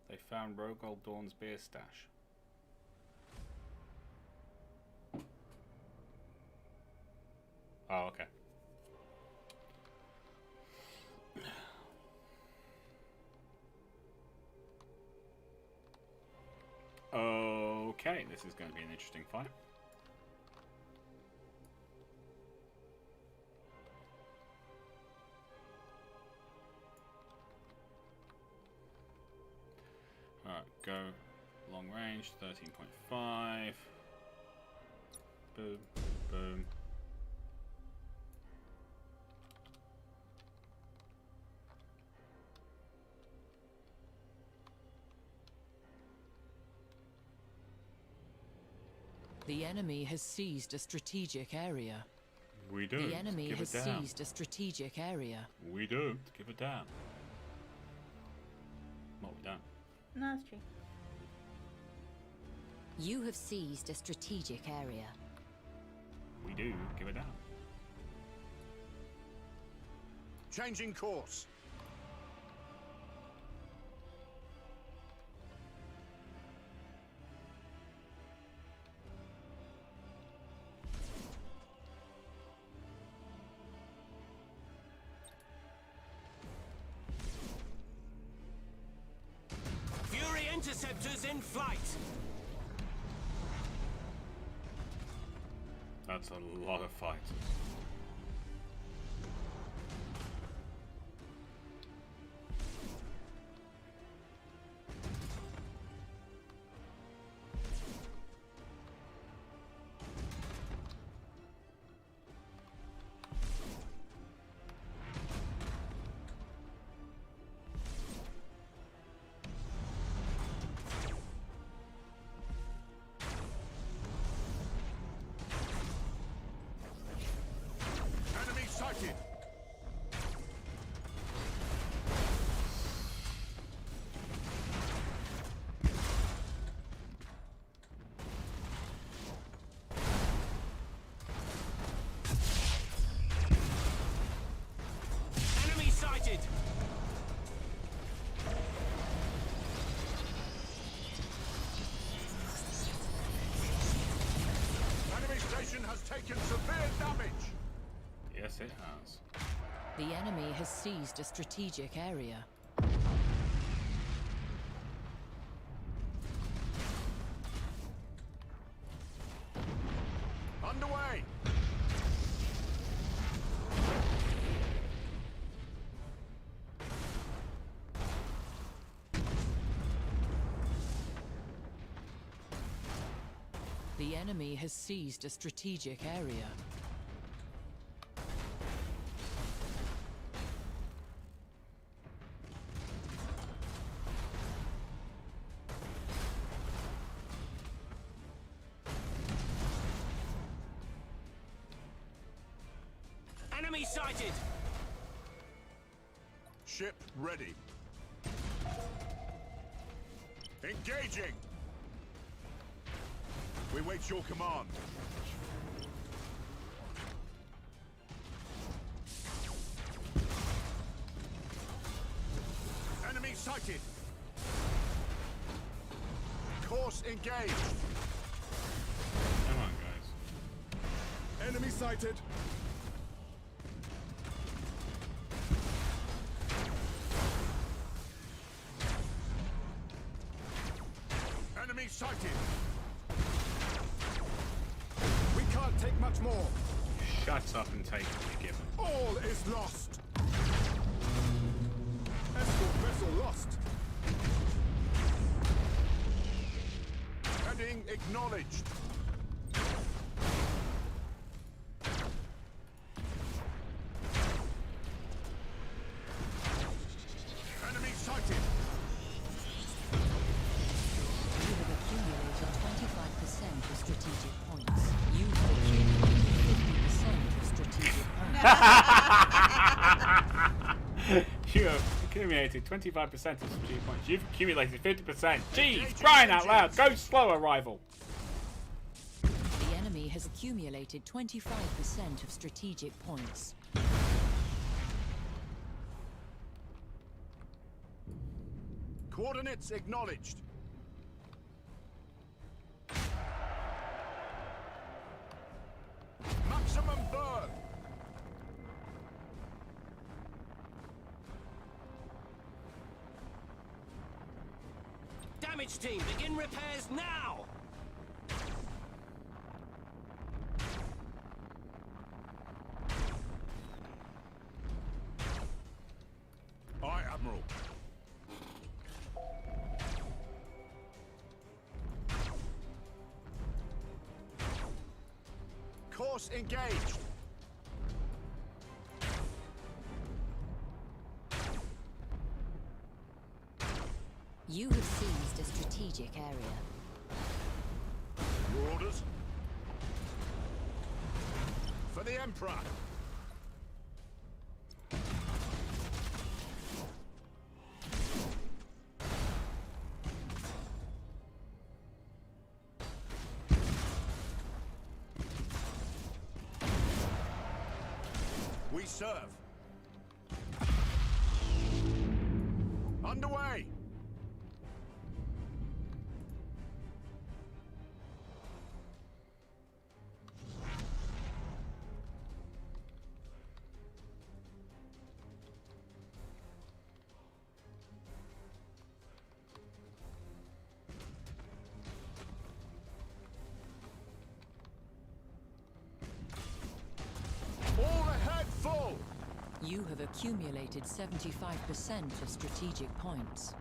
They found Rogol Dawn's beer stash. Oh, okay. Okay, this is going to be an interesting fight. Alright, go long range, 13.5. Boom, boom. The enemy has seized a strategic area. We do. The enemy Give has it down. seized a strategic area. We do. Give it down. What we don't. No, that's true. You have seized a strategic area. We do. Give it down. Changing course. Fury interceptors in flight. That's a lot of fight. taken severe damage. Yes, it has. The enemy has seized a strategic area. Underway. The enemy has seized a strategic area. Enemy sighted! Ship ready. Engaging. We wait your command. Enemy sighted. Course engaged. Come on, guys. Enemy sighted. Enemy sighted. We can't take much more. Shut up and take what you're given. All is lost. Escort vessel lost. Heading acknowledged. Enemy sighted. You have accumulated 25% of strategic points. You have accumulated 50% of strategic points. You have accumulated 25% of strategic points. You've accumulated 50%. Jeez, crying out loud. Go slower, rival. The enemy has accumulated 25% of strategic points. Coordinates acknowledged. Maximum burn. Damage team, begin repairs now! Aye, Admiral. Course engaged. You have seized a strategic area. Your orders? For the Emperor. We serve. Underway. All ahead full. You have accumulated 75% of strategic points.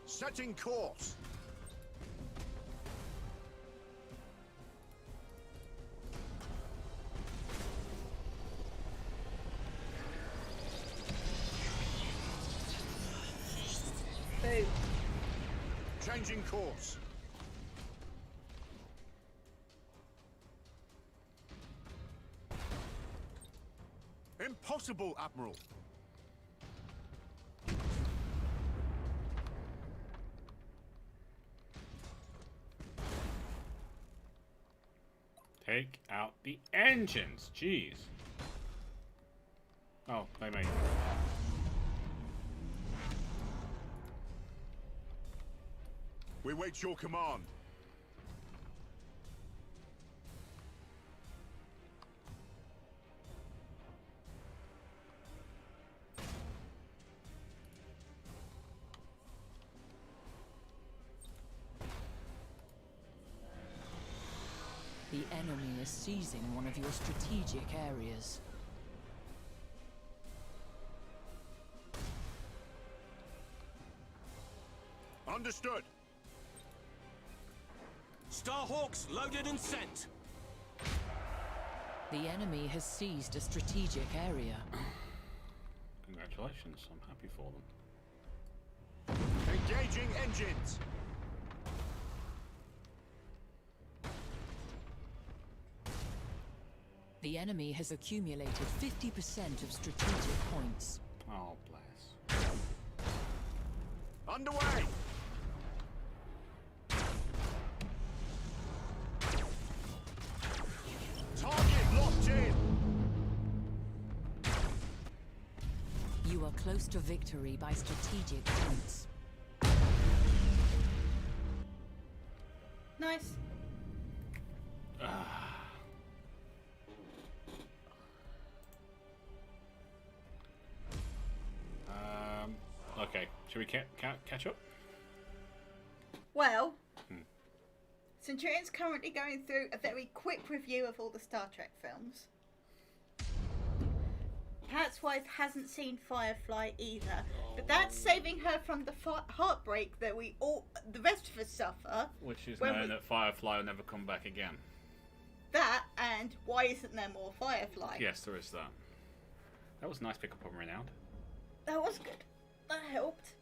Setting course. Boom. Changing course. Impossible, Admiral. Take out the engines. Jeez. Oh, they made it. We wait your command. The enemy is seizing one of your strategic areas. Understood. Starhawks loaded and sent. The enemy has seized a strategic area. Congratulations, I'm happy for them. Engaging engines. The enemy has accumulated 50% of strategic points. Oh, bless. Underway. Target locked in. You are close to victory by strategic points. Nice. Okay, should we catch up? Well, Centurion's currently going through a very quick review of all the Star Trek films. Pat's wife hasn't seen Firefly either, but that's saving her from the heartbreak that the rest of us suffer. Which is when known that Firefly will never come back again. That, and why isn't there more Firefly? Yes, there is that. That was a nice pick-up on Renowned. That was good. That helped.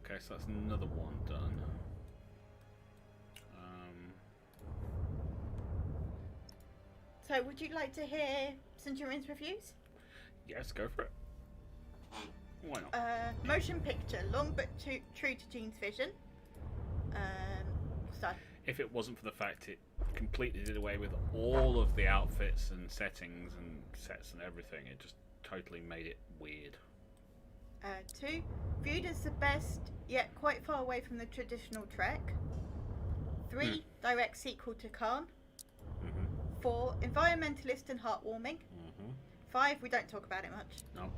Okay, so that's another one done. So, would you like to hear Centurion's reviews? Yes, go for it. Why not? Motion picture, long but true to Gene's vision. Start. If it wasn't for the fact it completely did away with all of the outfits and settings and sets and everything, it just totally made it weird. 2, viewed as the best, yet quite far away from the traditional Trek. 3, direct sequel to Khan. 4, environmentalist and heartwarming. 5, we don't talk about it much. No.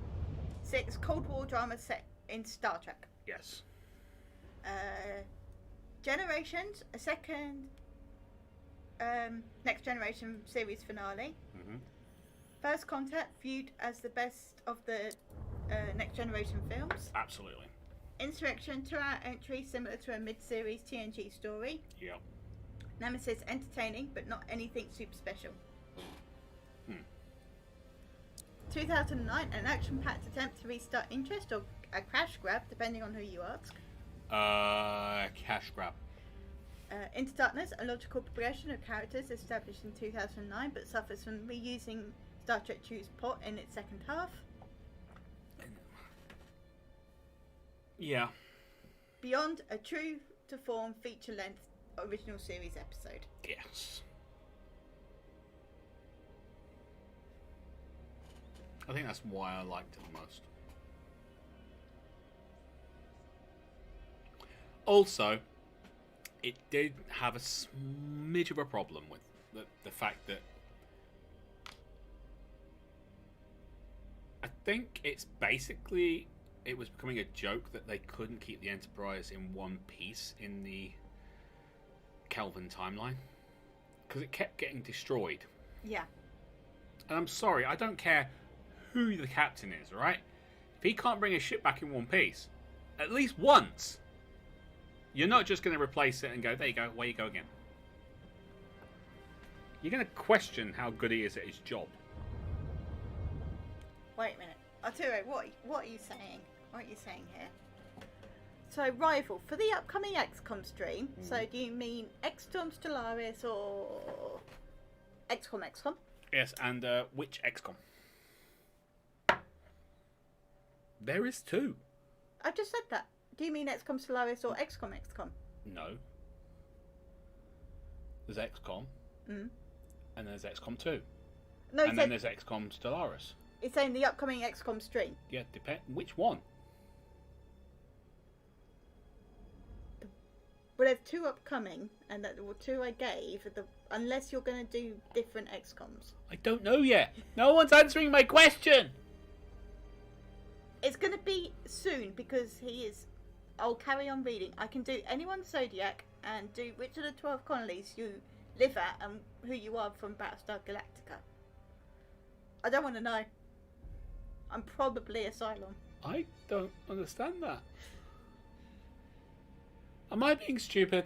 6, Cold War drama set in Star Trek. Yes. Generations, a second Next Generation series finale. First Contact, viewed as the best of the Next Generation films. Absolutely. Insurrection, 2-hour entry similar to a mid-series TNG story. Yep. Nemesis, entertaining but not anything super special. 2009, an action-packed attempt to restart interest or a cash grab, depending on who you ask. Cash grab. Into Darkness, a logical progression of characters established in 2009 but suffers from reusing Star Trek II's plot in its second half. Yeah. Beyond, a true-to-form feature-length original series episode. Yes. I think that's why I liked it the most. Also, it did have a smidge of a problem with the fact that I think it was becoming a joke that they couldn't keep the Enterprise in one piece in the Kelvin timeline because it kept getting destroyed. Yeah. And I'm sorry, I don't care who the captain is, right? If he can't bring his ship back in one piece, at least once, you're not just going to replace it and go, there you go, away you go again. You're going to question how good he is at his job. Wait a minute. I'll tell you what are you saying? What are you saying here? So, Rival, for the upcoming XCOM stream, so do you mean XCOM Stellaris or XCOM? Yes, and which XCOM? There is two. I just said that. Do you mean XCOM Stellaris or XCOM? No. There's XCOM. And there's XCOM 2. No, And then there's XCOM Stellaris. it's saying the upcoming XCOM stream. Yeah, which one? But there's 2 upcoming, and that were 2 I gave. Unless you're going to do different XCOMs. I don't know yet. No one's answering my question. It's going to be soon because he is. I'll carry on reading. I can do anyone Zodiac and do which of the 12 colonies you live at and who you are from Battlestar Galactica. I don't want to know. I'm probably Asylum. I don't understand that. Am I being stupid?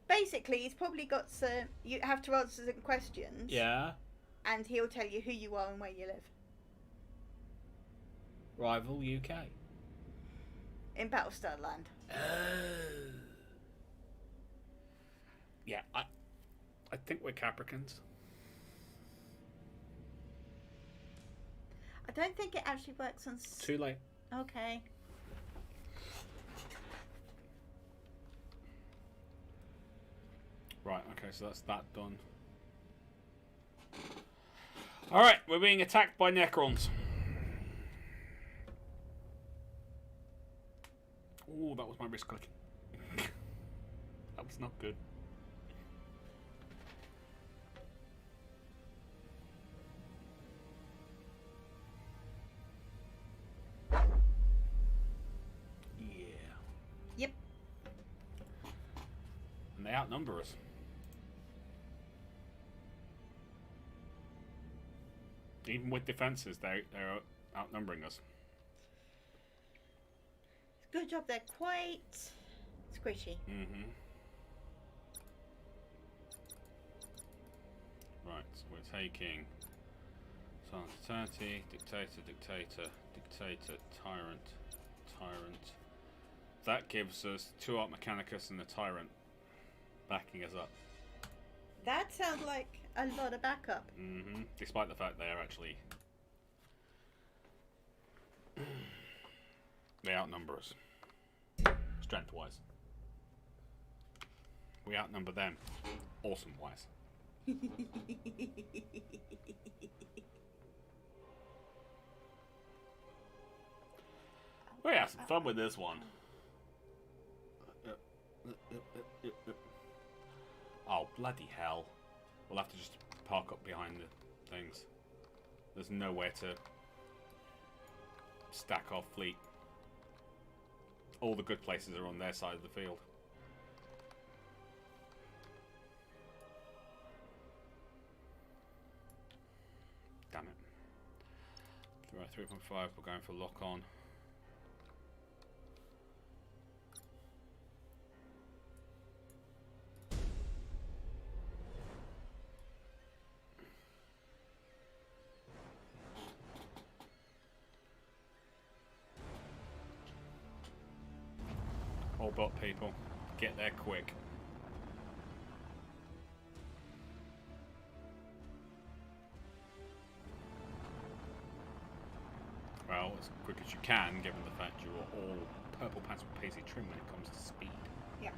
Basically, he's probably got some. You have to answer some questions. Yeah. And he'll tell you who you are and where you live. Rival UK. In Battlestar Land. Yeah, I think we're Capricorns. I don't think it actually works on. Too late. Okay. Right, okay, so that's that done. Alright, we're being attacked by Necrons. Oh, that was my wrist clicking. That was not good. Yeah. Yep. And they outnumber us. Even with defenses, they're outnumbering us. Good job. They're quite squishy. Mm-hmm. Right, so we're taking Silent Eternity, Dictator, Dictator, Dictator, Tyrant, Tyrant. That gives us 2 Art Mechanicus and the Tyrant backing us up. That sounds like a lot of backup. Mm-hmm. Despite the fact they are actually... they outnumber us. Strength-wise. We outnumber them. Awesome-wise. We're having some fun with this one. Oh, bloody hell. We'll have to just park up behind the things. There's nowhere to stack our fleet. All the good places are on their side of the field. Damn it. Right, 3.5, we're going for lock on. All bot people, get there quick. Well, as quick as you can, given the fact you are all purple pants with paisley trim when it comes to speed. Yeah.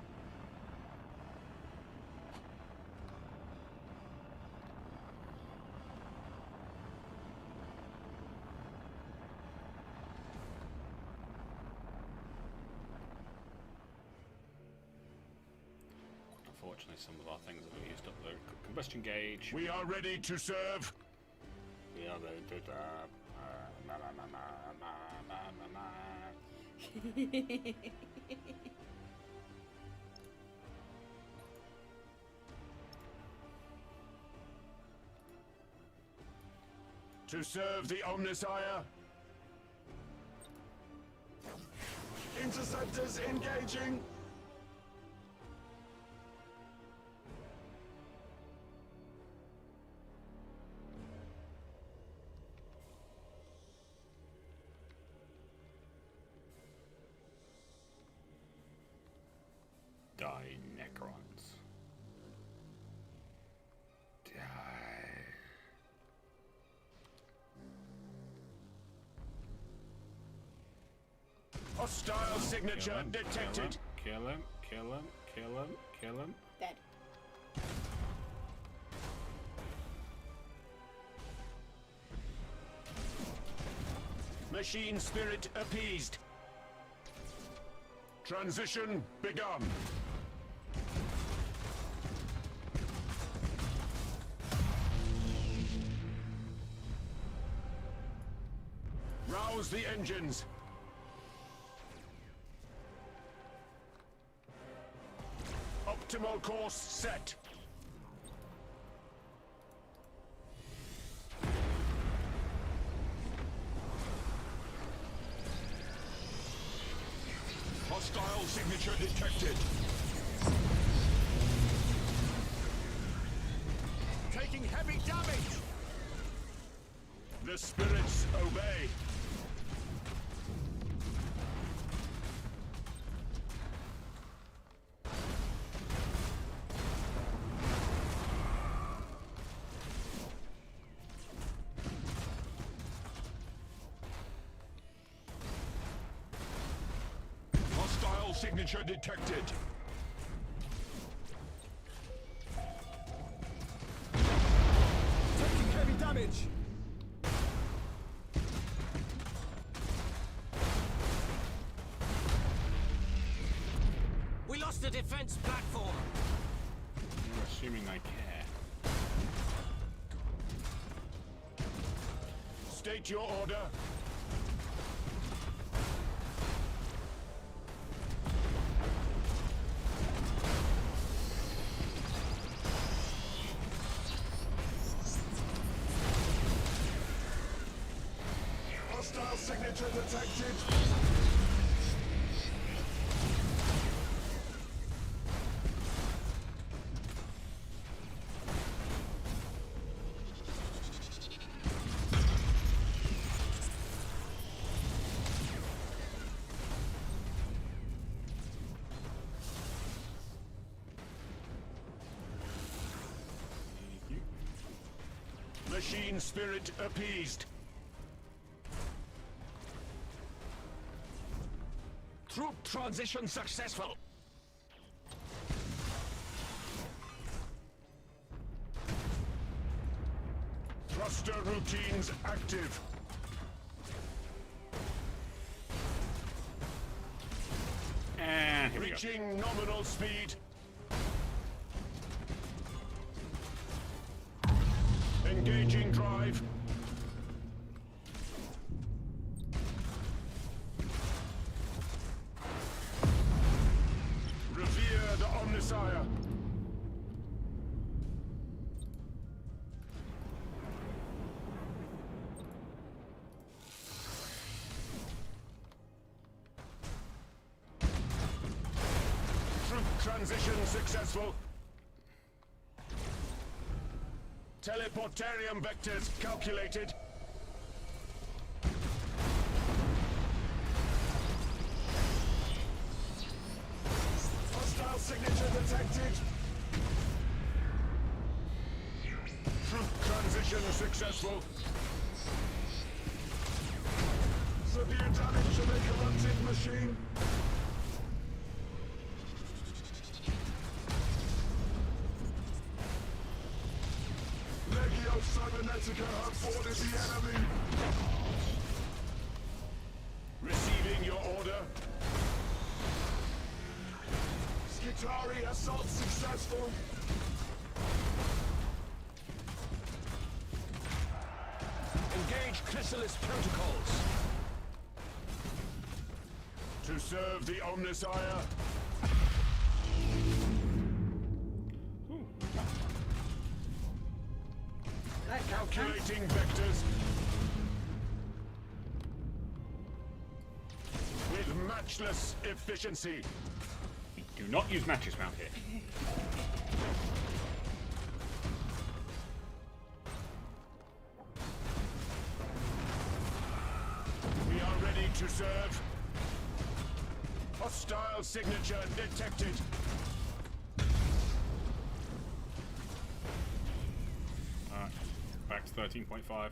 Unfortunately, some of our things have used up the combustion gauge. We are ready to serve. We are ready to serve. To serve the Omnissiah. Interceptors engaging. Die, Necrons. Die. Hostile signature detected. Kill him, kill him, kill him, kill him. Dead. Machine spirit appeased. Transition begun. Rouse the engines. Optimal course set. Hostile signature detected. Taking heavy damage. The spirits obey. Hostile signature detected. Taking heavy damage. We lost the defense platform. You're assuming I care. State your order. Hostile signature detected. Machine spirit appeased. Troop transition successful. Thruster routines active. And here we go. Reaching nominal speed. Engaging drive. Revere the Omnissiah. Troop transition successful. Teleportarium vectors calculated. Hostile signature detected. Troop transition successful. Severe damage to the corrupted machine. Legio Cybernetica have boarded the enemy. Receiving your order. Skitari assault successful. Engage Chrysalis protocols. To serve the Omnissiah. Like that, huh? Calculating vectors. With matchless efficiency. We do not use matches around here. We are ready to serve. Hostile signature detected. Alright, back to 13.5.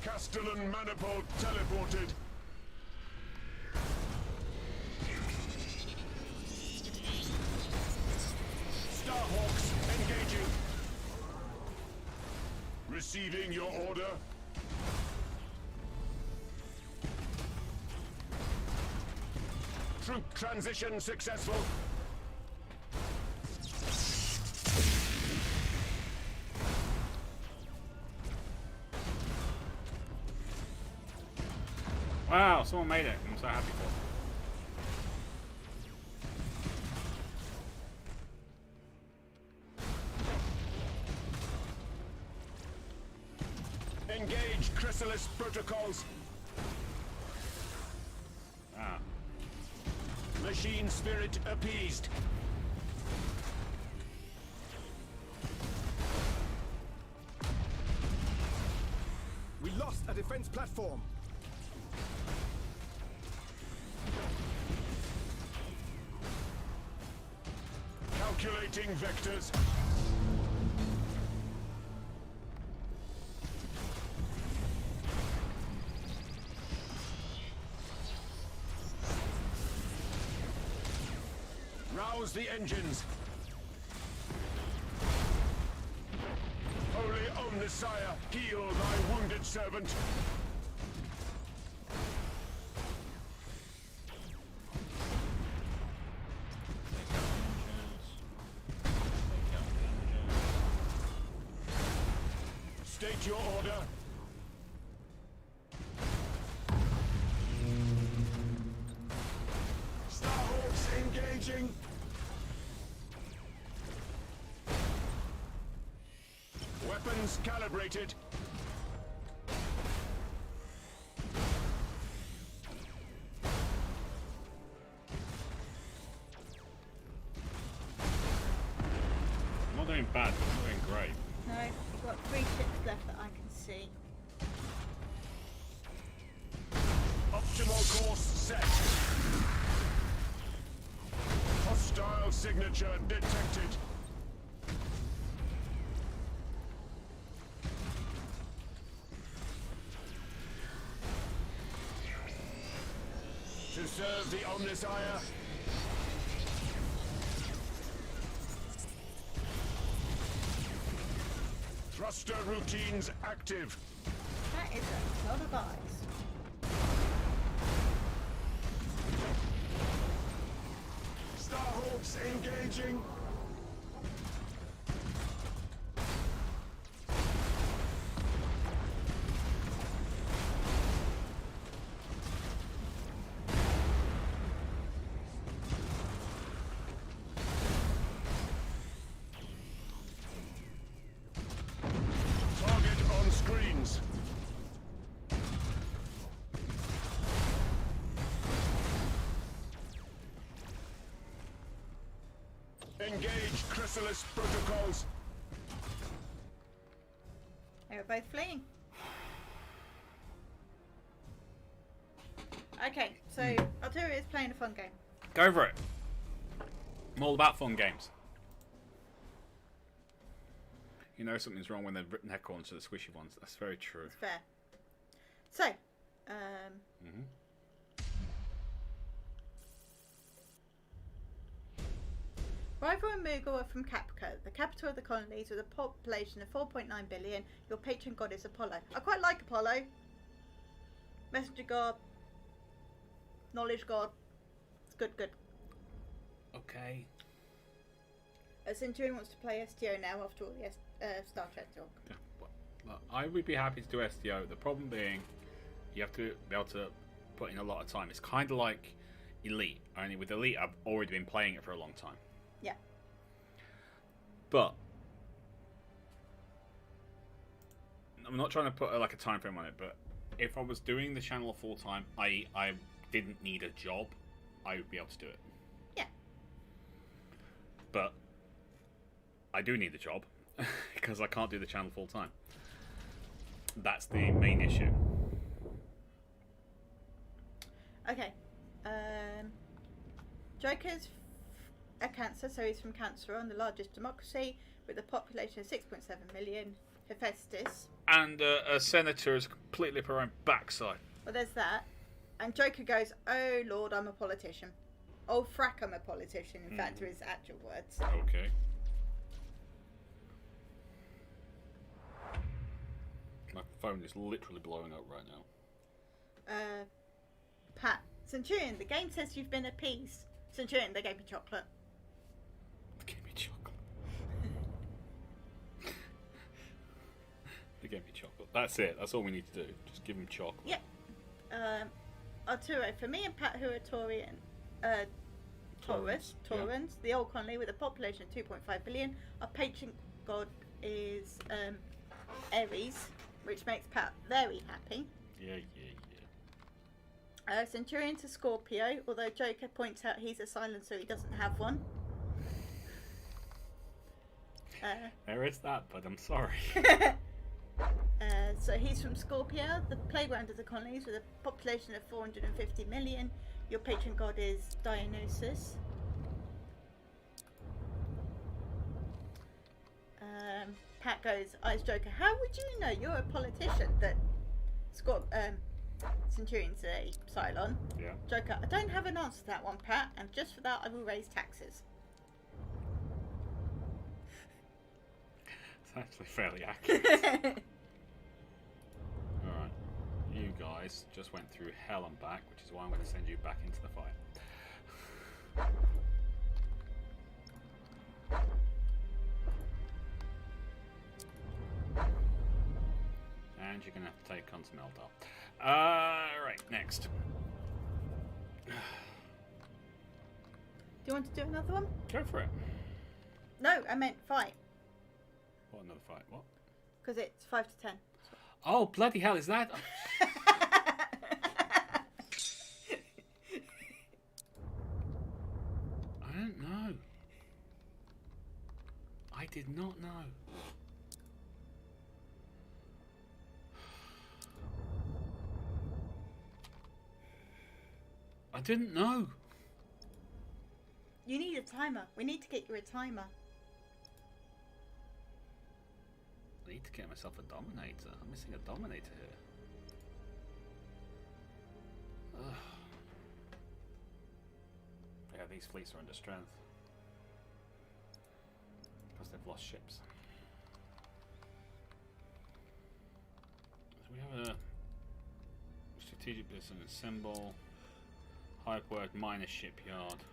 Castellan manifold teleported. Receiving your order. Troop transition successful. Wow, someone made it. I'm so happy for them. Engage Chrysalis protocols. Ah. Machine spirit appeased. We lost a defense platform. Calculating vectors. Rouse the engines. Holy Omnissiah, heal thy wounded servant. State your order. Starhawks engaging. Weapons calibrated. I'm not doing bad, but I'm doing great. No, you've got 3 ships left that I can see. Optimal course set. Hostile signature detected. To serve the Omnissiah. Thruster routines active. That is a lot of eyes. Starhawks engaging. Target on screens. Engage Chrysalis protocols. They were both fleeing. Okay, so Artillery is playing a fun game. Go for it. I'm all about fun games. You know something's wrong when they've written Necrons to the squishy ones. That's very true. It's fair. So, Rival and Moogle are from Caprica, the capital of the colonies with a population of 4.9 billion. Your patron god is Apollo. I quite like Apollo. Messenger god. Knowledge god. It's good, good. Okay. Centurion wants to play STO now after all the Star Trek talk. Yeah, well, I would be happy to do STO. The problem being, you have to be able to put in a lot of time. It's kind of like Elite. Only with Elite, I've already been playing it for a long time. Yeah. But I'm not trying to put like a time frame on it. But if I was doing the channel full time, I didn't need a job, I would be able to do it. Yeah. But I do need a job because I can't do the channel full time. That's the main issue. Okay. Joker's a Cancer, so he's from Canceron, the largest democracy, with a population of 6.7 million. Hephaestus. And a senator is completely up her own backside. Well, there's that. And Joker goes, "Oh Lord, I'm a politician. Oh frack, I'm a politician." In fact, are his actual words. Okay. phone is literally blowing up right now. Pat, Centurion, the game says you've been appeased. Centurion, they gave me chocolate. They gave me chocolate. They gave me chocolate. That's it. That's all we need to do. Just give them chocolate. Yep. Arturo, for me and Pat, who are Taurian, Taurus, yeah. the old colony with a population of 2.5 billion. Our patron god is Ares, which makes Pat very happy. Yeah. Centurion to Scorpio, although Joker points out he's a silencer, he doesn't have one. There is that, but I'm sorry. So he's from Scorpio, the playground of the colonies, with a population of 450 million. Your patron god is Dionysus. Pat goes, Eyes Joker, how would you know, you're a politician, that Centurion's a Cylon? Yeah. Joker, I don't have an answer to that one, Pat, and just for that I will raise taxes. It's actually fairly accurate. Alright. You guys just went through hell and back, which is why I'm going to send you back into the fight. And you're going to have to take on some Eldar. Right, next. Do you want to do another one? Go for it. No, I meant fight. What, another fight? What? Because it's 5 to 10. Oh, bloody hell, is that? I don't know. I did not know. I didn't know. You need a timer. We need to get you a timer. I need to get myself a Dominator. I'm missing a Dominator here. Ugh. Yeah, these fleets are under strength. Because they've lost ships. So we have a strategic business symbol, hyperwork, minor shipyard,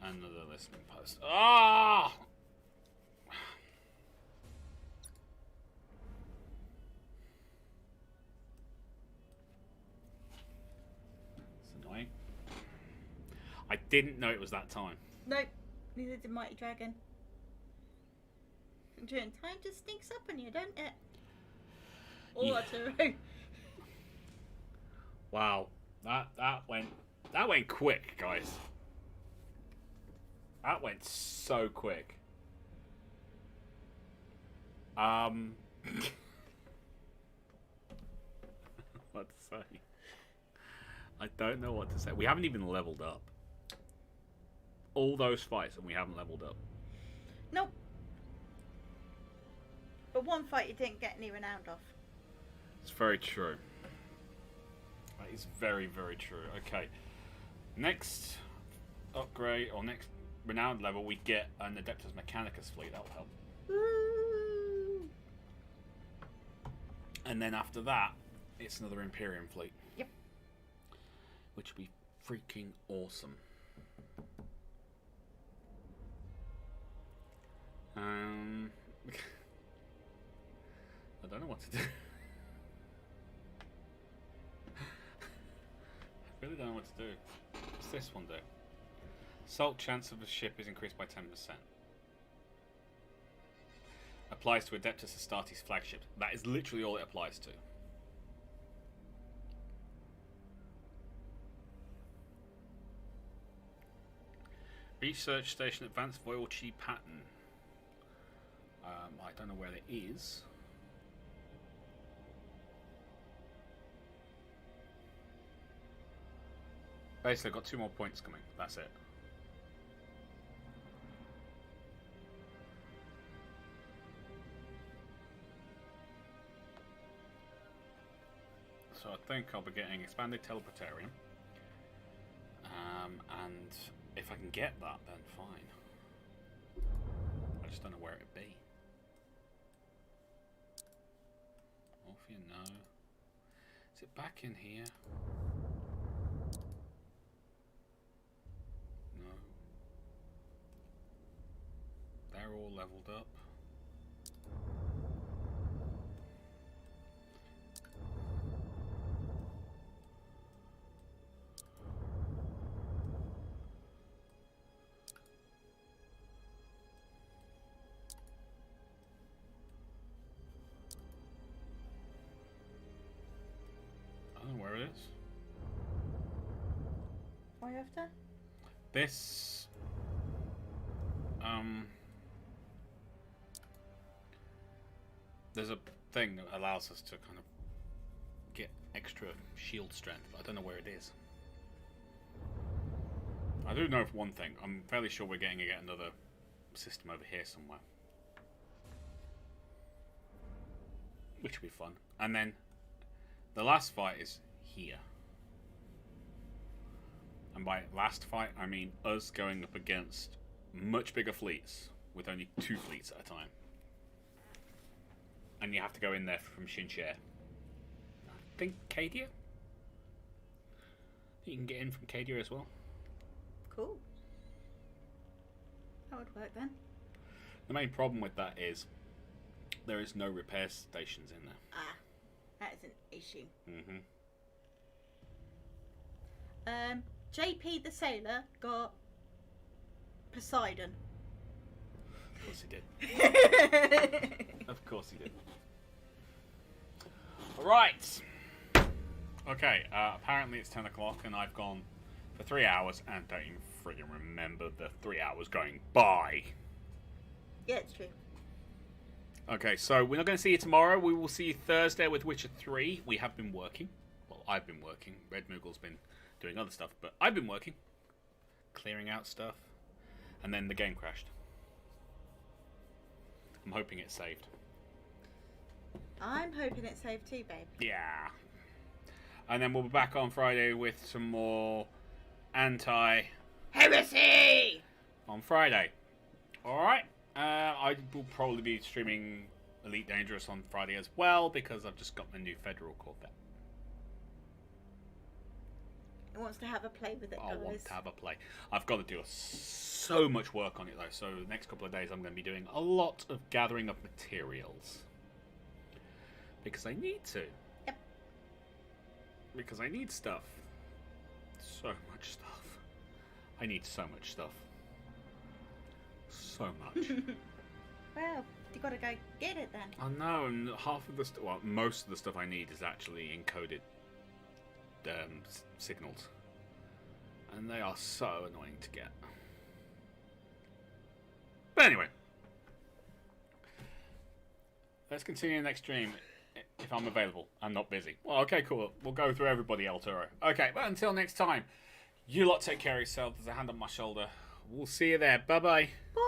and another listening post. Ah! I didn't know it was that time. Nope, neither did Mighty Dragon. Time just sneaks up on you, don't it? Or Arturo. Wow, that went quick, guys. That went so quick. What to say? I don't know what to say. We haven't even leveled up. All those fights and we haven't leveled up. Nope. But one fight you didn't get any renowned off. It's very true. That is very, very true. Okay. Next upgrade, or next renowned level, we get an Adeptus Mechanicus fleet. That'll help. Woo! And then after that, it's another Imperium fleet. Yep. Which would be freaking awesome. I don't know what to do. I really don't know what to do. What's this one do? Assault chance of a ship is increased by 10%. Applies to Adeptus Astartes flagship. That is literally all it applies to. Research station advanced Voyage pattern. I don't know where it is. Basically, I've got 2 more points coming. That's it. So I think I'll be getting expanded teleportarium. And if I can get that, then fine. I just don't know where it'd be. Or Philadelphia? No. Is it back in here? No. They're all leveled up. I don't know where it is. What are you after? This there's a thing that allows us to kind of get extra shield strength, but I don't know where it is. I do know of one thing. I'm fairly sure we're getting another system over here somewhere, which will be fun. And then the last fight is here. And by last fight, I mean us going up against much bigger fleets with only 2 fleets at a time. And you have to go in there from Shinshare. I think Cadia? You can get in from Cadia as well. Cool. That would work then. The main problem with that is there is no repair stations in there. Ah, that is an issue. Mm-hmm. JP the Sailor got Poseidon. Of course he did. Of course he did. Alright. Okay, apparently it's 10 o'clock and I've gone for 3 hours and don't even friggin' remember the 3 hours going by. Yeah, it's true. Okay, so we're not going to see you tomorrow. We will see you Thursday with Witcher 3. We have been working. Well, I've been working. Red Moogle's been doing other stuff, but I've been working. Clearing out stuff. And then the game crashed. I'm hoping it's saved. I'm hoping it's saved too, babe. Yeah. And then we'll be back on Friday with some more anti-heresy on Friday. Alright. I will probably be streaming Elite Dangerous on Friday as well because I've just got my new Federal Corvette. It wants to have a play with it, I guys. want to have a play. I've got to do so much work on it though, so the next couple of days I'm going to be doing a lot of gathering of materials. Because I need to. Yep. Because I need stuff. So much stuff. I need so much stuff. So much. Well, you gotta go get it then. I know, and half of the well, most of the stuff I need is actually encoded signals. And they are so annoying to get. But anyway. Let's continue the next stream. If I'm available. I'm not busy. Well, okay, cool. We'll go through everybody, El Toro. Okay, but until next time, you lot take care of yourselves. There's a hand on my shoulder. We'll see you there. Bye-bye. Bye.